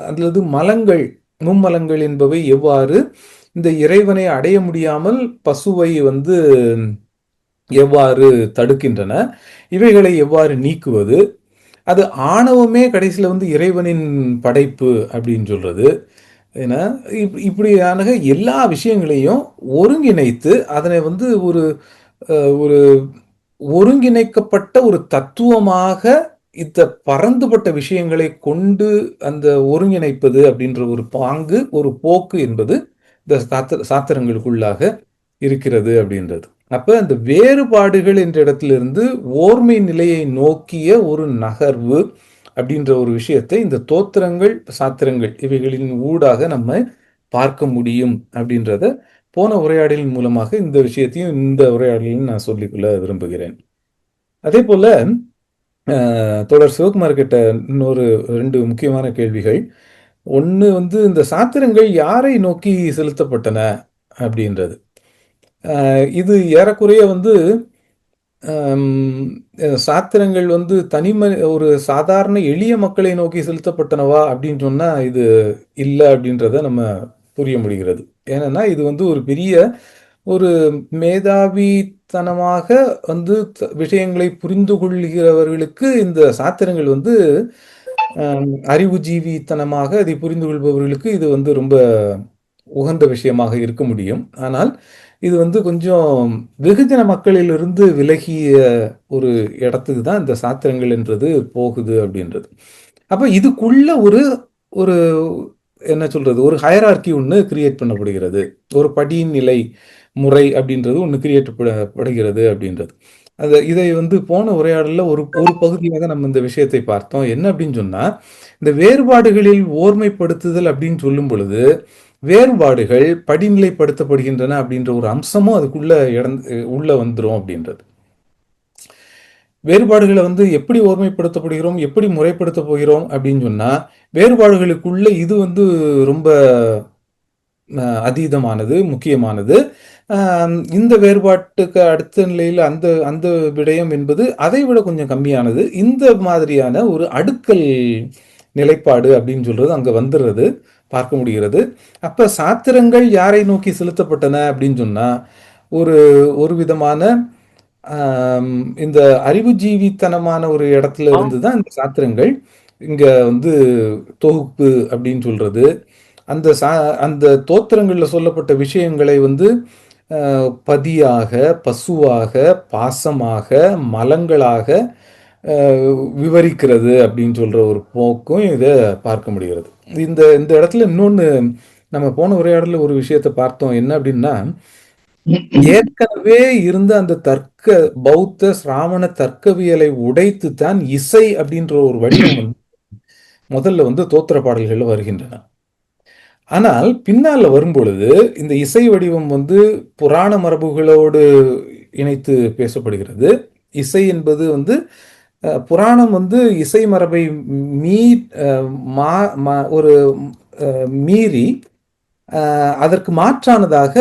அல்லது மலங்கள் மும்மலங்கள் என்பவை எவ்வாறு இந்த இறைவனை அடைய முடியாமல் பசுவை எவ்வாறு தடுக்கின்றன, இவைகளை எவ்வாறு நீக்குவது, அது ஆணவமே கடைசியில இறைவனின் படைப்பு அப்படின்னு சொல்றது, ஏன்னா இப்படியான எல்லா விஷயங்களையும் ஒருங்கிணைத்து அதனை ஒரு ஒரு ஒருங்கிணைக்கப்பட்ட ஒரு தத்துவமாக இந்த பரந்துபட்ட விஷயங்களை கொண்டு அந்த ஒருங்கிணைப்பது அப்படின்ற ஒரு பாங்கு, ஒரு போக்கு என்பது இந்த சாத்திரங்களுக்குள்ளாக இருக்கிறது அப்படின்றது. அப்ப அந்த வேறுபாடுகள் என்ற இடத்திலிருந்து ஓர்மை நிலையை நோக்கிய ஒரு நகர்வு அப்படின்ற ஒரு விஷயத்தை இந்த தோத்திரங்கள் சாத்திரங்கள் இவைகளின் ஊடாக நம்ம பார்க்க முடியும் அப்படின்றத போன உரையாடலின் மூலமாக இந்த விஷயத்தையும் இந்த உரையாடலையும் நான் சொல்லிக்கொள்ள விரும்புகிறேன். அதே போல தோழர் சிவகுமார் கிட்ட இன்னொரு 2 முக்கியமான கேள்விகள். ஒன்று இந்த சாத்திரங்கள் யாரை நோக்கி செலுத்தப்பட்டன அப்படின்றது. இது ஏறக்குறைய வந்து சாத்திரங்கள் வந்து ஒரு சாதாரண எளிய மக்களை நோக்கி செலுத்தப்பட்டனவா அப்படின்னு சொன்னா இது இல்லை அப்படின்றத நம்ம புரிய முடிகிறது. ஏன்னா இது வந்து ஒரு பெரிய ஒரு மேதாவித்தனமாக வந்து விஷயங்களை புரிந்து கொள்கிறவர்களுக்கு இந்த சாத்திரங்கள் வந்து அறிவுஜீவித்தனமாக அதை புரிந்து கொள்பவர்களுக்கு இது வந்து ரொம்ப உகந்த விஷயமாக இருக்க முடியும். ஆனால் இது வந்து கொஞ்சம் வெகுஜன மக்களிலிருந்து விலகிய ஒரு இடத்துக்கு தான் இந்த சாத்திரங்கள் என்றது போகுது அப்படின்றது. அப்ப இதுக்குள்ள ஒரு ஒரு என்ன சொல்றது, ஒரு ஹயரார்கி ஒன்று கிரியேட் பண்ணப்படுகிறது, ஒரு படிநிலை முறை அப்படின்றது ஒன்று கிரியேட் படுகிறது அப்படின்றது. இதை வந்து போன உரையாடல ஒரு ஒரு பகுதியாக நம்ம இந்த விஷயத்தை பார்த்தோம். என்ன அப்படின்னு சொன்னா, இந்த வேறுபாடுகளில் ஓர்மைப்படுத்துதல் அப்படின்னு சொல்லும் பொழுது வேறுபாடுகள் படிநிலைப்படுத்தப்படுகின்றன அப்படின்ற ஒரு அம்சமும் அதுக்குள்ள உள்ள வந்துடும் அப்படின்றது. வேறுபாடுகளை வந்து எப்படி ஓர்மைப்படுத்தப்படுகிறோம், எப்படி முறைப்படுத்த போகிறோம் அப்படின்னு சொன்னா, வேறுபாடுகளுக்குள்ள இது வந்து ரொம்ப அதீதமானது, முக்கியமானது. இந்த வேறுபாட்டுக்கு அடுத்த நிலையில் அந்த அந்த விடயம் என்பது அதை விட கொஞ்சம் கம்மியானது. இந்த மாதிரியான ஒரு அடுக்கல் நிலைப்பாடு அப்படின்னு சொல்றது அங்க வந்துடுறது பார்க்க முடிகிறது. அப்ப சாத்திரங்கள் யாரை நோக்கி செலுத்தப்பட்டன அப்படின்னு சொன்னா, ஒரு ஒரு விதமான இந்த அறிவுஜீவித்தனமான ஒரு இடத்துல இருந்து தான் இந்த சாத்திரங்கள் இங்க வந்து தொகுப்பு அப்படின்னு சொல்றது. அந்த தோத்திரங்கள்ல சொல்லப்பட்ட விஷயங்களை வந்து பதியாக, பசுவாக, பாசமாக, மலங்களாக விவரிக்கிறது அப்படின்னு சொல்ற ஒரு போக்கும் இதை பார்க்க முடிகிறது. இந்த இந்த இடத்துல இன்னொன்னு நம்ம போன உரையாடல ஒரு விஷயத்தை பார்த்தோம். என்ன அப்படின்னா, ஏற்கனவே இருந்த அந்த பௌத்த சிராமண தர்க்கவியலை உடைத்து தான் இசை அப்படின்ற ஒரு வடிவம் வந்து முதல்ல வந்து தோத்திர பாடல்கள்ல வருகின்றன. ஆனால் பின்னால வரும்பொழுது இந்த இசை வடிவம் வந்து புராண மரபுகளோடு இணைத்து பேசப்படுகிறது. இசை என்பது வந்து புராணம் வந்து இசை மரபை ஒரு மீறி அதற்கு மாற்றானதாக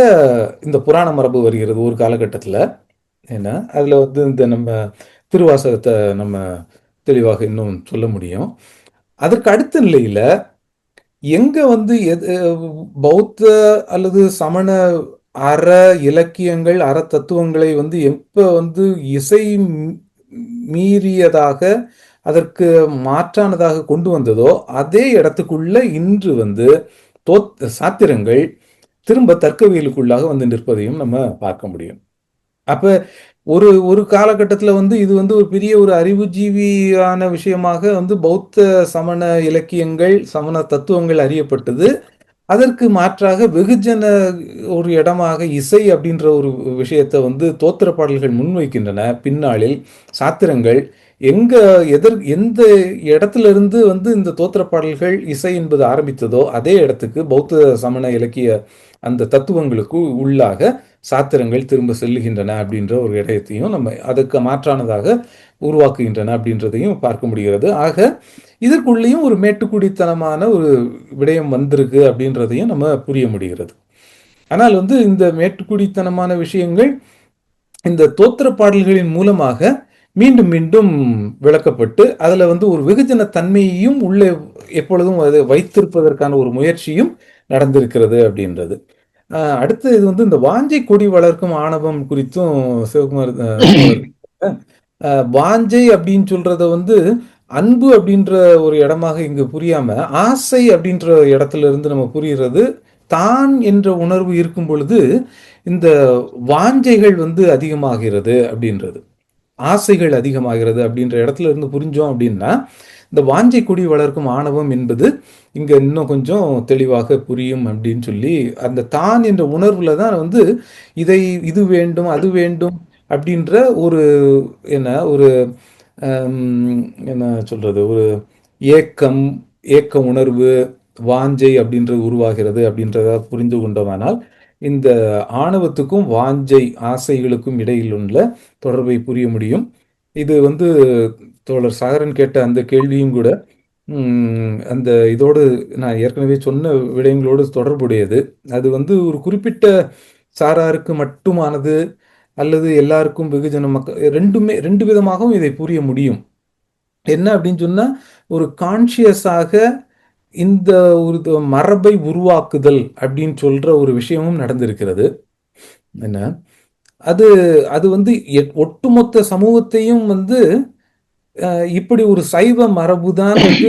இந்த புராண மரபு வருகிறது ஒரு காலகட்டத்தில். ஏன்னா அதுல வந்து இந்த நம்ம திருவாசகத்தை நம்ம தெளிவாக இன்னும் சொல்ல முடியும். அதற்கு அடுத்த நிலையில எங்க வந்து பௌத்த அல்லது சமண அற இலக்கியங்கள், அற தத்துவங்களை வந்து எப்ப வந்து இசை மீறியதாக அதற்கு மாற்றானதாக கொண்டு வந்ததோ அதே இடத்துக்குள்ள இன்று வந்து சாத்திரங்கள் திரும்ப தர்க்கவியலுக்குள்ளாக வந்து நிற்பதையும் நம்ம பார்க்க முடியும். அப்ப ஒரு ஒரு காலகட்டத்தில் வந்து இது வந்து ஒரு பெரிய ஒரு அறிவுஜீவியான விஷயமாக வந்து பௌத்த சமண இலக்கியங்கள், சமண தத்துவங்கள் அறியப்பட்டது. அதற்கு மாற்றாக வெகுஜன ஒரு இடமாக இசை அப்படின்ற ஒரு விஷயத்தை வந்து தோத்திர பாடல்கள் முன்வைக்கின்றன. பின்னாளில் சாத்திரங்கள் எந்த இடத்துல இருந்து வந்து இந்த தோத்திர பாடல்கள் இசை என்பது ஆரம்பித்ததோ அதே இடத்துக்கு பௌத்த சமண இலக்கிய அந்த தத்துவங்களுக்கு உள்ளாக சாத்திரங்கள் திரும்ப செல்லுகின்றன அப்படின்ற ஒரு இடத்தையும் நம்ம அதுக்கு மாற்றானதாக உருவாக்குகின்றன அப்படின்றதையும் பார்க்க முடிகிறது. ஆக இதற்குள்ளேயும் ஒரு மேட்டுக்குடித்தனமான ஒரு விடயம் வந்திருக்கு அப்படின்றதையும் நம்ம புரிய முடிகிறது. ஆனால் வந்து இந்த மேட்டுக்குடித்தனமான விஷயங்கள் இந்த தோத்திர பாடல்களின் மூலமாக மீண்டும் மீண்டும் விளக்கப்பட்டு அதுல வந்து ஒரு வெகுஜன தன்மையையும் உள்ளே எப்பொழுதும் அதை வைத்திருப்பதற்கான ஒரு முயற்சியும் நடந்திருக்கிறது அப்படின்றது. அடுத்து இது வந்து இந்த வாஞ்சை கொடி வளர்க்கும் ஆணவம் குறித்தும் சிவகுமார் வாஞ்சை அப்படின்னு சொல்றத வந்து அன்பு அப்படின்ற ஒரு இடமாக இங்கு புரியாம ஆசை அப்படின்ற இடத்துல இருந்து நம்ம புரிகிறது. தான் என்ற உணர்வு இருக்கும் பொழுது இந்த வாஞ்சைகள் வந்து அதிகமாகிறது அப்படின்றது, ஆசைகள் அதிகமாகிறது அப்படின்ற இடத்துல இருந்து புரிஞ்சோம் அப்படின்னா இந்த வாஞ்சை கொடி வளர்க்கும் ஆணவம் என்பது இங்க இன்னும் கொஞ்சம் தெளிவாக புரியும் அப்படின்னு சொல்லி அந்த தான் என்ற உணர்வுல தான் வந்து இது வேண்டும் அது வேண்டும் அப்படின்ற ஒரு என்ன சொல்றது, ஒரு ஏக்க உணர்வு வாஞ்சை அப்படின்றது உருவாகிறது அப்படின்றத புரிந்து கொண்டோமானால் இந்த ஆணவத்துக்கும் வாஞ்சை ஆசைகளுக்கும் இடையில் உள்ள தொடர்பை புரிய முடியும். இது வந்து தோழர் சாகரன் கேட்ட அந்த கேள்வியும் கூட அந்த இதோடு நான் ஏற்கனவே சொன்ன விடயங்களோடு தொடர்புடையது. அது வந்து ஒரு குறிப்பிட்ட சாராருக்கு மட்டுமானது அல்லது எல்லாருக்கும் வெகுஜன மக்கள், ரெண்டு விதமாகவும் இதை புரிய முடியும். என்ன அப்படின்னு சொன்னா, ஒரு கான்சியஸாக இந்த ஒரு மரபை உருவாக்குதல் அப்படின்னு சொல்ற ஒரு விஷயமும் நடந்திருக்கிறது. என்ன அது அது வந்து ஒட்டுமொத்த சமூகத்தையும் வந்து இப்படி ஒரு சைவ மரபு தான் வந்து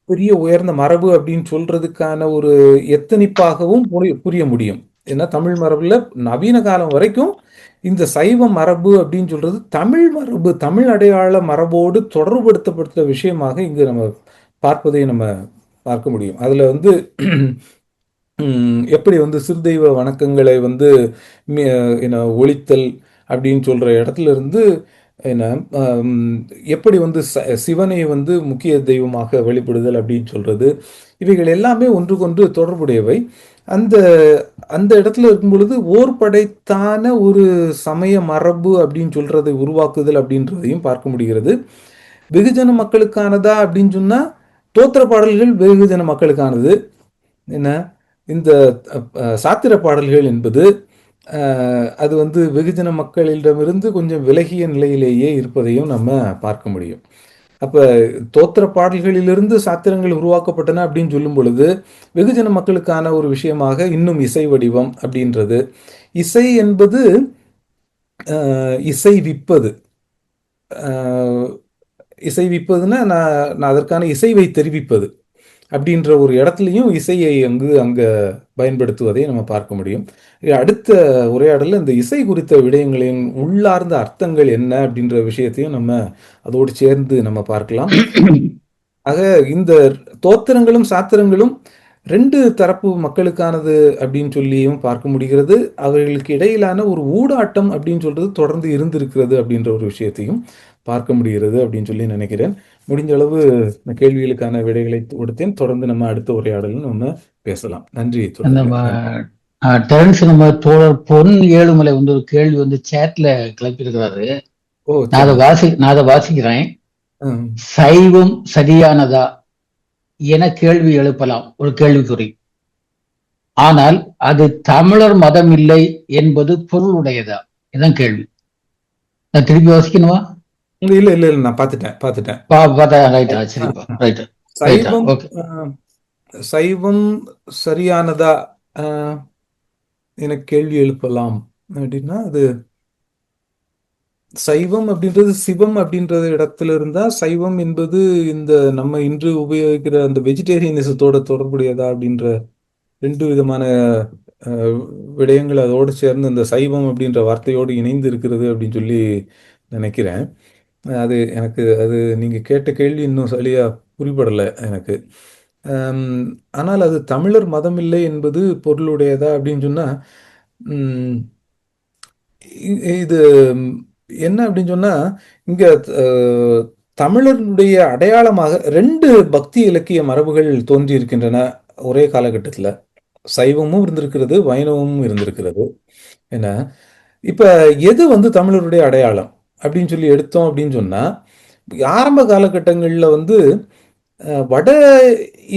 பெரிய உயர்ந்த மரபு அப்படின்னு சொல்றதுக்கான ஒரு எத்தனிப்பாகவும் புரிய முடியும். ஏன்னா தமிழ் மரபுல நவீன காலம் வரைக்கும் இந்த சைவ மரபு அப்படின்னு சொல்றது தமிழ் மரபு, தமிழ் அடையாள மரபோடு தொடர்புபடுத்தப்பட்ட விஷயமாக இங்கு நம்ம பார்ப்பதை நம்ம பார்க்க முடியும். அதுல வந்து எப்படி வந்து சிறுதெய்வ வணக்கங்களை வந்து ஒழித்தல் அப்படின்னு சொல்ற இடத்துல இருந்து என்ன எப்படி வந்து சிவனை வந்து முக்கிய தெய்வமாக வெளிப்படுதல் அப்படின்னு சொல்றது, இவைகள் எல்லாமே ஒன்றுக்கொன்று தொடர்புடையவை. அந்த அந்த இடத்துல இருக்கும் பொழுது ஓர் படைத்தான ஒரு சமய மரபு அப்படின்னு சொல்றதை உருவாக்குதல் அப்படின்றதையும் பார்க்க முடிகிறது. வெகுஜன மக்களுக்கானதா அப்படின்னு சொன்னா தோத்திர பாடல்கள் வெகுஜன மக்களுக்கானது. என்ன இந்த சாத்திர பாடல்கள் என்பது அது வந்து வெகுஜன மக்களிடமிருந்து கொஞ்சம் விலகிய நிலையிலேயே இருப்பதையும் நம்ம பார்க்க முடியும். அப்ப தோத்திர பாடல்களிலிருந்து சாத்திரங்கள் உருவாக்கப்பட்டன அப்படின்னு சொல்லும் பொழுது வெகுஜன மக்களுக்கான ஒரு விஷயமாக இன்னும் இசை வடிவம் அப்படின்றது. இசை என்பது இசைவிப்பது. இசைவிப்பதுன்னா நான் அதற்கான இசைவை தெரிவிப்பது அப்படின்ற ஒரு இடத்துலையும் இசையை அங்க பயன்படுத்துவதை நம்ம பார்க்க முடியும். அடுத்த உரையாடலில் இந்த இசை குறித்த விடயங்களின் உள்ளார்ந்த அர்த்தங்கள் என்ன அப்படின்ற விஷயத்தையும் நம்ம அதோடு சேர்ந்து நம்ம பார்க்கலாம். ஆக இந்த தோத்திரங்களும் சாத்திரங்களும் ரெண்டு தரப்பு மக்களுக்கானது அப்படின்னு சொல்லியும் பார்க்க முடிகிறது. அவர்களுக்கு இடையிலான ஒரு ஊடாட்டம் அப்படின்னு சொல்றது தொடர்ந்து இருந்திருக்கிறது அப்படின்ற ஒரு விஷயத்தையும் பார்க்க முடிகிறது அப்படின்னு சொல்லி நினைக்கிறேன். முடிஞ்ச அளவு கேள்விகளுக்கான விடைகளை கொடுத்தேன். தொடர்ந்து நம்ம அடுத்த உரையாடலும் நம்ம பேசலாம். நன்றி. டெரன்ஸ் நம்ம தோழர் பொன் ஏழுமலை வந்து ஒரு கேள்வி வந்து சேட்ல கிளப்பியிருக்கிறாரு. நான் அதை வாசிக்கிறேன். சைவம் சரியானதா என கேள்வி எழுப்பலாம், ஒரு கேள்விக்குறி. ஆனால் அது தமிழர் மதம் இல்லை என்பது பொருளுடையதா? இதுதான் கேள்வி. நான் திருப்பி வாசிக்கணுமா? இல்ல நான் பாத்துட்டேன். சைவம் சரியானதா என கேள்வி எழுப்பலாம் அப்படின்னா, அது சைவம் அப்படின்றது சிவம் அப்படின்ற இடத்துல இருந்தா சைவம் என்பது இந்த நம்ம இன்று உபயோகிக்கிற அந்த வெஜிடேரியனிசத்தோட தொடர்புடையதா அப்படின்ற ரெண்டு விதமான விடயங்கள் அதோடு சேர்ந்து அந்த சைவம் அப்படின்ற வார்த்தையோடு இணைந்து இருக்கிறது அப்படின்னு சொல்லி நினைக்கிறேன். அது நீங்க கேட்ட கேள்வி இன்னும் சரியா புரிபடலை எனக்கு. ஆனால் அது தமிழர் மதம் இல்லை என்பது பொருளுடையதா அப்படின்னு சொன்னா, இது என்ன அப்படின்னு சொன்னா, இங்க தமிழருடைய அடையாளமாக ரெண்டு பக்தி இலக்கிய மரபுகள் தோன்றி இருக்கின்றன ஒரே காலகட்டத்தில். சைவமும் இருந்திருக்கிறது, வைணவமும் இருந்திருக்கிறது. என்ன இப்ப எது வந்து தமிழருடைய அடையாளம் அப்படின்னு சொல்லி எடுத்தோம் அப்படின்னு சொன்னா, ஆரம்ப காலகட்டங்கள்ல வந்து வட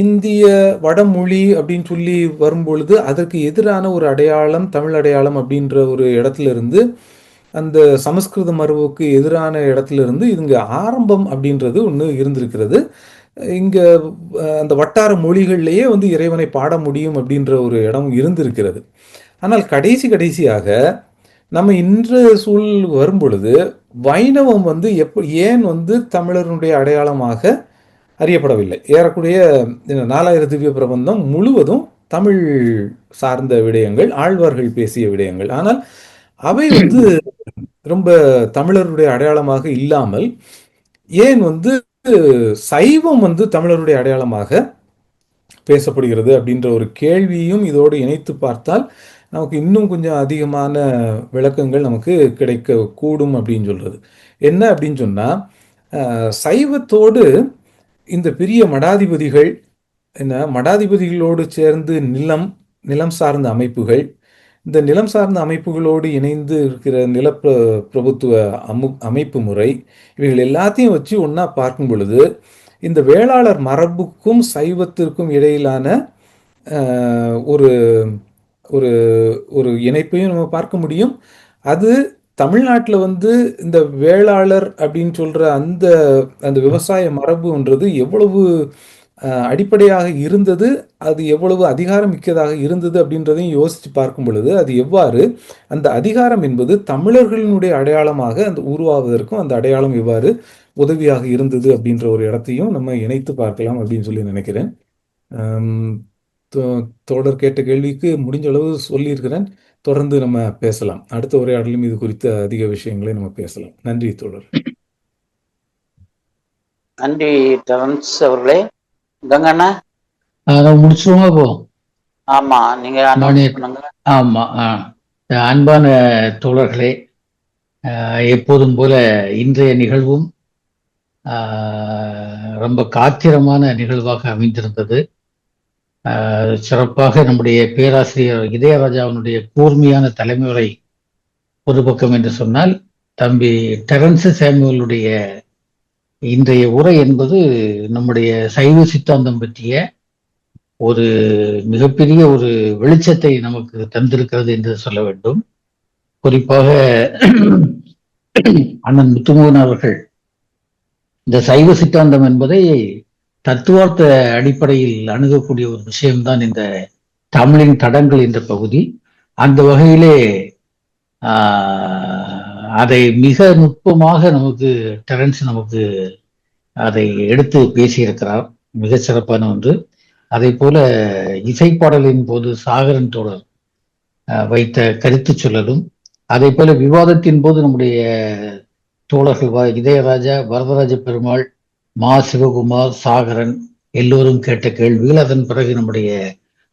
இந்திய வடமொழி அப்படின்னு சொல்லி வரும்பொழுது அதற்கு எதிரான ஒரு அடையாளம் தமிழ் அடையாளம் அப்படின்ற ஒரு இடத்துல இருந்து, அந்த சமஸ்கிருத மரபுக்கு எதிரான இடத்துல இருந்து இங்க ஆரம்பம் அப்படின்றது ஒன்று இருந்திருக்கிறது. இங்க அந்த வட்டார மொழிகள்லேயே வந்து இறைவனை பாட முடியும் அப்படின்ற ஒரு இடம் இருந்திருக்கிறது. ஆனால் கடைசியாக நம்ம இன்று சூழல் வரும் பொழுது வைணவம் வந்து ஏன் வந்து தமிழருடைய அடையாளமாக அறியப்படவில்லை? ஏறக்குறைய 4000 திவ்ய பிரபந்தம் முழுவதும் தமிழ் சார்ந்த விடயங்கள், ஆழ்வார்கள் பேசிய விடயங்கள். ஆனால் அவை வந்து ரொம்ப தமிழருடைய அடையாளமாக இல்லாமல் ஏன் வந்து சைவம் வந்து தமிழருடைய அடையாளமாக பேசப்படுகிறது அப்படின்ற ஒரு கேள்வியும் இதோடு இணைத்து பார்த்தால் நமக்கு இன்னும் கொஞ்சம் அதிகமான விளக்கங்கள் நமக்கு கிடைக்க கூடும் அப்படின்னு சொல்றது. என்ன அப்படின்னு சொன்னா, சைவத்தோடு இந்த பெரிய மடாதிபதிகள், மடாதிபதிகளோடு சேர்ந்து நிலம் சார்ந்த அமைப்புகள், இந்த நிலம் சார்ந்த அமைப்புகளோடு இணைந்து இருக்கிற பிரபுத்துவ அமைப்பு முறை, இவைகள் எல்லாத்தையும் வச்சு ஒன்னா பார்க்கும் பொழுது இந்த வேளாளர் மரபுக்கும் சைவத்திற்கும் இடையிலான ஒரு ஒரு ஒரு இணைப்பையும் நம்ம பார்க்க முடியும். அது தமிழ்நாட்டில் வந்து இந்த வேளாளர் அப்படின்னு சொல்ற அந்த அந்த விவசாய மரபுன்றது எவ்வளவு அடிப்படையாக இருந்தது, அது எவ்வளவு அதிகாரம் மிக்கதாக இருந்தது அப்படின்றதையும் யோசித்து பார்க்கும் பொழுது, அது எவ்வாறு அந்த அதிகாரம் என்பது தமிழர்களினுடைய அடையாளமாக அந்த உருவாவதற்கும் அந்த அடையாளம் எவ்வாறு உதவியாக இருந்தது அப்படின்ற ஒரு இடத்தையும் நம்ம இணைத்து பார்க்கலாம் அப்படின்னு சொல்லி நினைக்கிறேன். தோழர் கேட்ட கேள்விக்கு முடிஞ்ச அளவு சொல்லியிருக்கிறேன். தொடர்ந்து நம்ம பேசலாம். அடுத்த உரையாடலும் இது குறித்த அதிக விஷயங்களை நம்ம பேசலாம். நன்றி தோழர். நன்றி டெரன்ஸ் அவர்களே. கங்கண்ணா முடிச்சுருவோமா இப்போ? ஆமா, நீங்க announce பண்ணுங்க. ஆமா. அன்பான தோழர்களே, எப்போதும் போல இன்றைய நிகழ்வும் ரொம்ப காத்திரமான நிகழ்வாக அமைந்திருந்தது. சிறப்பாக நம்முடைய பேராசிரியர் இதயராஜாவினுடைய கூர்மையான தலைமுறை ஒரு பக்கம் என்று சொன்னால், தம்பி டெரன்ஸ் சாமுவேலுடைய இன்றைய உரை என்பது நம்முடைய சைவ சித்தாந்தம் பற்றிய ஒரு மிகப்பெரிய ஒரு வெளிச்சத்தை நமக்கு தந்திருக்கிறது என்று சொல்ல வேண்டும். குறிப்பாக அண்ணன் முத்துமோகன் அவர்கள் இந்த சைவ சித்தாந்தம் என்பதை தத்துவார்த்த அடிப்படையில் அணுகக்கூடிய ஒரு விஷயம்தான் இந்த தமிழின் தடங்கள் என்ற பகுதி. அந்த வகையிலே அதை மிக நுட்பமாக நமக்கு டெரன்ஸ் நமக்கு அதை எடுத்து பேசியிருக்கிறார். மிக சிறப்பான ஒன்று. அதே போல இசைப்பாடலின் போது சாகரன் தோழர் வைத்த கருத்து சொல்லலும், அதே போல விவாதத்தின் போது நம்முடைய தோழர்கள் இதயராஜா, வரதராஜ பெருமாள், மா சிவகுமார், சாகரன் எல்லோரும் கேட்ட கேள்விகள், அதன் பிறகு நம்முடைய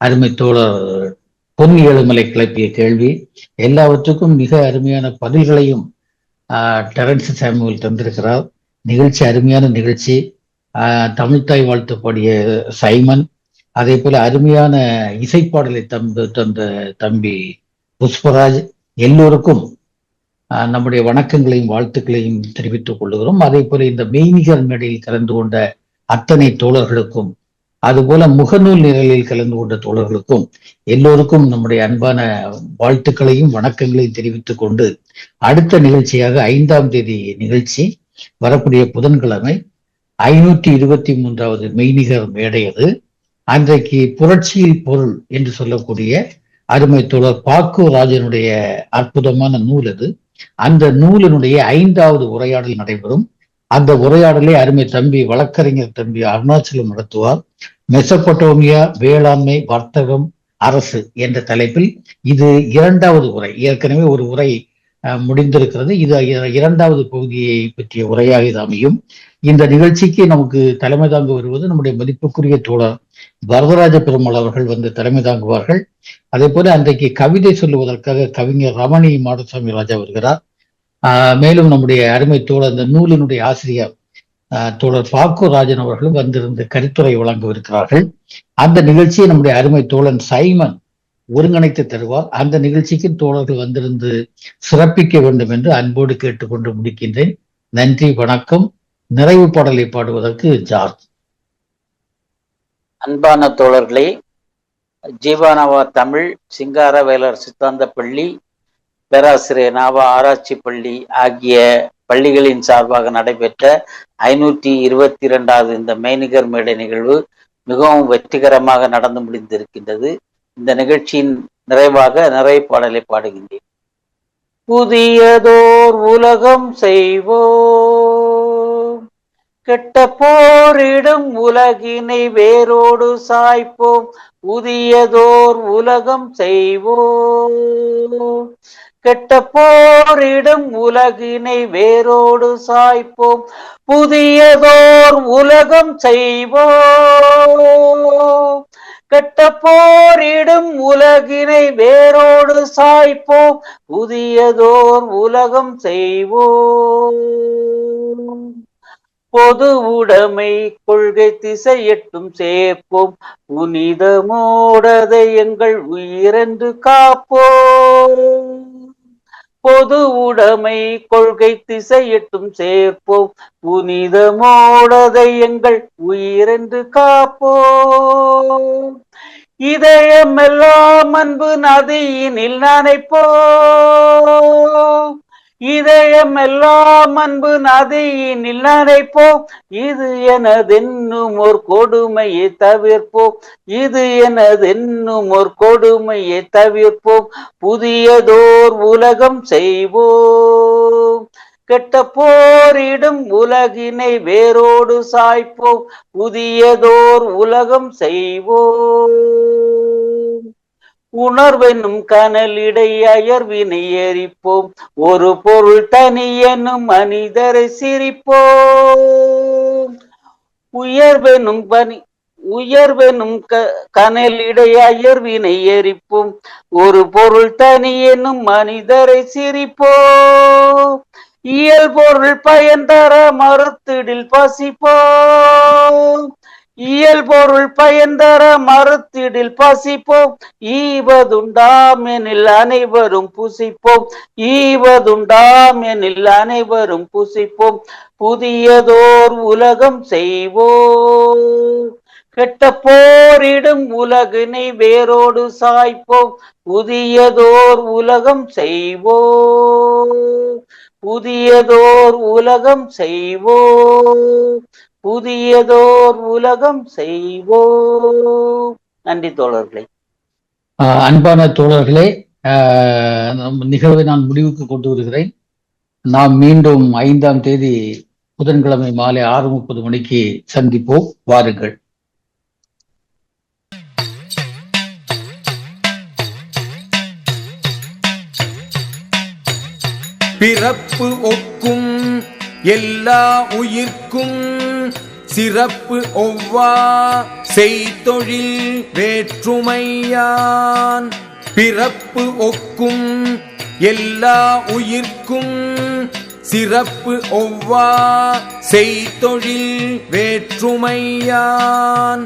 அருமை தோழர் பொன் ஏழுமலை கிளப்பிய கேள்வி, எல்லாவற்றுக்கும் மிக அருமையான பதில்களையும் டெரன்ஸ் சாமுவேல் தந்திருக்கிறார். நிகழ்ச்சி அருமையான நிகழ்ச்சி. தமிழ்தாய் வாழ்த்து பாடிய சைமன், அதே போல அருமையான இசைப்பாடலை தந்த தம்பி புஷ்பராஜ், எல்லோருக்கும் நம்முடைய வணக்கங்களையும் வாழ்த்துக்களையும் தெரிவித்துக் கொள்ளுகிறோம். அதே போல இந்த மெய்நிகர் மேடையில் கலந்து கொண்ட அத்தனை தோழர்களுக்கும், அதுபோல முகநூல் நிரலில் கலந்து கொண்ட தோழர்களுக்கும் எல்லோருக்கும் நம்முடைய அன்பான வாழ்த்துக்களையும் வணக்கங்களையும் தெரிவித்துக் கொண்டு, அடுத்த நிகழ்ச்சியாக 5ஆம் தேதி நிகழ்ச்சி வரக்கூடிய புதன்கிழமை 523வது மெய்நிகர் மேடை. அது அன்றைக்கு புரட்சியில் பொருள் என்று சொல்லக்கூடிய அருமை தோழர் பாக்கு ராஜனுடைய அற்புதமான நூல் அது. அந்த நூலினுடைய 5வது உரையாடல் நடைபெறும். அந்த உரையாடலை அருமை தம்பி வழக்கறிஞர் தம்பி அருணாச்சலம் நடத்துவார். மெசபடோமியா, வேளாண்மை, வர்த்தகம், அரசு என்ற தலைப்பில் இது 2வது உரை. ஏற்கனவே ஒரு உரை முடிந்திருக்கிறது. இது 2வது பகுதியை பற்றிய உரையாக இது அமையும். இந்த நிகழ்ச்சிக்கு நமக்கு தலைமை தாங்க வருவது நம்முடைய மதிப்புக்குரிய தோழர் வரதராஜ பெருமாள் அவர்கள் வந்து தலைமை தாங்குவார்கள். அதே போல அன்றைக்கு கவிதை சொல்லுவதற்காக கவிஞர் ரமணி மாடசாமி ராஜா வருகிறார். மேலும் நம்முடைய அருமை தோழர், இந்த நூலினுடைய ஆசிரியர் தோழர் பாக்கு ராஜன் அவர்களும் வந்திருந்து கருத்துரை வழங்கவிருக்கிறார்கள். அந்த நிகழ்ச்சியை நம்முடைய அருமை தோழன் சைமன் ஒருங்கிணைத்து தருவார். அந்த நிகழ்ச்சிக்கு தோழர்கள் வந்திருந்து சிறப்பிக்க வேண்டும் என்று அன்போடு கேட்டுக்கொண்டு முடிக்கின்றேன். நன்றி, வணக்கம். நிறைவு பாடலை பாடுவதற்கு ஜார்ஜ். அன்பான தோழர்களே, ஜீவானவா தமிழ், சிங்காரவேலர் சித்தாந்த பள்ளி, பேராசிரியர் நாவா ஆராய்ச்சி பள்ளி ஆகிய பள்ளிகளின் சார்பாக நடைபெற்ற 522வது இந்த மெய்நிகர் மேடை நிகழ்வு மிகவும் வெற்றிகரமாக நடந்து முடிந்திருக்கின்றது. இந்த நிகழ்ச்சியின் நிறைவாக நிறைவு பாடலை பாடுகின்றேன். புதியதோர் உலகம் செய்வோம், கெட்ட போரிடும் உலகினை வேரோடு சாய்ப்போம். புதியதோர் உலகம் செய்வோம், கெட்ட போரிடும் உலகினை வேரோடு சாய்ப்போம். புதியதோர் உலகம் செய்வோம், கெட்ட போரிடும் உலகினை வேரோடு சாய்ப்போம். புதியதோர் உலகம் செய்வோம். பொது உடைமை கொள்கை திசையெட்டும் சேர்ப்போம். புனிதமோடதை எங்கள் உயிரென்று காப்போம். பொது உடைமை கொள்கை திசையெட்டும் சேர்ப்போம். புனிதமோடதை எங்கள் உயிரென்று காப்போம். இதயம் எல்லாம் அன்பு நதியினில் நனைப்போ, இதயம் எல்லாம் அன்பு நதியினில் நனைப்போம். இது எனதென்னும் ஒரு கொடுமையை தவிர்ப்போம், இது எனதென்னும் ஒரு கொடுமையை தவிர்ப்போம். புதியதோர் உலகம் செய்வோம், கெட்ட போரிடும் உலகினை வேரோடு சாய்ப்போம். புதியதோர் உலகம் செய்வோம். உணர்வெனும் கனலிடை அயர்வினை எரிப்போம், ஒரு பொருள் தனி எனும் மனிதரை சிரிப்போம். உயர்வெனும் கனலிடை அயர்வினை எரிப்போம், ஒரு பொருள் தனி எனும் மனிதரை சிரிப்போம். இயல்பொருள் பயன் தர மறுத்திடில் பசிப்போம், இயல்பொருள் பயன் தர மறுத்திடில் பசிப்போம். ஈவதுண்டாம் எனில் அனைவரும் புசிப்போம், ஈவதுண்டாம் எனில் அனைவரும் புசிப்போம். புதியதோர் உலகம் செய்வோம், கெட்ட போரிடும் உலகினை வேரோடு சாய்ப்போம். புதியதோர் உலகம் செய்வோம், புதியதோர் உலகம் செய்வோம், புதியதோர் உலகம் செய்வோம். நன்றி தோழர்களே. அன்பான தோழர்களே, நிகழ்வை நான் முடிவுக்கு கொண்டு வருகிறேன். நாம் மீண்டும் 5ஆம் தேதி புதன்கிழமை மாலை 6:30 மணிக்கு சந்திப்போம். வாருங்கள். பிறப்பு ஒக்கும் எல்லா உயிர்க்கும் சிறப்பு ஒவ்வா செய்தொழில் வேற்றுமையான். பிறப்பு ஒக்கும் எல்லா உயிர்க்கும் சிறப்பு ஒவ்வா செய்தொழில் வேற்றுமையான்.